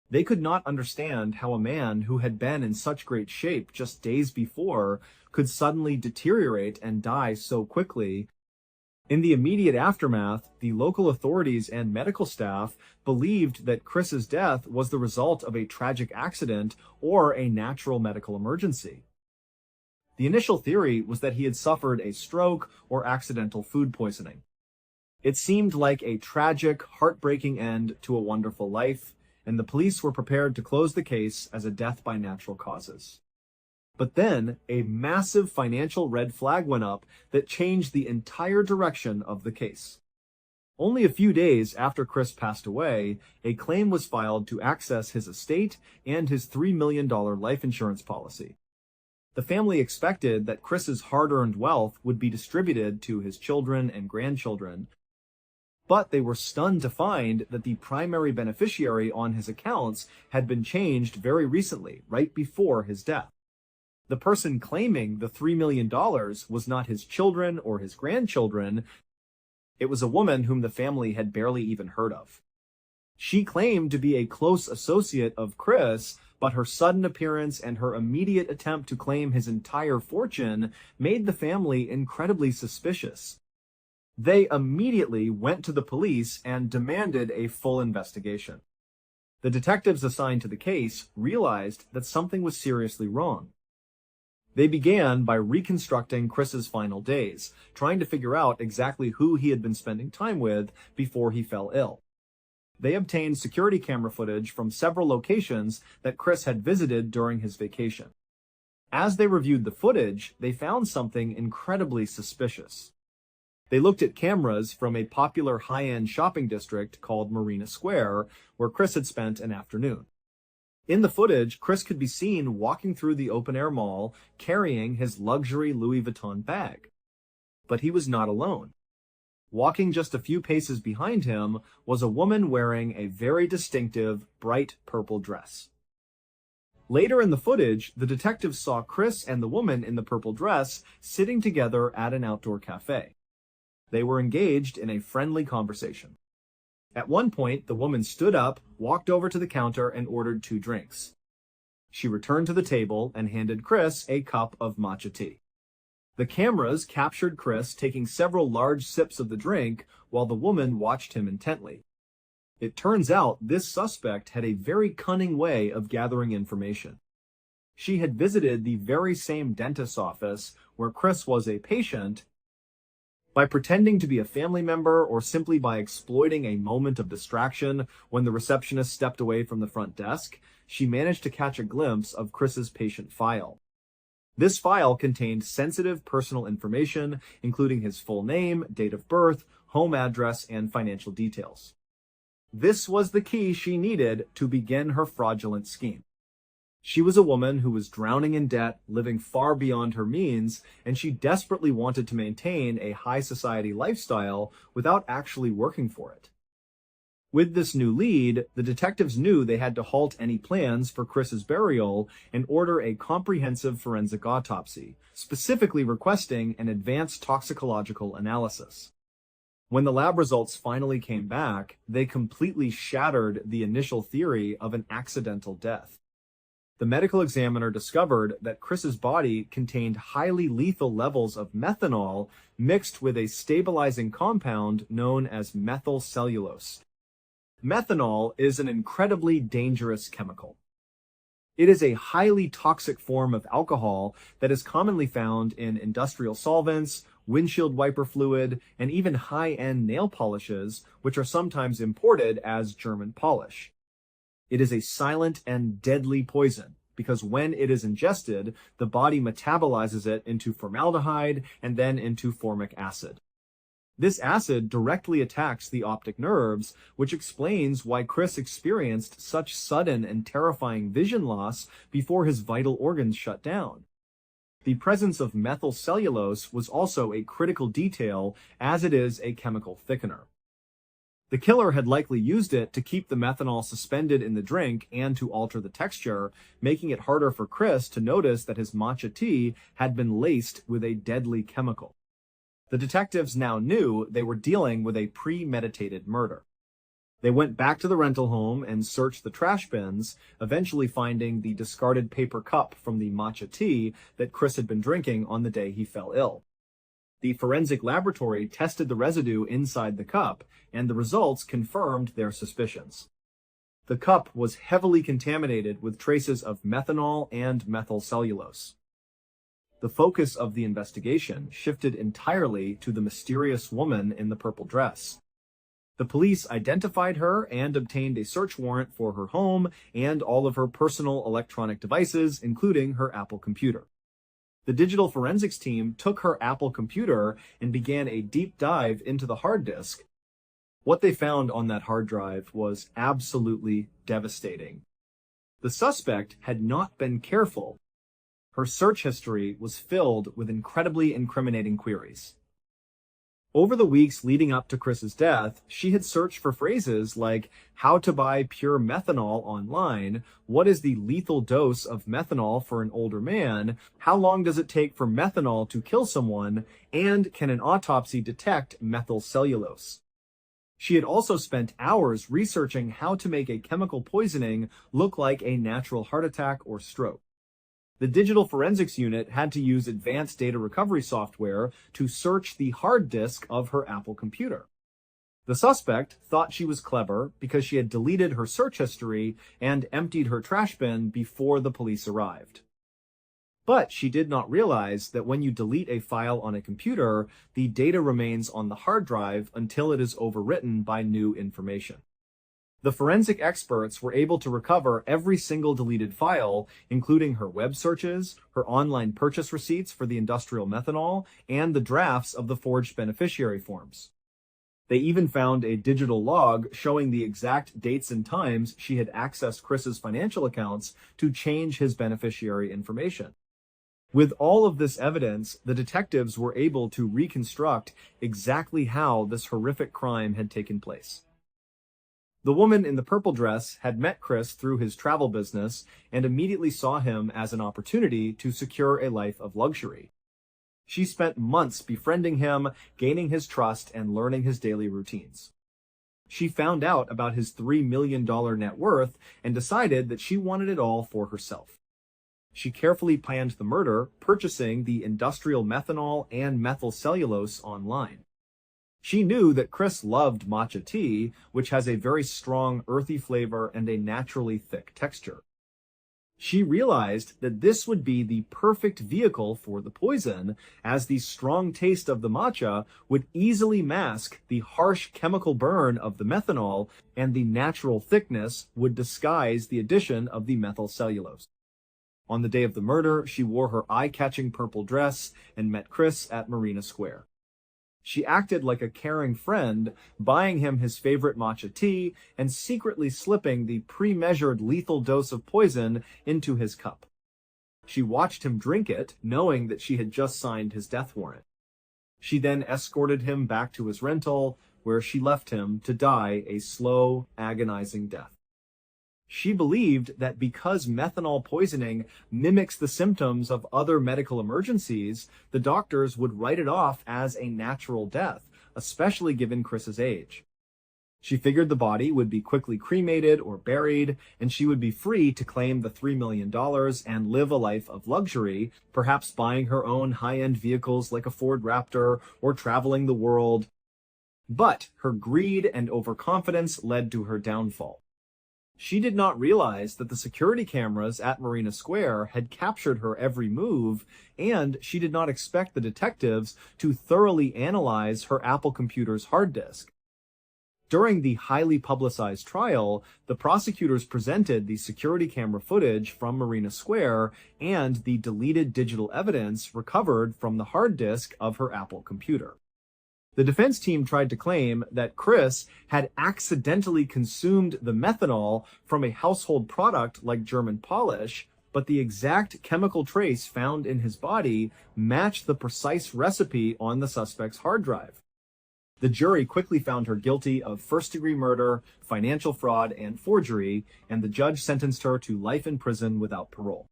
They could not understand how a man who had been in such great shape just days before could suddenly deteriorate and die so quickly. In the immediate aftermath, the local authorities and medical staff believed that Chris's death was the result of a tragic accident or a natural medical emergency. The initial theory was that he had suffered a stroke or accidental food poisoning. It seemed like a tragic, heartbreaking end to a wonderful life, and the police were prepared to close the case as a death by natural causes. But then, a massive financial red flag went up that changed the entire direction of the case. Only a few days after Chris passed away, a claim was filed to access his estate and his $3 million life insurance policy. The family expected that Chris's hard-earned wealth would be distributed to his children and grandchildren, but they were stunned to find that the primary beneficiary on his accounts had been changed very recently, right before his death. The person claiming the $3 million was not his children or his grandchildren. It was a woman whom the family had barely even heard of. She claimed to be a close associate of Chris, but her sudden appearance and her immediate attempt to claim his entire fortune made the family incredibly suspicious. They immediately went to the police and demanded a full investigation. The detectives assigned to the case realized that something was seriously wrong. They began by reconstructing Chris's final days, trying to figure out exactly who he had been spending time with before he fell ill. They obtained security camera footage from several locations that Chris had visited during his vacation. As they reviewed the footage, they found something incredibly suspicious. They looked at cameras from a popular high-end shopping district called Marina Square, where Chris had spent an afternoon. In the footage, Chris could be seen walking through the open-air mall carrying his luxury Louis Vuitton bag. But he was not alone. Walking just a few paces behind him was a woman wearing a very distinctive, bright purple dress. Later in the footage, the detectives saw Chris and the woman in the purple dress sitting together at an outdoor cafe. They were engaged in a friendly conversation. At one point, the woman stood up, walked over to the counter, and ordered 2 drinks. She returned to the table and handed Chris a cup of matcha tea. The cameras captured Chris taking several large sips of the drink while the woman watched him intently. It turns out this suspect had a very cunning way of gathering information. She had visited the very same dentist's office where Chris was a patient. By pretending to be a family member or simply by exploiting a moment of distraction when the receptionist stepped away from the front desk, she managed to catch a glimpse of Chris's patient file. This file contained sensitive personal information, including his full name, date of birth, home address, and financial details. This was the key she needed to begin her fraudulent scheme. She was a woman who was drowning in debt, living far beyond her means, and she desperately wanted to maintain a high society lifestyle without actually working for it. With this new lead, the detectives knew they had to halt any plans for Chris's burial and order a comprehensive forensic autopsy, specifically requesting an advanced toxicological analysis. When the lab results finally came back, they completely shattered the initial theory of an accidental death. The medical examiner discovered that Chris's body contained highly lethal levels of methanol mixed with a stabilizing compound known as methyl cellulose. Methanol is an incredibly dangerous chemical. It is a highly toxic form of alcohol that is commonly found in industrial solvents, windshield wiper fluid, and even high-end nail polishes, which are sometimes imported as German polish. It is a silent and deadly poison, because when it is ingested, the body metabolizes it into formaldehyde and then into formic acid. This acid directly attacks the optic nerves, which explains why Chris experienced such sudden and terrifying vision loss before his vital organs shut down. The presence of methyl cellulose was also a critical detail, as it is a chemical thickener. The killer had likely used it to keep the methanol suspended in the drink and to alter the texture, making it harder for Chris to notice that his matcha tea had been laced with a deadly chemical. The detectives now knew they were dealing with a premeditated murder. They went back to the rental home and searched the trash bins, eventually finding the discarded paper cup from the matcha tea that Chris had been drinking on the day he fell ill. The forensic laboratory tested the residue inside the cup, and the results confirmed their suspicions. The cup was heavily contaminated with traces of methanol and methyl cellulose. The focus of the investigation shifted entirely to the mysterious woman in the purple dress. The police identified her and obtained a search warrant for her home and all of her personal electronic devices, including her Apple computer. The digital forensics team took her Apple computer and began a deep dive into the hard disk. What they found on that hard drive was absolutely devastating. The suspect had not been careful. Her search history was filled with incredibly incriminating queries. Over the weeks leading up to Chris's death, she had searched for phrases like how to buy pure methanol online, what is the lethal dose of methanol for an older man, how long does it take for methanol to kill someone, and can an autopsy detect methyl cellulose? She had also spent hours researching how to make a chemical poisoning look like a natural heart attack or stroke. The digital forensics unit had to use advanced data recovery software to search the hard disk of her Apple computer. The suspect thought she was clever because she had deleted her search history and emptied her trash bin before the police arrived. But she did not realize that when you delete a file on a computer, the data remains on the hard drive until it is overwritten by new information. The forensic experts were able to recover every single deleted file, including her web searches, her online purchase receipts for the industrial methanol, and the drafts of the forged beneficiary forms. They even found a digital log showing the exact dates and times she had accessed Chris's financial accounts to change his beneficiary information. With all of this evidence, the detectives were able to reconstruct exactly how this horrific crime had taken place. The woman in the purple dress had met Chris through his travel business and immediately saw him as an opportunity to secure a life of luxury. She spent months befriending him, gaining his trust, and learning his daily routines. She found out about his $3 million net worth and decided that she wanted it all for herself. She carefully planned the murder, purchasing the industrial methanol and methyl cellulose online. She knew that Chris loved matcha tea, which has a very strong earthy flavor and a naturally thick texture. She realized that this would be the perfect vehicle for the poison, as the strong taste of the matcha would easily mask the harsh chemical burn of the methanol, and the natural thickness would disguise the addition of the methyl cellulose. On the day of the murder, she wore her eye-catching purple dress and met Chris at Marina Square. She acted like a caring friend, buying him his favorite matcha tea and secretly slipping the pre-measured lethal dose of poison into his cup. She watched him drink it, knowing that she had just signed his death warrant. She then escorted him back to his rental, where she left him to die a slow, agonizing death. She believed that because methanol poisoning mimics the symptoms of other medical emergencies, the doctors would write it off as a natural death, especially given Chris's age. She figured the body would be quickly cremated or buried, and she would be free to claim the $3 million and live a life of luxury, perhaps buying her own high-end vehicles like a Ford Raptor or traveling the world. But her greed and overconfidence led to her downfall. She did not realize that the security cameras at Marina Square had captured her every move, and she did not expect the detectives to thoroughly analyze her Apple computer's hard disk. During the highly publicized trial, the prosecutors presented the security camera footage from Marina Square and the deleted digital evidence recovered from the hard disk of her Apple computer. The defense team tried to claim that Chris had accidentally consumed the methanol from a household product like German polish, but the exact chemical trace found in his body matched the precise recipe on the suspect's hard drive. The jury quickly found her guilty of first-degree murder, financial fraud, and forgery, and the judge sentenced her to life in prison without parole.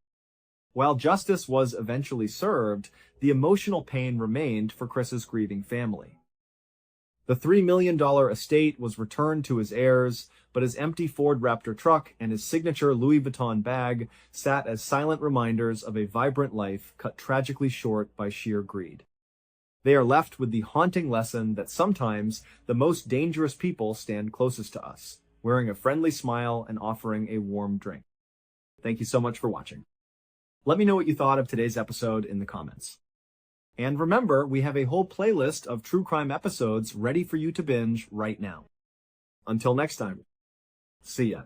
While justice was eventually served, the emotional pain remained for Chris's grieving family. The $3 million estate was returned to his heirs, but his empty Ford Raptor truck and his signature Louis Vuitton bag sat as silent reminders of a vibrant life cut tragically short by sheer greed. They are left with the haunting lesson that sometimes the most dangerous people stand closest to us, wearing a friendly smile and offering a warm drink. Thank you so much for watching. Let me know what you thought of today's episode in the comments. And remember, we have a whole playlist of true crime episodes ready for you to binge right now. Until next time, see ya.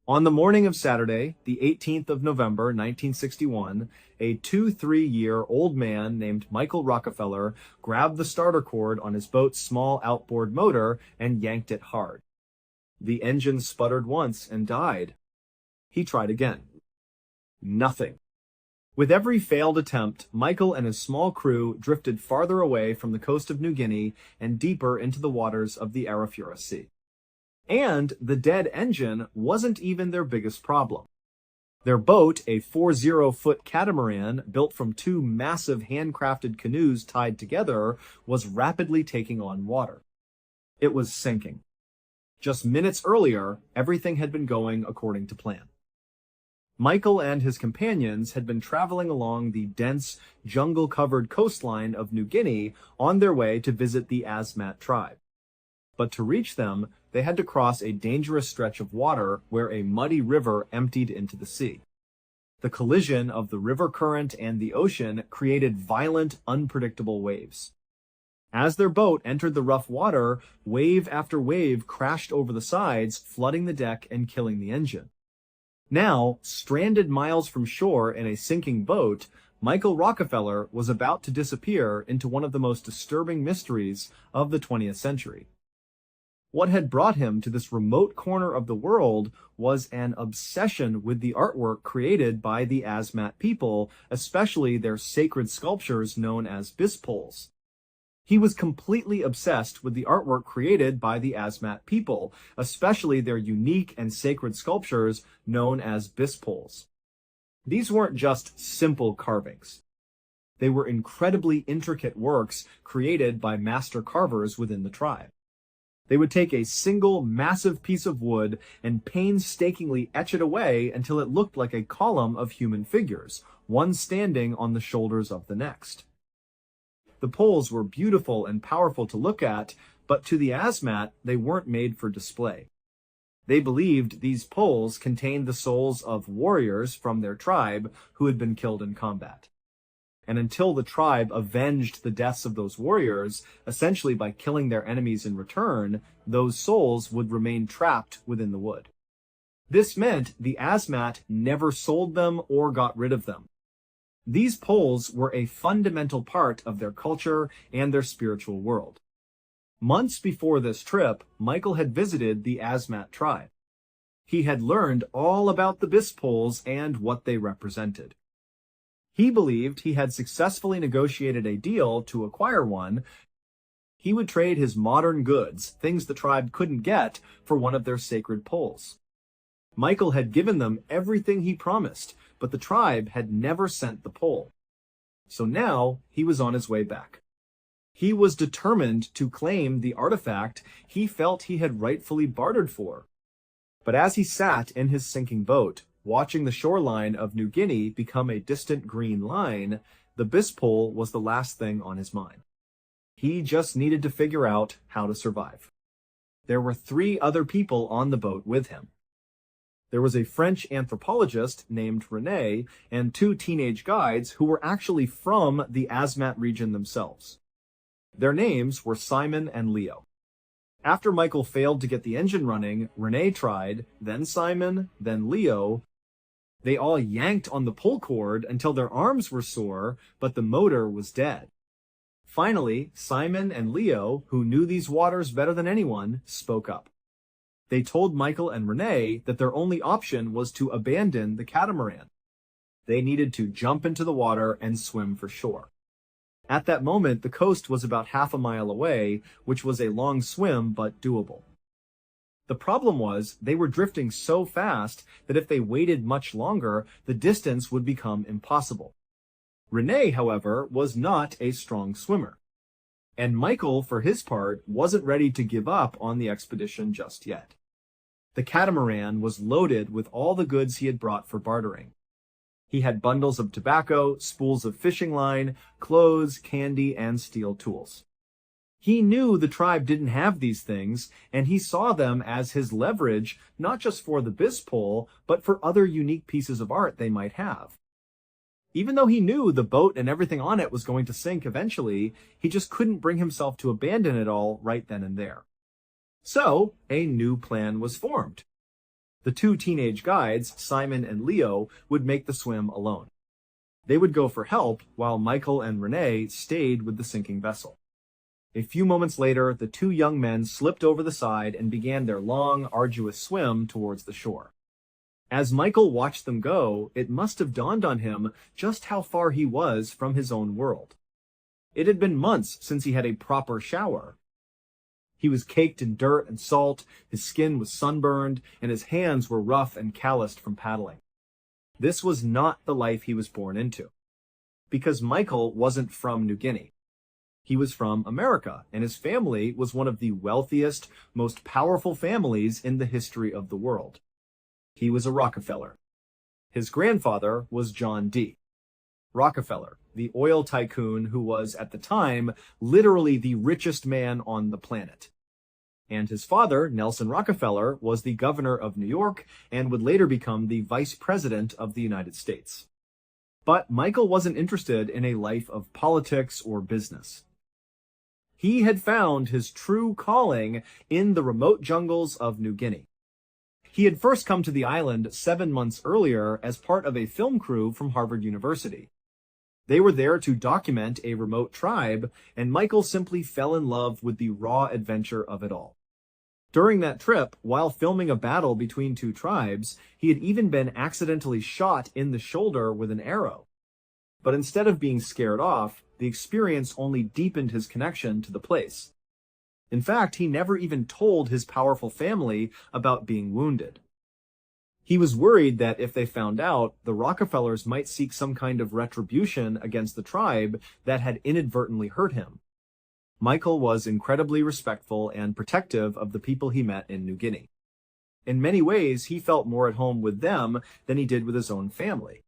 On the morning of Saturday, the 18th of November, 1961, a 23-year-old man named Michael Rockefeller grabbed the starter cord on his boat's small outboard motor and yanked it hard. The engine sputtered once and died. He tried again. Nothing. With every failed attempt, Michael and his small crew drifted farther away from the coast of New Guinea and deeper into the waters of the Arafura Sea. And the dead engine wasn't even their biggest problem. Their boat, a 40-foot catamaran built from two massive handcrafted canoes tied together, was rapidly taking on water. It was sinking. Just minutes earlier, everything had been going according to plan. Michael and his companions had been traveling along the dense, jungle-covered coastline of New Guinea on their way to visit the Asmat tribe. But to reach them, they had to cross a dangerous stretch of water where a muddy river emptied into the sea. The collision of the river current and the ocean created violent, unpredictable waves. As their boat entered the rough water, wave after wave crashed over the sides, flooding the deck and killing the engine. Now, stranded miles from shore in a sinking boat, Michael Rockefeller was about to disappear into one of the most disturbing mysteries of the 20th century. What had brought him to this remote corner of the world was an obsession with the artwork created by the Asmat people, especially their sacred sculptures known as bispoles. He was completely obsessed with the artwork created by the Asmat people, especially their unique and sacred sculptures known as bispoles. These weren't just simple carvings. They were incredibly intricate works created by master carvers within the tribe. They would take a single massive piece of wood and painstakingly etch it away until it looked like a column of human figures, one standing on the shoulders of the next. The poles were beautiful and powerful to look at, but to the Asmat, they weren't made for display. They believed these poles contained the souls of warriors from their tribe who had been killed in combat. And until the tribe avenged the deaths of those warriors, essentially by killing their enemies in return, those souls would remain trapped within the wood. This meant the Asmat never sold them or got rid of them. These poles were a fundamental part of their culture and their spiritual world. Months before this trip, Michael had visited the Asmat tribe. He had learned all about the bispoles and what they represented. He believed he had successfully negotiated a deal to acquire one. He would trade his modern goods, things the tribe couldn't get, for one of their sacred poles. Michael had given them everything he promised, but the tribe had never sent the pole. So now he was on his way back. He was determined to claim the artifact he felt he had rightfully bartered for. But as he sat in his sinking boat, watching the shoreline of New Guinea become a distant green line, the bispole was the last thing on his mind. He just needed to figure out how to survive. There were 3 other people on the boat with him. There was a French anthropologist named René and 2 teenage guides who were actually from the Asmat region themselves. Their names were Simon and Leo. After Michael failed to get the engine running, Renee tried, then Simon, then Leo. They all yanked on the pull cord until their arms were sore, but the motor was dead. Finally, Simon and Leo, who knew these waters better than anyone, spoke up. They told Michael and Renee that their only option was to abandon the catamaran. They needed to jump into the water and swim for shore. At that moment, the coast was about half a mile away, which was a long swim but doable. The problem was they were drifting so fast that if they waited much longer, the distance would become impossible. Renee, however, was not a strong swimmer. And Michael, for his part, wasn't ready to give up on the expedition just yet. The catamaran was loaded with all the goods he had brought for bartering. He had bundles of tobacco, spools of fishing line, clothes, candy, and steel tools. He knew the tribe didn't have these things, and he saw them as his leverage, not just for the bis pole, but for other unique pieces of art they might have. Even though he knew the boat and everything on it was going to sink eventually, he just couldn't bring himself to abandon it all right then and there. So, a new plan was formed. The two teenage guides, Simon and Leo, would make the swim alone. They would go for help, while Michael and Renee stayed with the sinking vessel. A few moments later, the two young men slipped over the side and began their long, arduous swim towards the shore. As Michael watched them go, it must have dawned on him just how far he was from his own world. It had been months since he had a proper shower. He was caked in dirt and salt, his skin was sunburned, and his hands were rough and calloused from paddling. This was not the life he was born into. Because Michael wasn't from New Guinea. He was from America, and his family was one of the wealthiest, most powerful families in the history of the world. He was a Rockefeller. His grandfather was John D. Rockefeller, the oil tycoon who was, at the time, literally the richest man on the planet. And his father, Nelson Rockefeller, was the governor of New York and would later become the vice president of the United States. But Michael wasn't interested in a life of politics or business. He had found his true calling in the remote jungles of New Guinea. He had first come to the island 7 months earlier as part of a film crew from Harvard University. They were there to document a remote tribe, and Michael simply fell in love with the raw adventure of it all. During that trip, while filming a battle between two tribes, he had even been accidentally shot in the shoulder with an arrow. But instead of being scared off, the experience only deepened his connection to the place. In fact, he never even told his powerful family about being wounded. He was worried that if they found out, the Rockefellers might seek some kind of retribution against the tribe that had inadvertently hurt him. Michael was incredibly respectful and protective of the people he met in New Guinea. In many ways, he felt more at home with them than he did with his own family.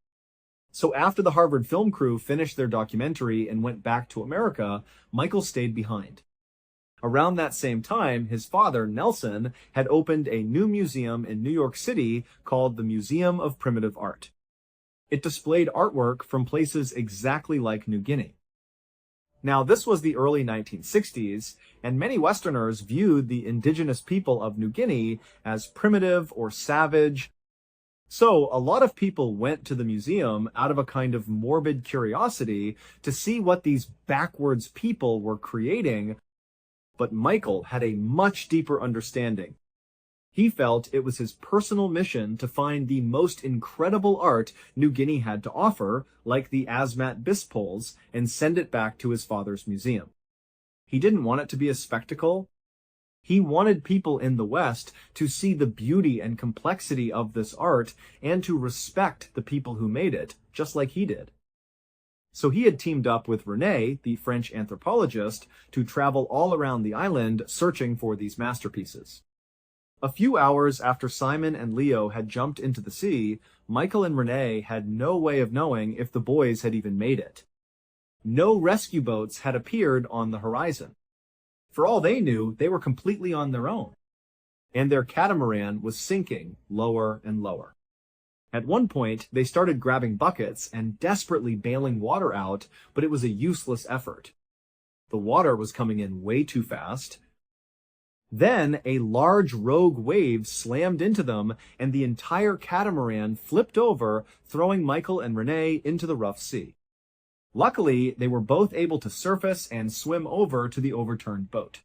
So after the Harvard film crew finished their documentary and went back to America, Michael stayed behind. Around that same time, his father, Nelson, had opened a new museum in New York City called the Museum of Primitive Art. It displayed artwork from places exactly like New Guinea. Now, this was the early 1960s, and many Westerners viewed the indigenous people of New Guinea as primitive or savage. So, a lot of people went to the museum out of a kind of morbid curiosity to see what these backwards people were creating. But Michael had a much deeper understanding. He felt it was his personal mission to find the most incredible art New Guinea had to offer, like the Asmat Bispoles, and send it back to his father's museum. He didn't want it to be a spectacle. He wanted people in the West to see the beauty and complexity of this art and to respect the people who made it, just like he did. So he had teamed up with Renee, the French anthropologist, to travel all around the island searching for these masterpieces. A few hours after Simon and Leo had jumped into the sea, Michael and Renee had no way of knowing if the boys had even made it. No rescue boats had appeared on the horizon. For all they knew, they were completely on their own. And their catamaran was sinking lower and lower. At one point, they started grabbing buckets and desperately bailing water out, but it was a useless effort. The water was coming in way too fast. Then a large rogue wave slammed into them, and the entire catamaran flipped over, throwing Michael and Renee into the rough sea. Luckily, they were both able to surface and swim over to the overturned boat.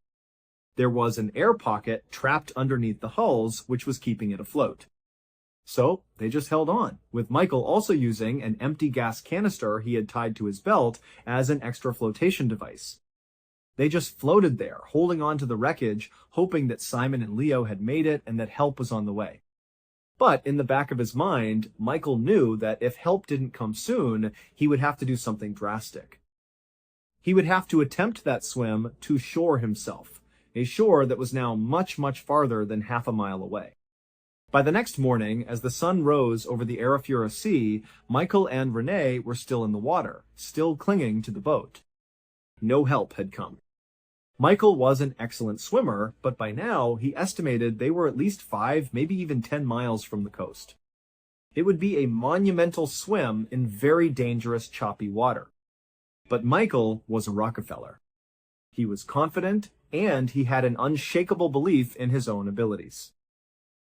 There was an air pocket trapped underneath the hulls, which was keeping it afloat. So they just held on, with Michael also using an empty gas canister he had tied to his belt as an extra flotation device. They just floated there, holding on to the wreckage, hoping that Simon and Leo had made it and that help was on the way. But in the back of his mind, Michael knew that if help didn't come soon, he would have to do something drastic. He would have to attempt that swim to shore himself, a shore that was now much, much farther than half a mile away. By the next morning, as the sun rose over the Arafura Sea, Michael and Renee were still in the water, still clinging to the boat. No help had come. Michael was an excellent swimmer, but by now he estimated they were at least 5, maybe even 10 miles from the coast. It would be a monumental swim in very dangerous, choppy water. But Michael was a Rockefeller. He was confident, and he had an unshakable belief in his own abilities.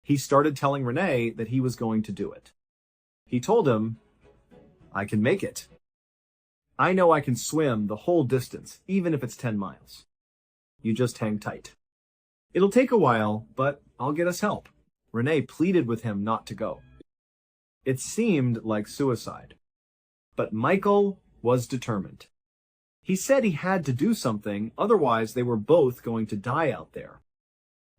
He started telling Renee that he was going to do it. He told him, "I can make it. I know I can swim the whole distance, even if it's 10 miles. You just hang tight. It'll take a while, but I'll get us help." Renee pleaded with him not to go. It seemed like suicide. But Michael was determined. He said he had to do something, otherwise they were both going to die out there.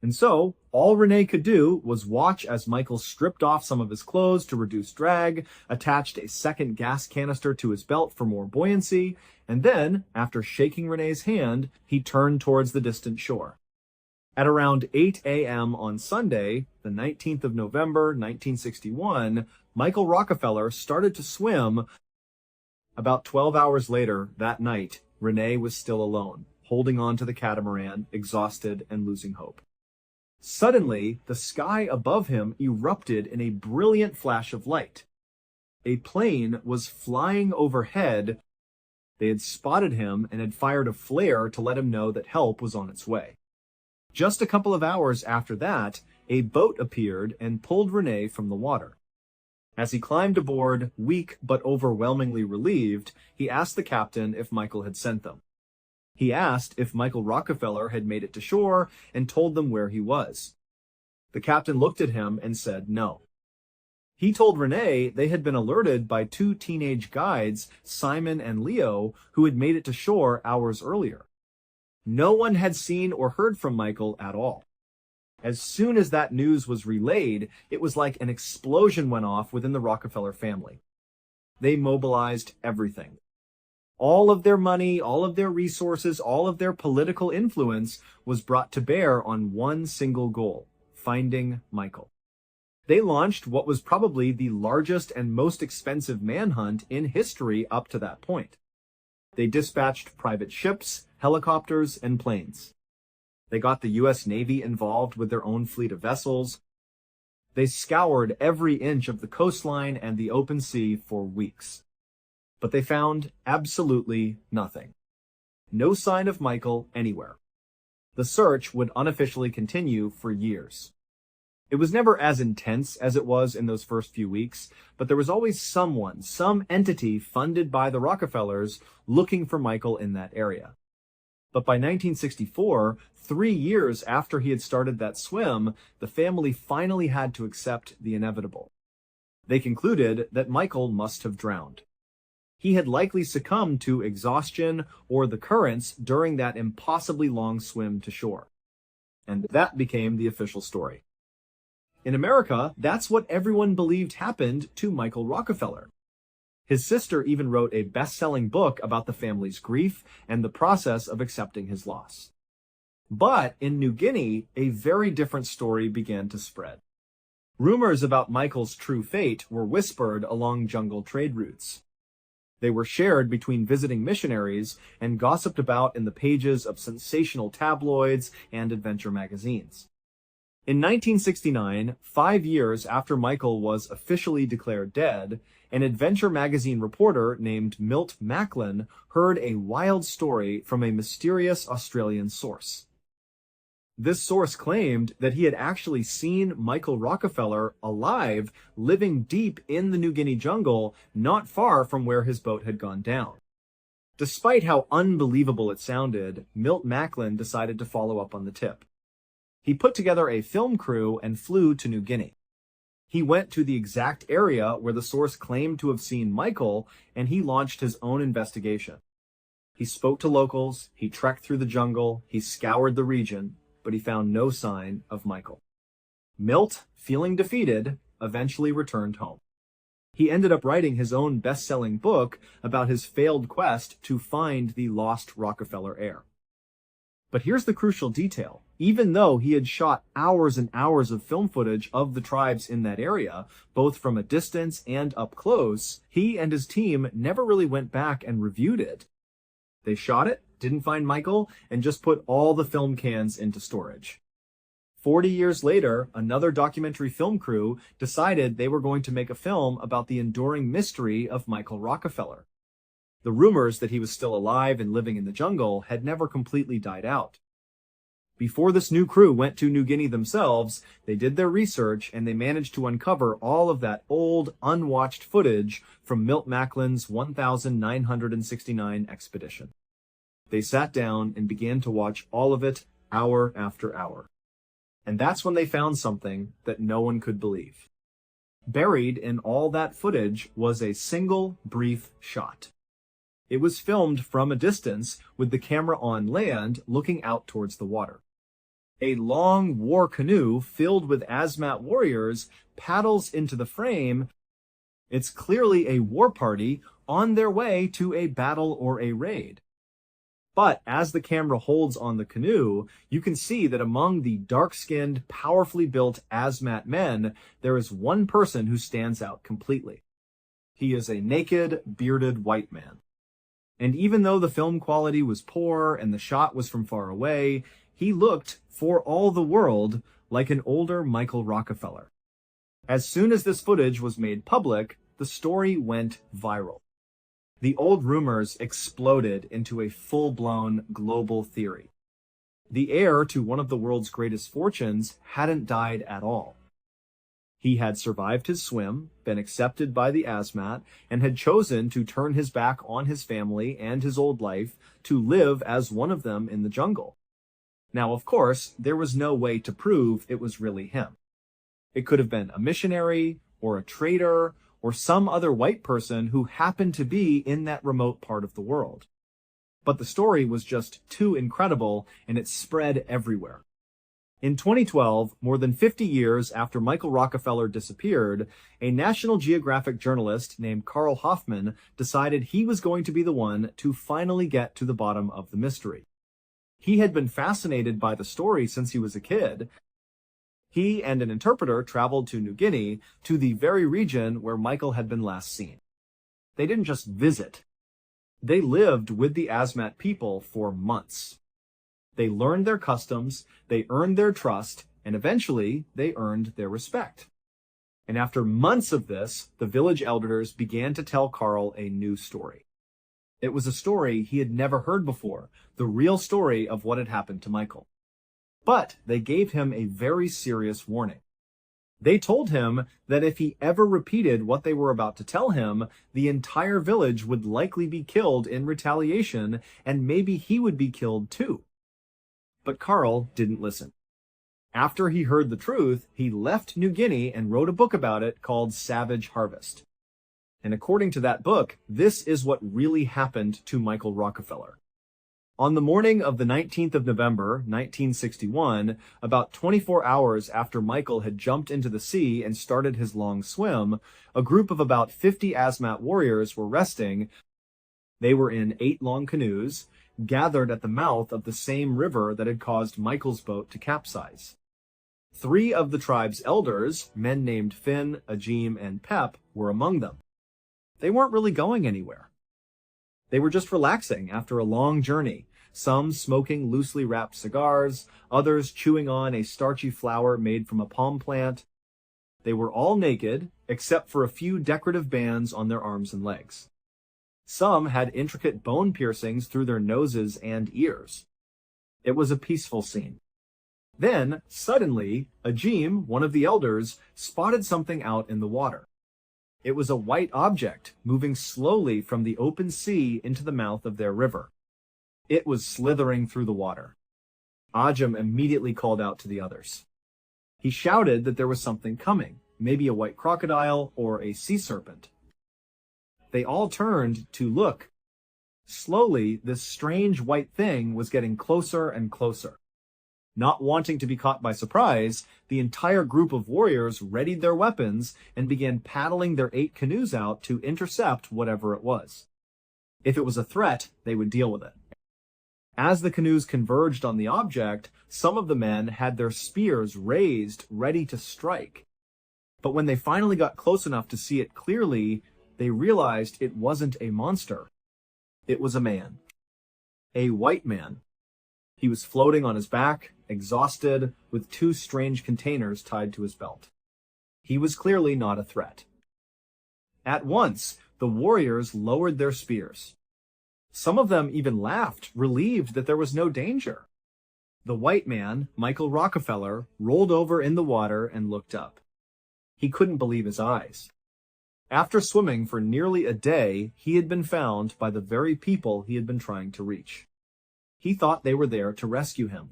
And so, all Renee could do was watch as Michael stripped off some of his clothes to reduce drag, attached a second gas canister to his belt for more buoyancy, and then, after shaking Renee's hand, he turned towards the distant shore. At around 8 a.m. on Sunday, the 19th of November, 1961, Michael Rockefeller started to swim. About 12 hours later, that night, Renee was still alone, holding on to the catamaran, exhausted and losing hope. Suddenly, the sky above him erupted in a brilliant flash of light. A plane was flying overhead. They had spotted him and had fired a flare to let him know that help was on its way. Just a couple of hours after that, a boat appeared and pulled Renee from the water. As he climbed aboard, weak but overwhelmingly relieved, he asked the captain if Michael had sent them. He asked if Michael Rockefeller had made it to shore and told them where he was. The captain looked at him and said no. He told Renee they had been alerted by 2 teenage guides, Simon and Leo, who had made it to shore hours earlier. No one had seen or heard from Michael at all. As soon as that news was relayed, it was like an explosion went off within the Rockefeller family. They mobilized everything. All of their money, all of their resources, all of their political influence was brought to bear on one single goal: finding Michael. They launched what was probably the largest and most expensive manhunt in history up to that point. They dispatched private ships, helicopters, and planes. They got the U.S. Navy involved with their own fleet of vessels. They scoured every inch of the coastline and the open sea for weeks. But they found absolutely nothing. No sign of Michael anywhere. The search would unofficially continue for years. It was never as intense as it was in those first few weeks, but there was always someone, some entity funded by the Rockefellers looking for Michael in that area. But by 1964, 3 years after he had started that swim, the family finally had to accept the inevitable. They concluded that Michael must have drowned. He had likely succumbed to exhaustion or the currents during that impossibly long swim to shore. And that became the official story. In America, that's what everyone believed happened to Michael Rockefeller. His sister even wrote a best-selling book about the family's grief and the process of accepting his loss. But in New Guinea, a very different story began to spread. Rumors about Michael's true fate were whispered along jungle trade routes. They were shared between visiting missionaries and gossiped about in the pages of sensational tabloids and adventure magazines. In 1969, 5 years after Michael was officially declared dead, an adventure magazine reporter named Milt Macklin heard a wild story from a mysterious Australian source. This source claimed that he had actually seen Michael Rockefeller alive, living deep in the New Guinea jungle, not far from where his boat had gone down. Despite how unbelievable it sounded, Milt Macklin decided to follow up on the tip. He put together a film crew and flew to New Guinea. He went to the exact area where the source claimed to have seen Michael, and he launched his own investigation. He spoke to locals, he trekked through the jungle, he scoured the region, but he found no sign of Michael. Milt, feeling defeated, eventually returned home. He ended up writing his own best-selling book about his failed quest to find the lost Rockefeller heir. But here's the crucial detail. Even though he had shot hours and hours of film footage of the tribes in that area, both from a distance and up close, he and his team never really went back and reviewed it. They shot it, didn't find Michael, and just put all the film cans into storage. 40 years later, another documentary film crew decided they were going to make a film about the enduring mystery of Michael Rockefeller. The rumors that he was still alive and living in the jungle had never completely died out. Before this new crew went to New Guinea themselves, they did their research and they managed to uncover all of that old, unwatched footage from Milt Macklin's 1969 expedition. They sat down and began to watch all of it hour after hour. And that's when they found something that no one could believe. Buried in all that footage was a single brief shot. It was filmed from a distance with the camera on land looking out towards the water. A long war canoe filled with Asmat warriors paddles into the frame. It's clearly a war party on their way to a battle or a raid. But as the camera holds on the canoe, you can see that among the dark-skinned, powerfully built Asmat men, there is one person who stands out completely. He is a naked, bearded white man. And even though the film quality was poor and the shot was from far away, he looked, for all the world, like an older Michael Rockefeller. As soon as this footage was made public, the story went viral. The old rumors exploded into a full-blown global theory. The heir to one of the world's greatest fortunes hadn't died at all. He had survived his swim, been accepted by the Asmat, and had chosen to turn his back on his family and his old life to live as one of them in the jungle. Now, of course, there was no way to prove it was really him. It could have been a missionary, or a trader, or some other white person who happened to be in that remote part of the world. But the story was just too incredible, and it spread everywhere. In 2012, more than 50 years after Michael Rockefeller disappeared, a National Geographic journalist named Carl Hoffman decided he was going to be the one to finally get to the bottom of the mystery. He had been fascinated by the story since he was a kid. He and an interpreter traveled to New Guinea, to the very region where Michael had been last seen. They didn't just visit. They lived with the Asmat people for months. They learned their customs, they earned their trust, and eventually they earned their respect. And after months of this, the village elders began to tell Carl a new story. It was a story he had never heard before, the real story of what had happened to Michael. But they gave him a very serious warning. They told him that if he ever repeated what they were about to tell him, the entire village would likely be killed in retaliation, and maybe he would be killed too. But Carl didn't listen. After he heard the truth, he left New Guinea and wrote a book about it called Savage Harvest. And according to that book, this is what really happened to Michael Rockefeller. On the morning of the 19th of November, 1961, about 24 hours after Michael had jumped into the sea and started his long swim, a group of about 50 Asmat warriors were resting. They were in 8 long canoes, gathered at the mouth of the same river that had caused Michael's boat to capsize. 3 of the tribe's elders, men named Finn, Ajim, and Pep, were among them. They weren't really going anywhere. They were just relaxing after a long journey, some smoking loosely wrapped cigars, others chewing on a starchy flower made from a palm plant. They were all naked, except for a few decorative bands on their arms and legs. Some had intricate bone piercings through their noses and ears. It was a peaceful scene. Then, suddenly, Ajim, one of the elders, spotted something out in the water. It was a white object moving slowly from the open sea into the mouth of their river. It was slithering through the water. Ajim immediately called out to the others. He shouted that there was something coming, maybe a white crocodile or a sea serpent. They all turned to look. Slowly, this strange white thing was getting closer and closer. Not wanting to be caught by surprise, the entire group of warriors readied their weapons and began paddling their 8 canoes out to intercept whatever it was. If it was a threat, they would deal with it. As the canoes converged on the object, some of the men had their spears raised, ready to strike. But when they finally got close enough to see it clearly, they realized it wasn't a monster. It was a man. A white man. He was floating on his back, exhausted, with 2 strange containers tied to his belt. He was clearly not a threat. At once, the warriors lowered their spears. Some of them even laughed, relieved that there was no danger. The white man, Michael Rockefeller, rolled over in the water and looked up. He couldn't believe his eyes. After swimming for nearly a day, he had been found by the very people he had been trying to reach. He thought they were there to rescue him.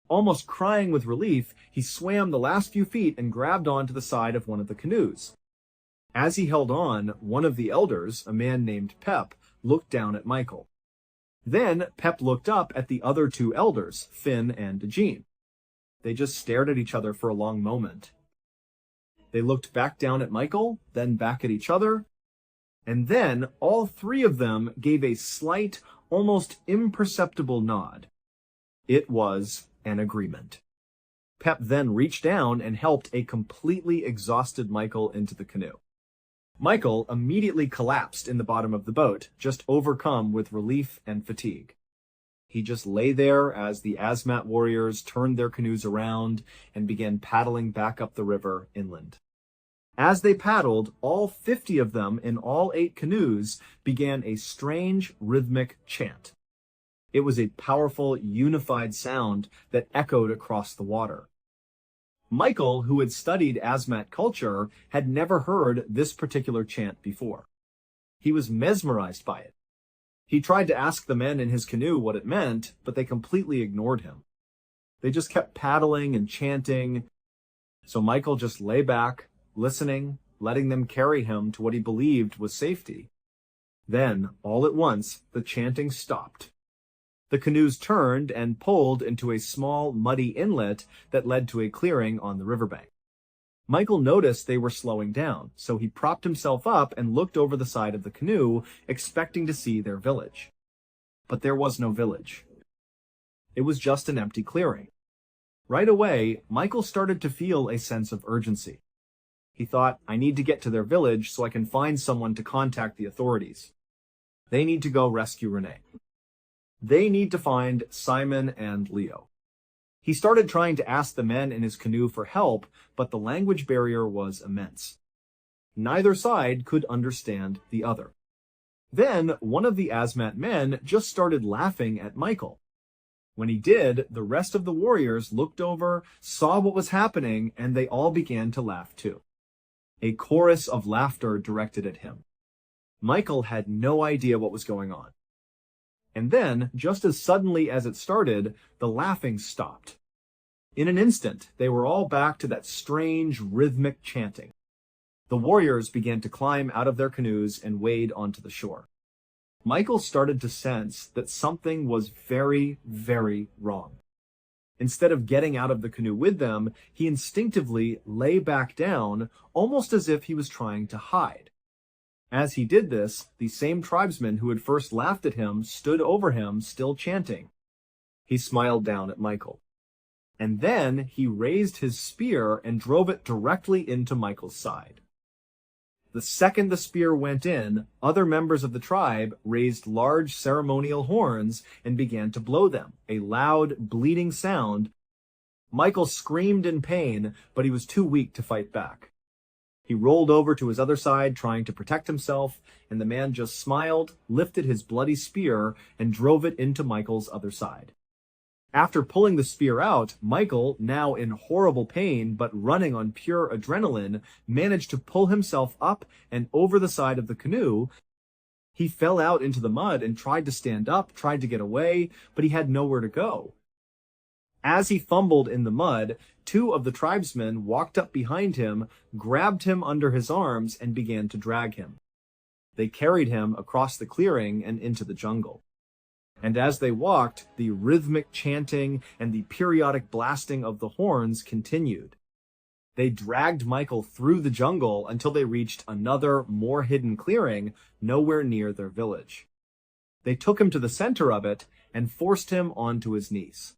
Almost crying with relief, he swam the last few feet and grabbed onto the side of one of the canoes. As he held on, one of the elders, a man named Pep, looked down at Michael. Then Pep looked up at the other 2 elders, Finn and Ajim. They just stared at each other for a long moment. They looked back down at Michael, then back at each other, and then all 3 of them gave a slight, almost imperceptible nod. It was an agreement. Pep then reached down and helped a completely exhausted Michael into the canoe. Michael immediately collapsed in the bottom of the boat, just overcome with relief and fatigue. He just lay there as the Asmat warriors turned their canoes around and began paddling back up the river inland. As they paddled, all 50 of them in all 8 canoes began a strange rhythmic chant. It was a powerful, unified sound that echoed across the water. Michael, who had studied Asmat culture, had never heard this particular chant before. He was mesmerized by it. He tried to ask the men in his canoe what it meant, but they completely ignored him. They just kept paddling and chanting, so Michael just lay back, listening, letting them carry him to what he believed was safety. Then, all at once, the chanting stopped. The canoes turned and pulled into a small, muddy inlet that led to a clearing on the riverbank. Michael noticed they were slowing down, so he propped himself up and looked over the side of the canoe, expecting to see their village. But there was no village. It was just an empty clearing. Right away, Michael started to feel a sense of urgency. He thought, I need to get to their village so I can find someone to contact the authorities. They need to go rescue Renee. They need to find Simon and Leo. He started trying to ask the men in his canoe for help, but the language barrier was immense. Neither side could understand the other. Then one of the Asmat men just started laughing at Michael. When he did, the rest of the warriors looked over, saw what was happening, and they all began to laugh too. A chorus of laughter directed at him. Michael had no idea what was going on. And then, just as suddenly as it started, the laughing stopped. In an instant, they were all back to that strange, rhythmic chanting. The warriors began to climb out of their canoes and wade onto the shore. Michael started to sense that something was very, very wrong. Instead of getting out of the canoe with them, he instinctively lay back down, almost as if he was trying to hide. As he did this, the same tribesmen who had first laughed at him stood over him, still chanting. He smiled down at Michael. And then he raised his spear and drove it directly into Michael's side. The second the spear went in, other members of the tribe raised large ceremonial horns and began to blow them, a loud, bleeding sound. Michael screamed in pain, but he was too weak to fight back. He rolled over to his other side, trying to protect himself, and the man just smiled, lifted his bloody spear, and drove it into Michael's other side. After pulling the spear out, Michael, now in horrible pain but running on pure adrenaline, managed to pull himself up and over the side of the canoe. He fell out into the mud and tried to stand up, tried to get away, but he had nowhere to go. As he fumbled in the mud, two of the tribesmen walked up behind him, grabbed him under his arms, and began to drag him. They carried him across the clearing and into the jungle. And as they walked, the rhythmic chanting and the periodic blasting of the horns continued. They dragged Michael through the jungle until they reached another, more hidden clearing nowhere near their village. They took him to the center of it and forced him onto his knees.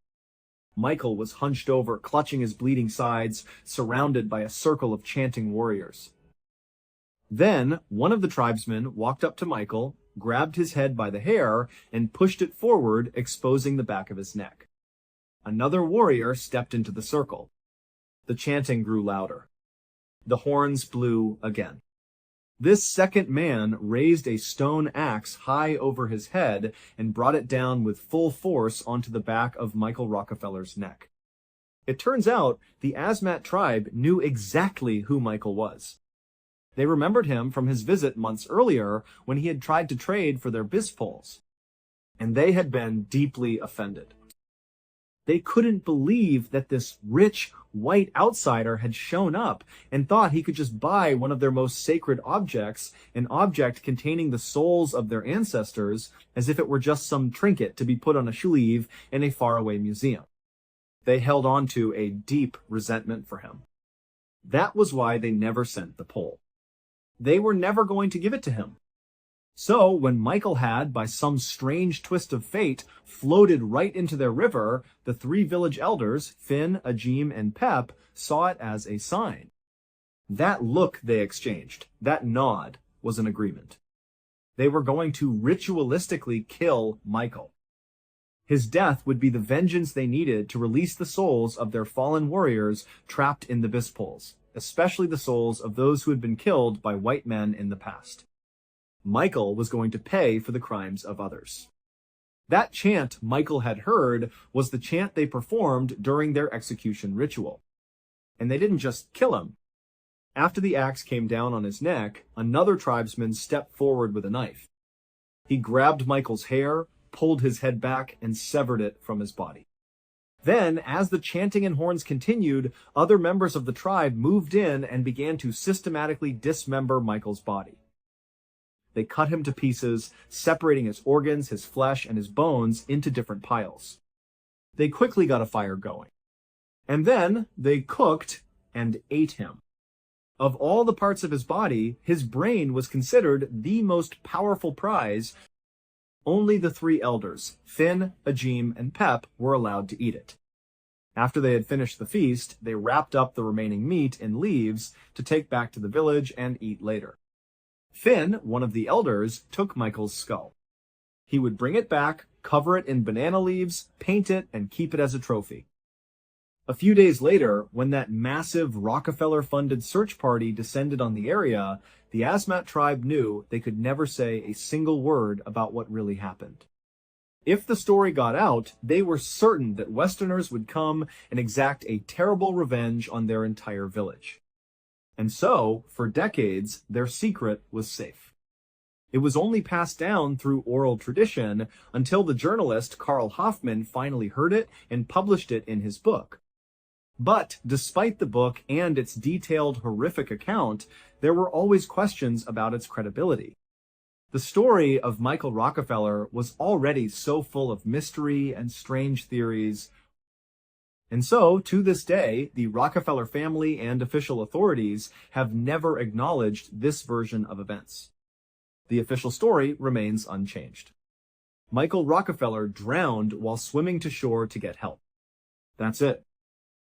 Michael was hunched over, clutching his bleeding sides, surrounded by a circle of chanting warriors. Then, one of the tribesmen walked up to Michael, grabbed his head by the hair, and pushed it forward, exposing the back of his neck. Another warrior stepped into the circle. The chanting grew louder. The horns blew again. This second man raised a stone axe high over his head and brought it down with full force onto the back of Michael Rockefeller's neck. It turns out the Asmat tribe knew exactly who Michael was. They remembered him from his visit months earlier when he had tried to trade for their bispoles, and they had been deeply offended. They couldn't believe that this rich, white outsider had shown up and thought he could just buy one of their most sacred objects, an object containing the souls of their ancestors, as if it were just some trinket to be put on a sleeve in a faraway museum. They held on to a deep resentment for him. That was why they never sent the pole. They were never going to give it to him. So, when Michael had, by some strange twist of fate, floated right into their river, the three village elders, Finn, Ajim, and Pep, saw it as a sign. That look they exchanged, that nod, was an agreement. They were going to ritualistically kill Michael. His death would be the vengeance they needed to release the souls of their fallen warriors trapped in the bispoles, especially the souls of those who had been killed by white men in the past. Michael was going to pay for the crimes of others. That chant Michael had heard was the chant they performed during their execution ritual. And they didn't just kill him. After the axe came down on his neck, another tribesman stepped forward with a knife. He grabbed Michael's hair, pulled his head back, and severed it from his body. Then, as the chanting and horns continued, other members of the tribe moved in and began to systematically dismember Michael's body. They cut him to pieces, separating his organs, his flesh, and his bones into different piles. They quickly got a fire going. And then they cooked and ate him. Of all the parts of his body, his brain was considered the most powerful prize. Only the three elders, Finn, Ajim, and Pep, were allowed to eat it. After they had finished the feast, they wrapped up the remaining meat in leaves to take back to the village and eat later. Finn, one of the elders, took Michael's skull. He would bring it back, cover it in banana leaves, paint it, and keep it as a trophy. A few days later, when that massive Rockefeller-funded search party descended on the area, the Asmat tribe knew they could never say a single word about what really happened. If the story got out, they were certain that Westerners would come and exact a terrible revenge on their entire village. And so, for decades, their secret was safe. It was only passed down through oral tradition until the journalist Carl Hoffman finally heard it and published it in his book. But despite the book and its detailed, horrific account, there were always questions about its credibility. The story of Michael Rockefeller was already so full of mystery and strange theories. And so, to this day, the Rockefeller family and official authorities have never acknowledged this version of events. The official story remains unchanged. Michael Rockefeller drowned while swimming to shore to get help. That's it.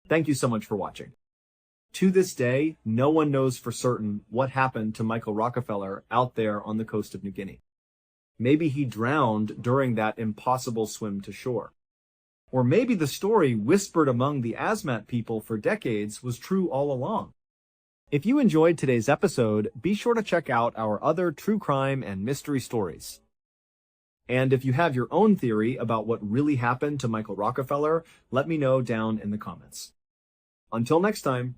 Thank you so much for watching. To this day, no one knows for certain what happened to Michael Rockefeller out there on the coast of New Guinea. Maybe he drowned during that impossible swim to shore. Or maybe the story whispered among the Asmat people for decades was true all along. If you enjoyed today's episode, be sure to check out our other true crime and mystery stories. And if you have your own theory about what really happened to Michael Rockefeller, let me know down in the comments. Until next time.